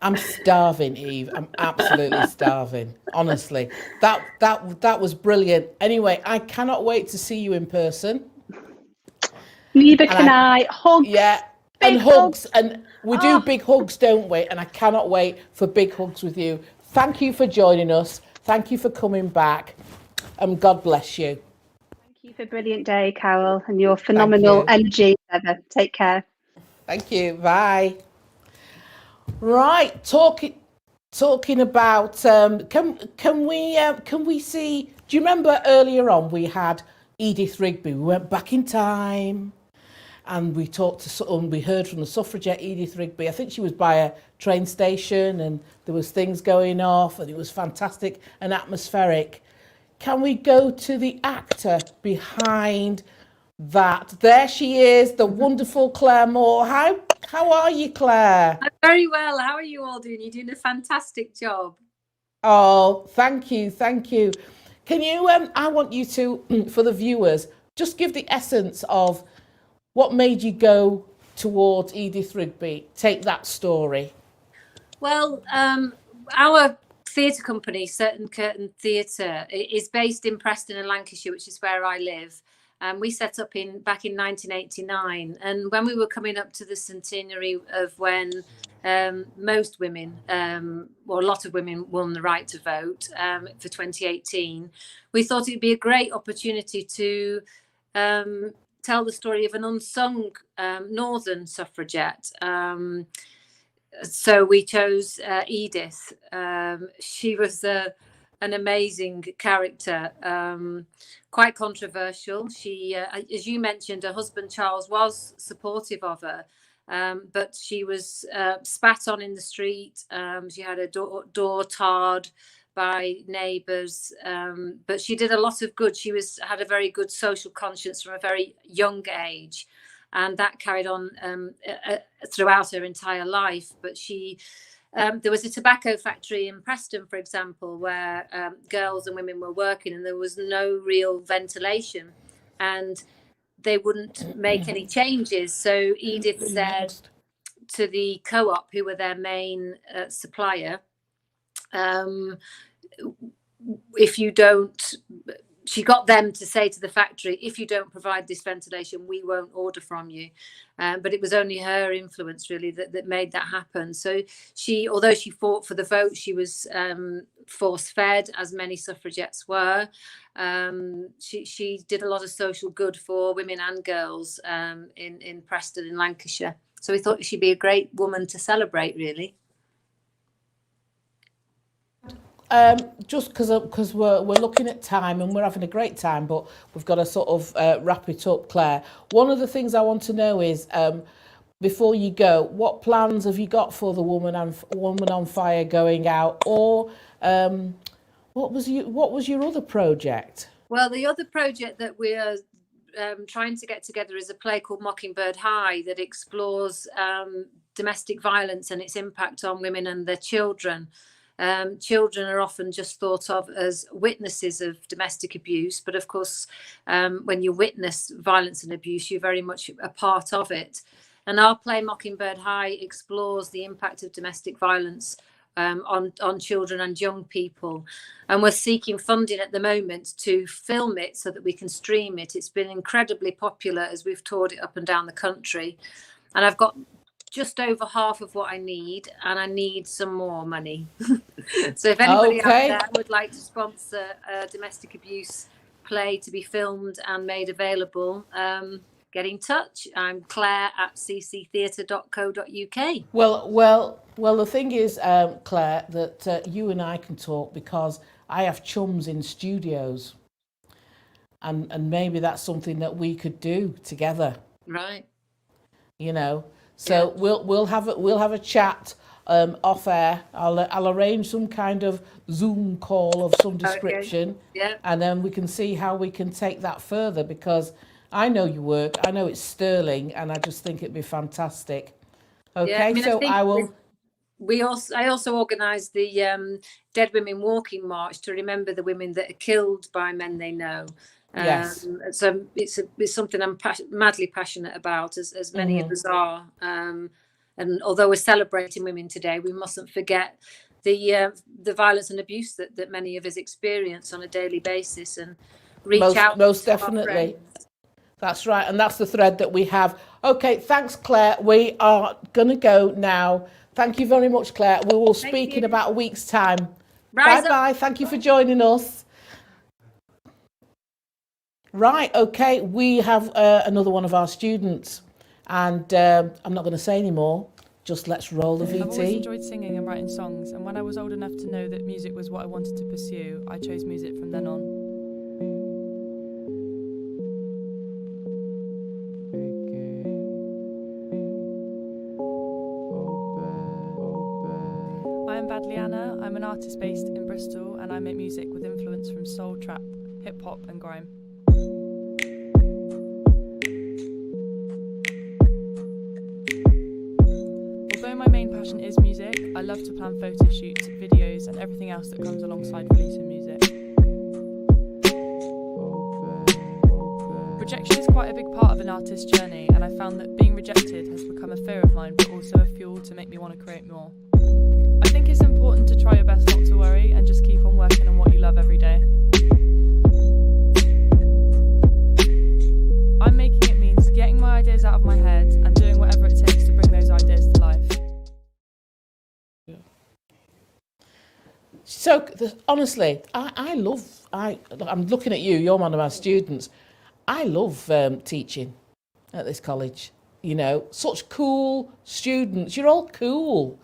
S1: I'm starving, Eve. I'm absolutely starving. Honestly, that was brilliant. Anyway, I cannot wait to see you in person.
S9: Neither can I. Hugs.
S1: Yeah.
S9: Big
S1: and hugs. And we do big hugs, don't we? And I cannot wait for big hugs with you. Thank you for joining us. Thank you for coming back. And God bless you.
S9: Thank you for a brilliant day, Carol, and your phenomenal energy. Ever. Take care.
S1: Thank you. Bye. Right. Talking about can we see? Do you remember earlier on we had Edith Rigby? We went back in time. And we we heard from the Suffragette Edith Rigby. I think she was by a train station and there was things going off and it was fantastic and atmospheric. Can we go to the actor behind that? There she is, the wonderful Claire Moore. How are you, Claire?
S10: I'm very well. How are you all doing? You're doing a fantastic job.
S1: Oh, thank you, thank you. Can you, I want you to, for the viewers, just give the essence of what made you go towards Edith Rigby? Take that story.
S10: Well, our theatre company, Certain Curtain Theatre, is based in Preston in Lancashire, which is where I live. We set up back in 1989. And when we were coming up to the centenary of when most women, or a lot of women, won the right to vote for 2018, we thought it'd be a great opportunity to tell the story of an unsung northern suffragette. So we chose Edith. She was an amazing character, quite controversial. She, as you mentioned, her husband Charles was supportive of her, but she was spat on in the street. She had her door tarred by neighbours, but she did a lot of good. She had a very good social conscience from a very young age, and that carried on throughout her entire life. But there was a tobacco factory in Preston, for example, where girls and women were working, and there was no real ventilation, and they wouldn't make any changes. So Edith said to the co-op, who were their main supplier, if you don't, she got them to say to the factory, if you don't provide this ventilation, we won't order from you. But it was only her influence really that made that happen. So although she fought for the vote, she was force-fed, as many suffragettes were. She did a lot of social good for women and girls in Preston in Lancashire. So we thought she'd be a great woman to celebrate, really.
S1: Just because we're looking at time and we're having a great time, but we've got to sort of wrap it up, Claire. One of the things I want to know is, before you go, what plans have you got for the Woman on Fire going out, or what was your other project?
S10: Well, the other project that we are trying to get together is a play called Mockingbird High that explores domestic violence and its impact on women and their children. Children are often just thought of as witnesses of domestic abuse, but of course, when you witness violence and abuse, you're very much a part of it. And our play Mockingbird High explores the impact of domestic violence on children and young people. And we're seeking funding at the moment to film it so that we can stream it. It's been incredibly popular as we've toured it up and down the country. And I've got just over half of what I need, and I need some more money. So if anybody out there would like to sponsor a domestic abuse play to be filmed and made available, get in touch. I'm claire@cctheatre.co.uk.
S1: Well, the thing is, Claire, that you and I can talk because I have chums in studios, and maybe that's something that we could do together.
S10: Right.
S1: You know. So we'll have a chat off air. I'll arrange some kind of Zoom call of some description, and then we can see how we can take that further, because I know your work, I know it's sterling, and I just think it'd be fantastic. Okay,
S10: I mean,
S1: so I will.
S10: I also organised the Dead Women Walking March to remember the women that are killed by men they know.
S1: Yes.
S10: So it's something I'm madly passionate about, as many of us are. And although we're celebrating women today, we mustn't forget the violence and abuse that many of us experience on a daily basis, and reach out.
S1: Most definitely. That's right, and that's the thread that we have. Okay, thanks, Claire. We are going to go now. Thank you very much, Claire. We will speak in about a week's time. Bye-bye. Thank you for joining us. Right, okay, we have another one of our students, and I'm not going to say any more. Just let's roll the VT.
S20: I've always enjoyed singing and writing songs, and when I was old enough to know that music was what I wanted to pursue, I chose music from then on. I'm an artist based in Bristol, and I make music with influence from soul, trap, hip hop and grime. Although my main passion is music, I love to plan photo shoots, videos and everything else that comes alongside releasing music. Rejection is quite a big part of an artist's journey, and I found that being rejected has become a fear of mine, but also a fuel to make me want to create more. I think it's important to try your best not to worry and just keep on working on what you love every day. I'm making it means getting my ideas out of my head and doing whatever it takes to bring those ideas to life.
S1: So, honestly, I'm looking at you, you're one of my students. I love teaching at this college. You know, such cool students. You're all cool.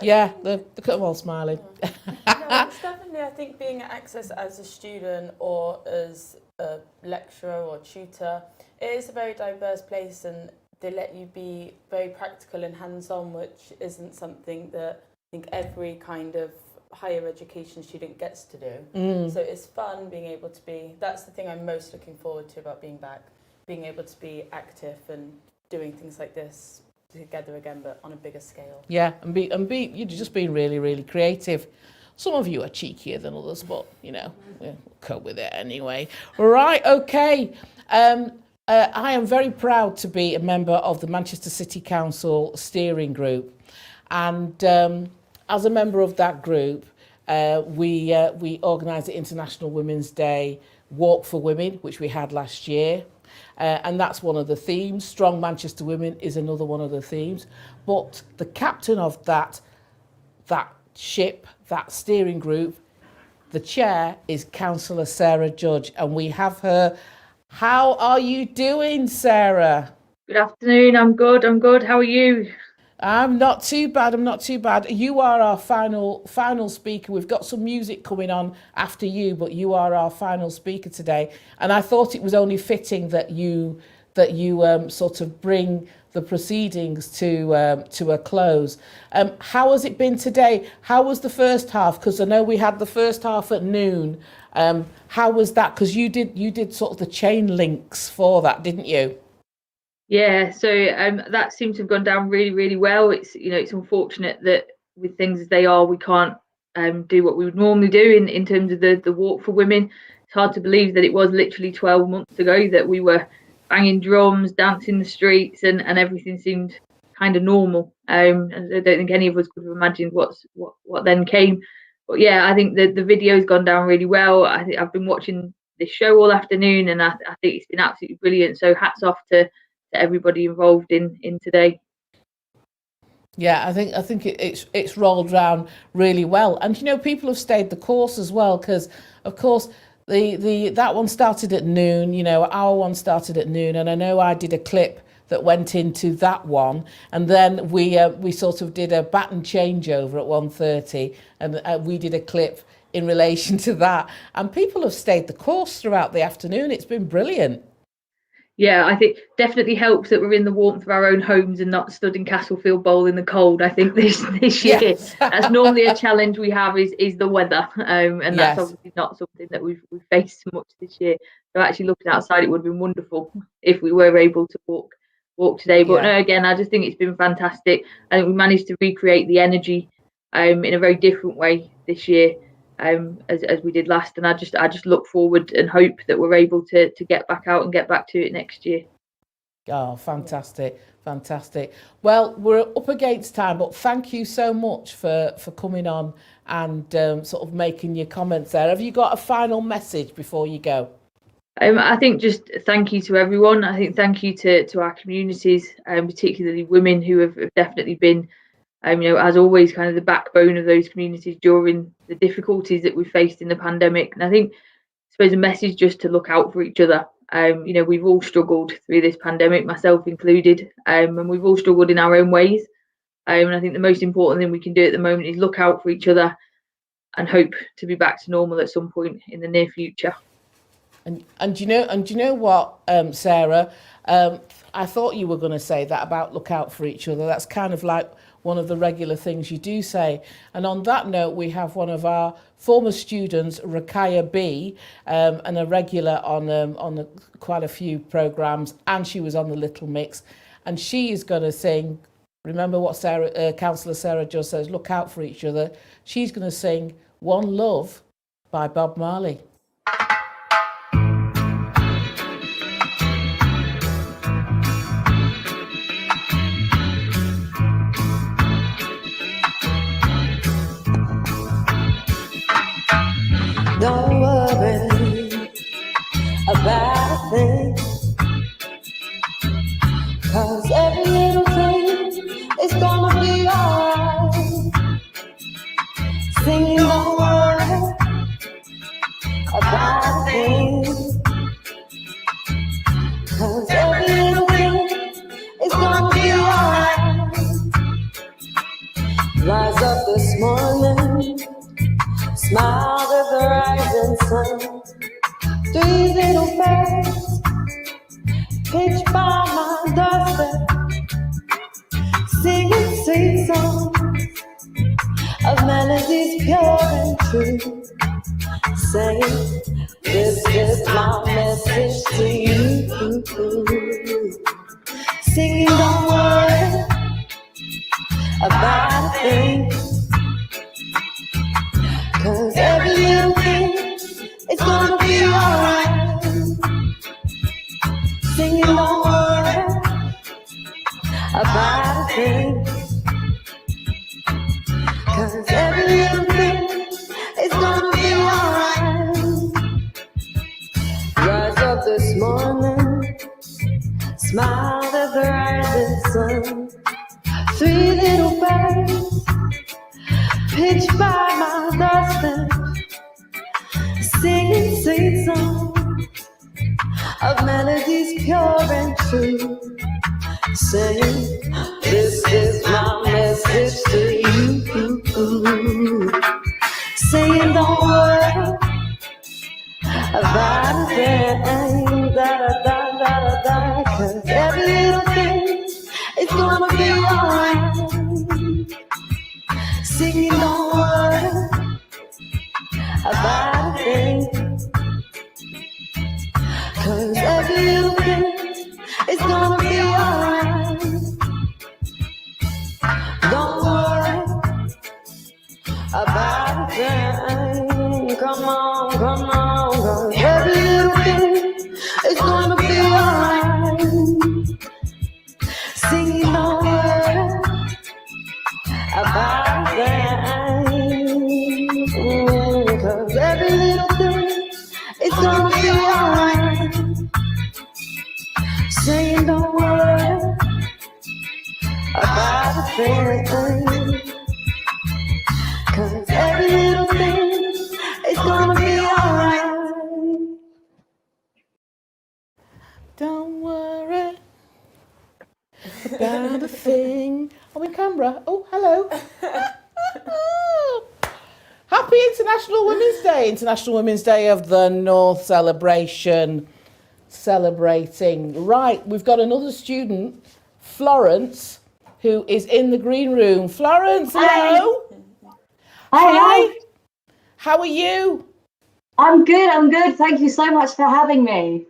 S1: Yeah, look at them all smiling.
S2: No, it's definitely, I think, being at Access as a student or as a lecturer or tutor, it is a very diverse place, and they let you be very practical and hands-on, which isn't something that I think every kind of higher education student gets to do. So it's fun being able to be, that's the thing I'm most looking forward to about being back, being able to be active and doing things like this together again, but on a bigger scale.
S1: Yeah, and you're just being really, really creative. Some of you are cheekier than others, but you know, we'll cope with it anyway. Right, okay. I am very proud to be a member of the Manchester City Council steering group, and as a member of that group, we organised the International Women's Day Walk for Women, which we had last year. And that's one of the themes. Strong Manchester Women is another one of the themes. But the captain of that ship, that steering group, the chair is Councillor Sarah Judge, and we have her. How are you doing, Sarah?
S21: Good afternoon. I'm good. How are you?
S1: I'm not too bad. You are our final speaker. We've got some music coming on after you, but you are our final speaker today. And I thought it was only fitting that you sort of bring the proceedings to a close. How has it been today? How was the first half? Because I know we had the first half at noon. How was that? Because you did sort of the chain links for that, didn't you?
S21: Yeah, so that seems to have gone down really, really well. It's it's unfortunate that with things as they are, we can't do what we would normally do in terms of the walk for women. It's hard to believe that it was literally 12 months ago that we were banging drums, dancing the streets, and everything seemed kind of normal. And I don't think any of us could have imagined what then came. But yeah, I think the video's gone down really well. I think I've been watching this show all afternoon, and I think it's been absolutely brilliant. So hats off to everybody involved in today.
S1: Yeah, I think it's rolled round really well, and you know, people have stayed the course as well, because of course that one started at noon. You know, our one started at noon, and I know I did a clip that went into that one, and then we sort of did a baton changeover at 1:30, and we did a clip in relation to that, and people have stayed the course throughout the afternoon. It's been brilliant.
S21: Yeah, I think definitely helps that we're in the warmth of our own homes and not stood in Castlefield Bowl in the cold. I think this year,
S1: Yes.
S21: that's normally a challenge we have is the weather, and that's obviously not something that we've faced much this year. So actually looking outside, it would have been wonderful if we were able to walk today. But no, again, I just think it's been fantastic. I think we managed to recreate the energy in a very different way this year. As we did last, and I just look forward and hope that we're able to get back out and get back to it next year.
S1: Oh, fantastic. Well, we're up against time, but thank you so much for coming on and sort of making your comments there. Have you got a final message before you go?
S21: I think just thank you to everyone. I think thank you to our communities, particularly women who have definitely been, as always, kind of the backbone of those communities during the difficulties that we faced in the pandemic. And I suppose a message just to look out for each other. We've all struggled through this pandemic, myself included, and we've all struggled in our own ways. And I think the most important thing we can do at the moment is look out for each other and hope to be back to normal at some point in the near future.
S1: And you know what, Sarah? I thought you were going to say that about look out for each other. That's kind of like one of the regular things you do say. And on that note, we have one of our former students, Rakaya B, and a regular on quite a few programmes, and she was on the Little Mix, and she is going to sing. Remember what Councillor Sarah just says, look out for each other. She's going to sing One Love by Bob Marley.
S6: Don't worry about a thing, 'cause every little thing is gonna be alright. Singing, don't worry about a thing, 'cause every little thing is gonna be alright. Rise up this morning, smiled at the rising sun. 3 little birds pitched by my doorstep, singing sweet songs of melodies pure and true, saying, this is my message to you. Singing, don't worry about a thing, 'cause every little thing is gonna be alright. Singing, don't worry about a thing, 'cause every little thing is gonna be alright. Rise up this morning, smiled at the rising sun. 3 little birds pitched by my doorstep, singing sweet songs of melodies pure and true, saying, this is my message to you. Saying, don't worry about a thing, da-da-da-da-da-da, 'cause every little thing is gonna be alright. Singing, don't worry about a thing, 'cause every little thing is gonna be alright. Don't worry about a thing, come on, 'cause every little thing is gonna be alright. Singing, don't worry about a thing, 'cause every little thing is gonna be alright. Saying, don't worry about a thing, 'cause every little thing is gonna be alright.
S1: Don't worry about a thing. I'm in camera. Oh, hello. Happy International Women's Day. International Women's Day of the North celebration. celebrating. Right, we've got another student, Florence, who is in the green room. Florence, hello.
S14: Hi.
S1: How are you?
S14: I'm good. Thank you so much for having me.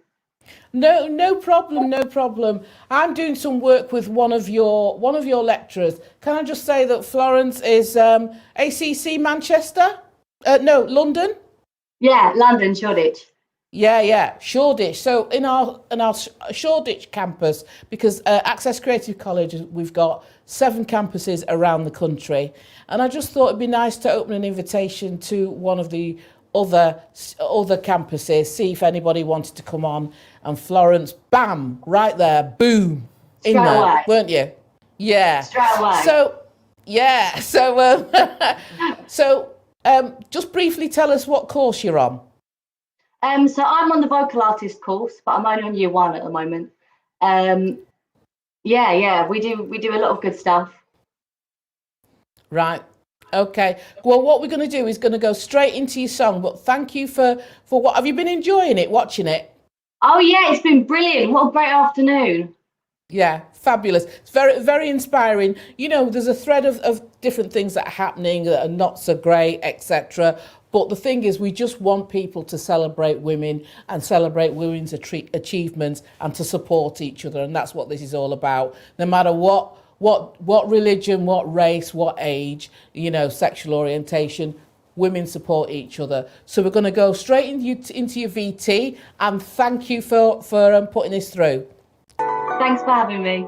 S1: No problem. I'm doing some work with one of your lecturers. Can I just say that Florence is ACC Manchester? No, London.
S14: Yeah, London, Shoreditch.
S1: Yeah, Shoreditch. So in our Shoreditch campus, because Access Creative College, we've got 7 campuses around the country, and I just thought it'd be nice to open an invitation to one of the other campuses, see if anybody wanted to come on. And Florence, bam, right there, boom, in
S14: Straight
S1: there,
S14: away.
S1: weren't you? Yeah.
S14: Straight away.
S1: So just briefly tell us what course you're on.
S14: So I'm on the vocal artist course, but I'm only on year 1 at the moment. Yeah, we do a lot of good stuff.
S1: Right. Okay. Well, what we're going to do is going to go straight into your song. But thank you for what have you been enjoying it, watching it?
S14: Oh yeah, it's been brilliant. What a great afternoon.
S1: Yeah, fabulous. It's very, very inspiring. You know, there's a thread of different things that are happening that are not so great, etc. But the thing is, we just want people to celebrate women and celebrate women's achievements and to support each other. And that's what this is all about. No matter what religion, what race, what age, you know, sexual orientation, women support each other. So we're going to go straight into your VT, and thank you for putting this through.
S14: Thanks for having me.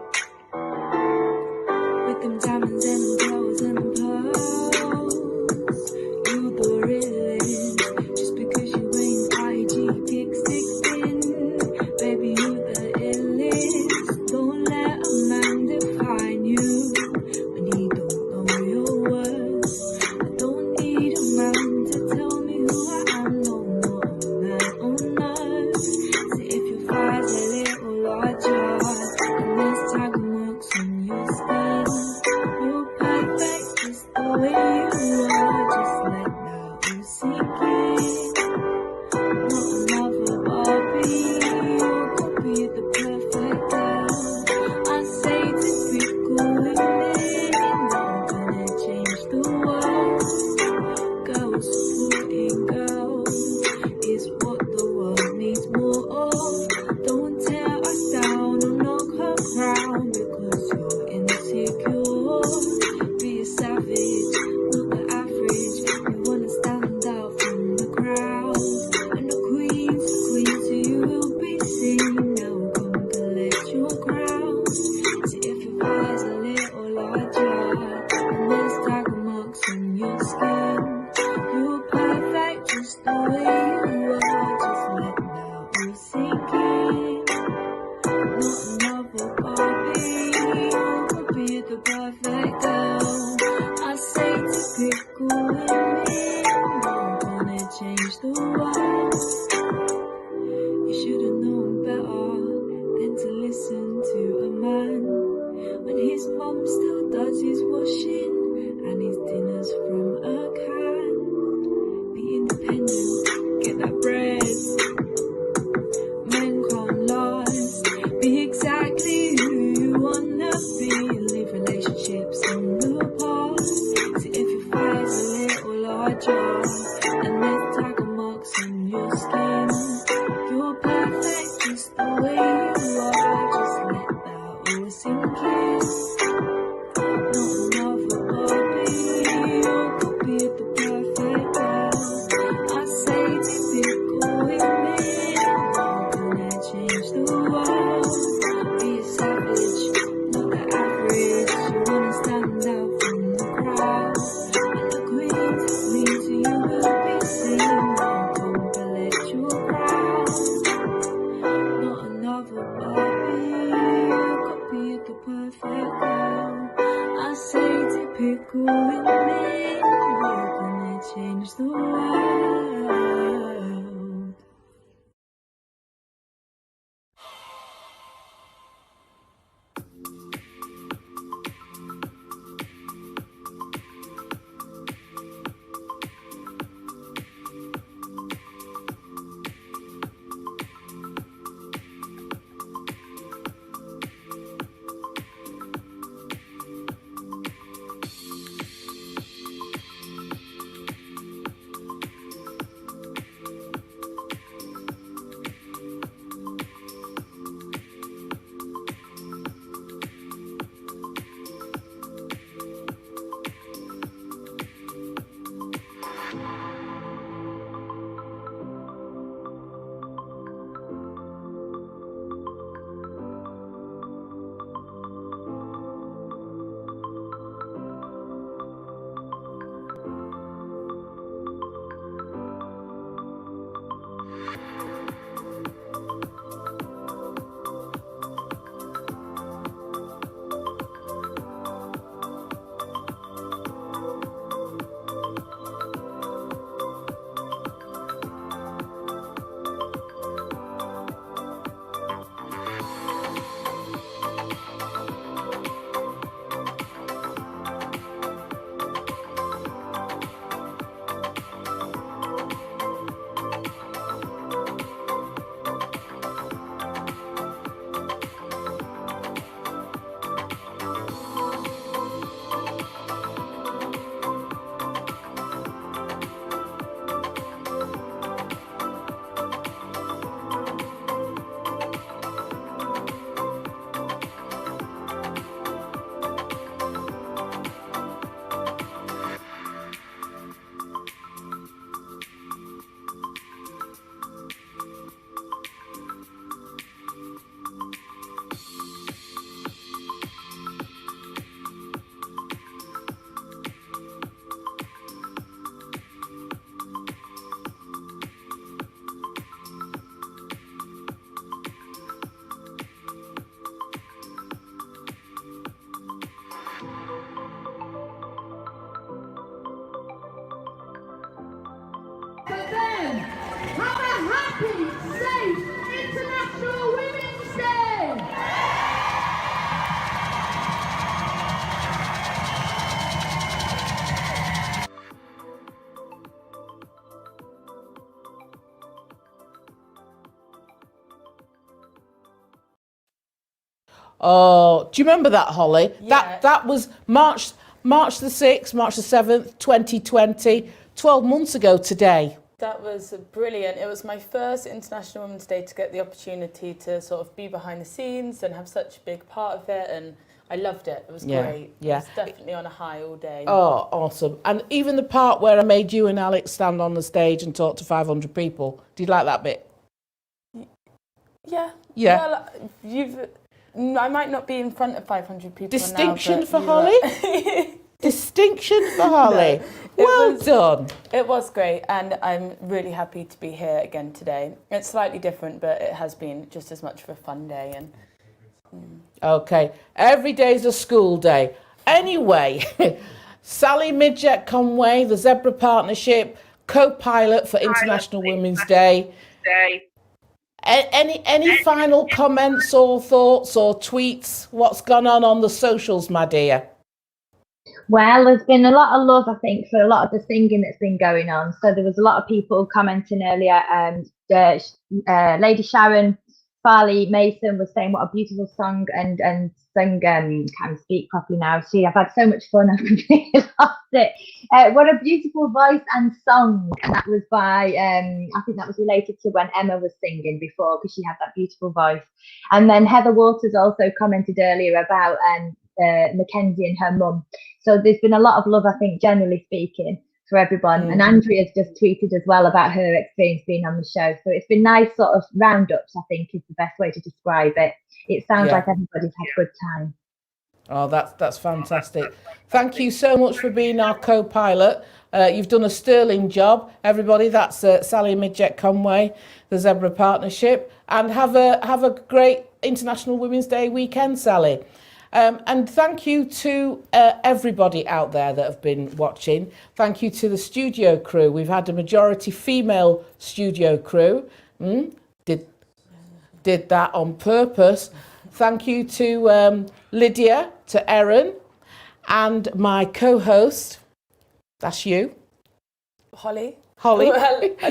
S24: With them diamonds and them pearls and them pearls, you the realest. Just because you ain't IG pick 16, baby, you the illest. Don't let a man define you when he don't know your worth. I don't need a man to tell me who I am, no more man on earth. See if your thighs a little larger, and there's tag marks on your skin. You're perfect just the way you are, just let that sink in. Not another Barbie, you're copy the perfect girl. I say typical women, not gonna change the world. Girls supporting girls is what the world needs more of. Don't tear us down or knock her crown because you're insecure. Be a savage, not the average. You wanna stand out from the crowd. And the queens to you will be seen. Now come collect your crown. See if your eyes a little larger, and there's tiger marks on your skin. You're perfect just the way you are. Just let that sink in. Not another Barbie, you could be the perfect girl. I say typical women, not gonna change the world. You should've known better than to listen to a man when his mum still does his washing and his dinners from a can. Be independent,
S6: have a happy, safe International Women's Day!
S1: Oh, do you remember that, Holly?
S2: Yeah.
S1: That was March the 6th, March the 7th, 2020, 12 months ago today.
S2: That was brilliant. It was my first International Women's Day to get the opportunity to sort of be behind the scenes and have such a big part of it, and I loved it. It was great.
S1: Yeah.
S2: It was definitely on a high all day.
S1: Oh, awesome. And even the part where I made you and Alex stand on the stage and talk to 500 people. Did you like that bit?
S2: Yeah.
S1: Yeah.
S2: Well, I might not be in front of 500 people
S1: Distinction
S2: now,
S1: for Holly? Distinction for Holly. Well done.
S2: It was great, and I'm really happy to be here again today. It's slightly different, but it has been just as much of a fun day. And
S1: Okay, every day's a school day. Anyway, Sally Midget Conway, the Zebra Partnership, co-pilot for International Women's Day. Any final comments or thoughts or tweets? What's gone on the socials, my dear?
S12: Well, there's been a lot of love, I think, for a lot of the singing that's been going on. So there was a lot of people commenting earlier, and Lady Sharon Farley Mason was saying what a beautiful song, and sang, can't speak properly now. I've had so much fun, I've completely lost it. What a beautiful voice and song. And that was by, I think that was related to when Emma was singing before, because she had that beautiful voice. And then Heather Waters also commented earlier about Mackenzie and her mum. So there's been a lot of love, I think, generally speaking, for everyone. And Andrea's just tweeted as well about her experience being on the show. So it's been nice sort of roundups, I think, is the best way to describe it. It sounds like everybody's had a good time.
S1: Oh, that's fantastic. Thank you so much for being our co-pilot. You've done a sterling job. Everybody, that's Sally Midget Conway, the Zebra Partnership. And have a great International Women's Day weekend, Sally. And thank you to everybody out there that have been watching. Thank you to the studio crew. We've had a majority female studio crew. Did that on purpose. Thank you to Lydia, to Erin, and my co-host. That's you.
S2: Holly.
S1: Well,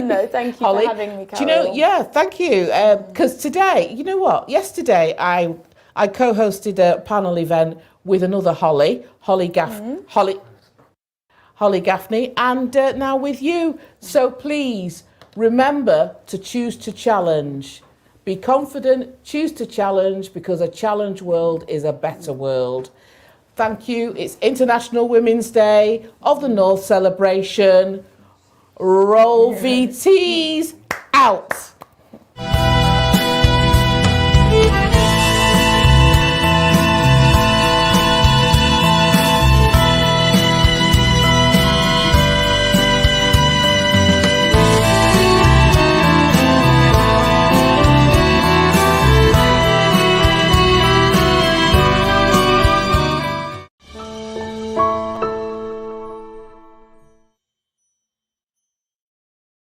S2: no, thank you
S1: Holly.
S2: for having me, Carol.
S1: Do you know, yeah, thank you. Because today, you know what? Yesterday, I co-hosted a panel event with another Holly Gaffney, and now with you. So please remember to choose to challenge. Be confident, choose to challenge, because a challenge world is a better world. Thank you. It's International Women's Day of the North celebration. Roll VTs out.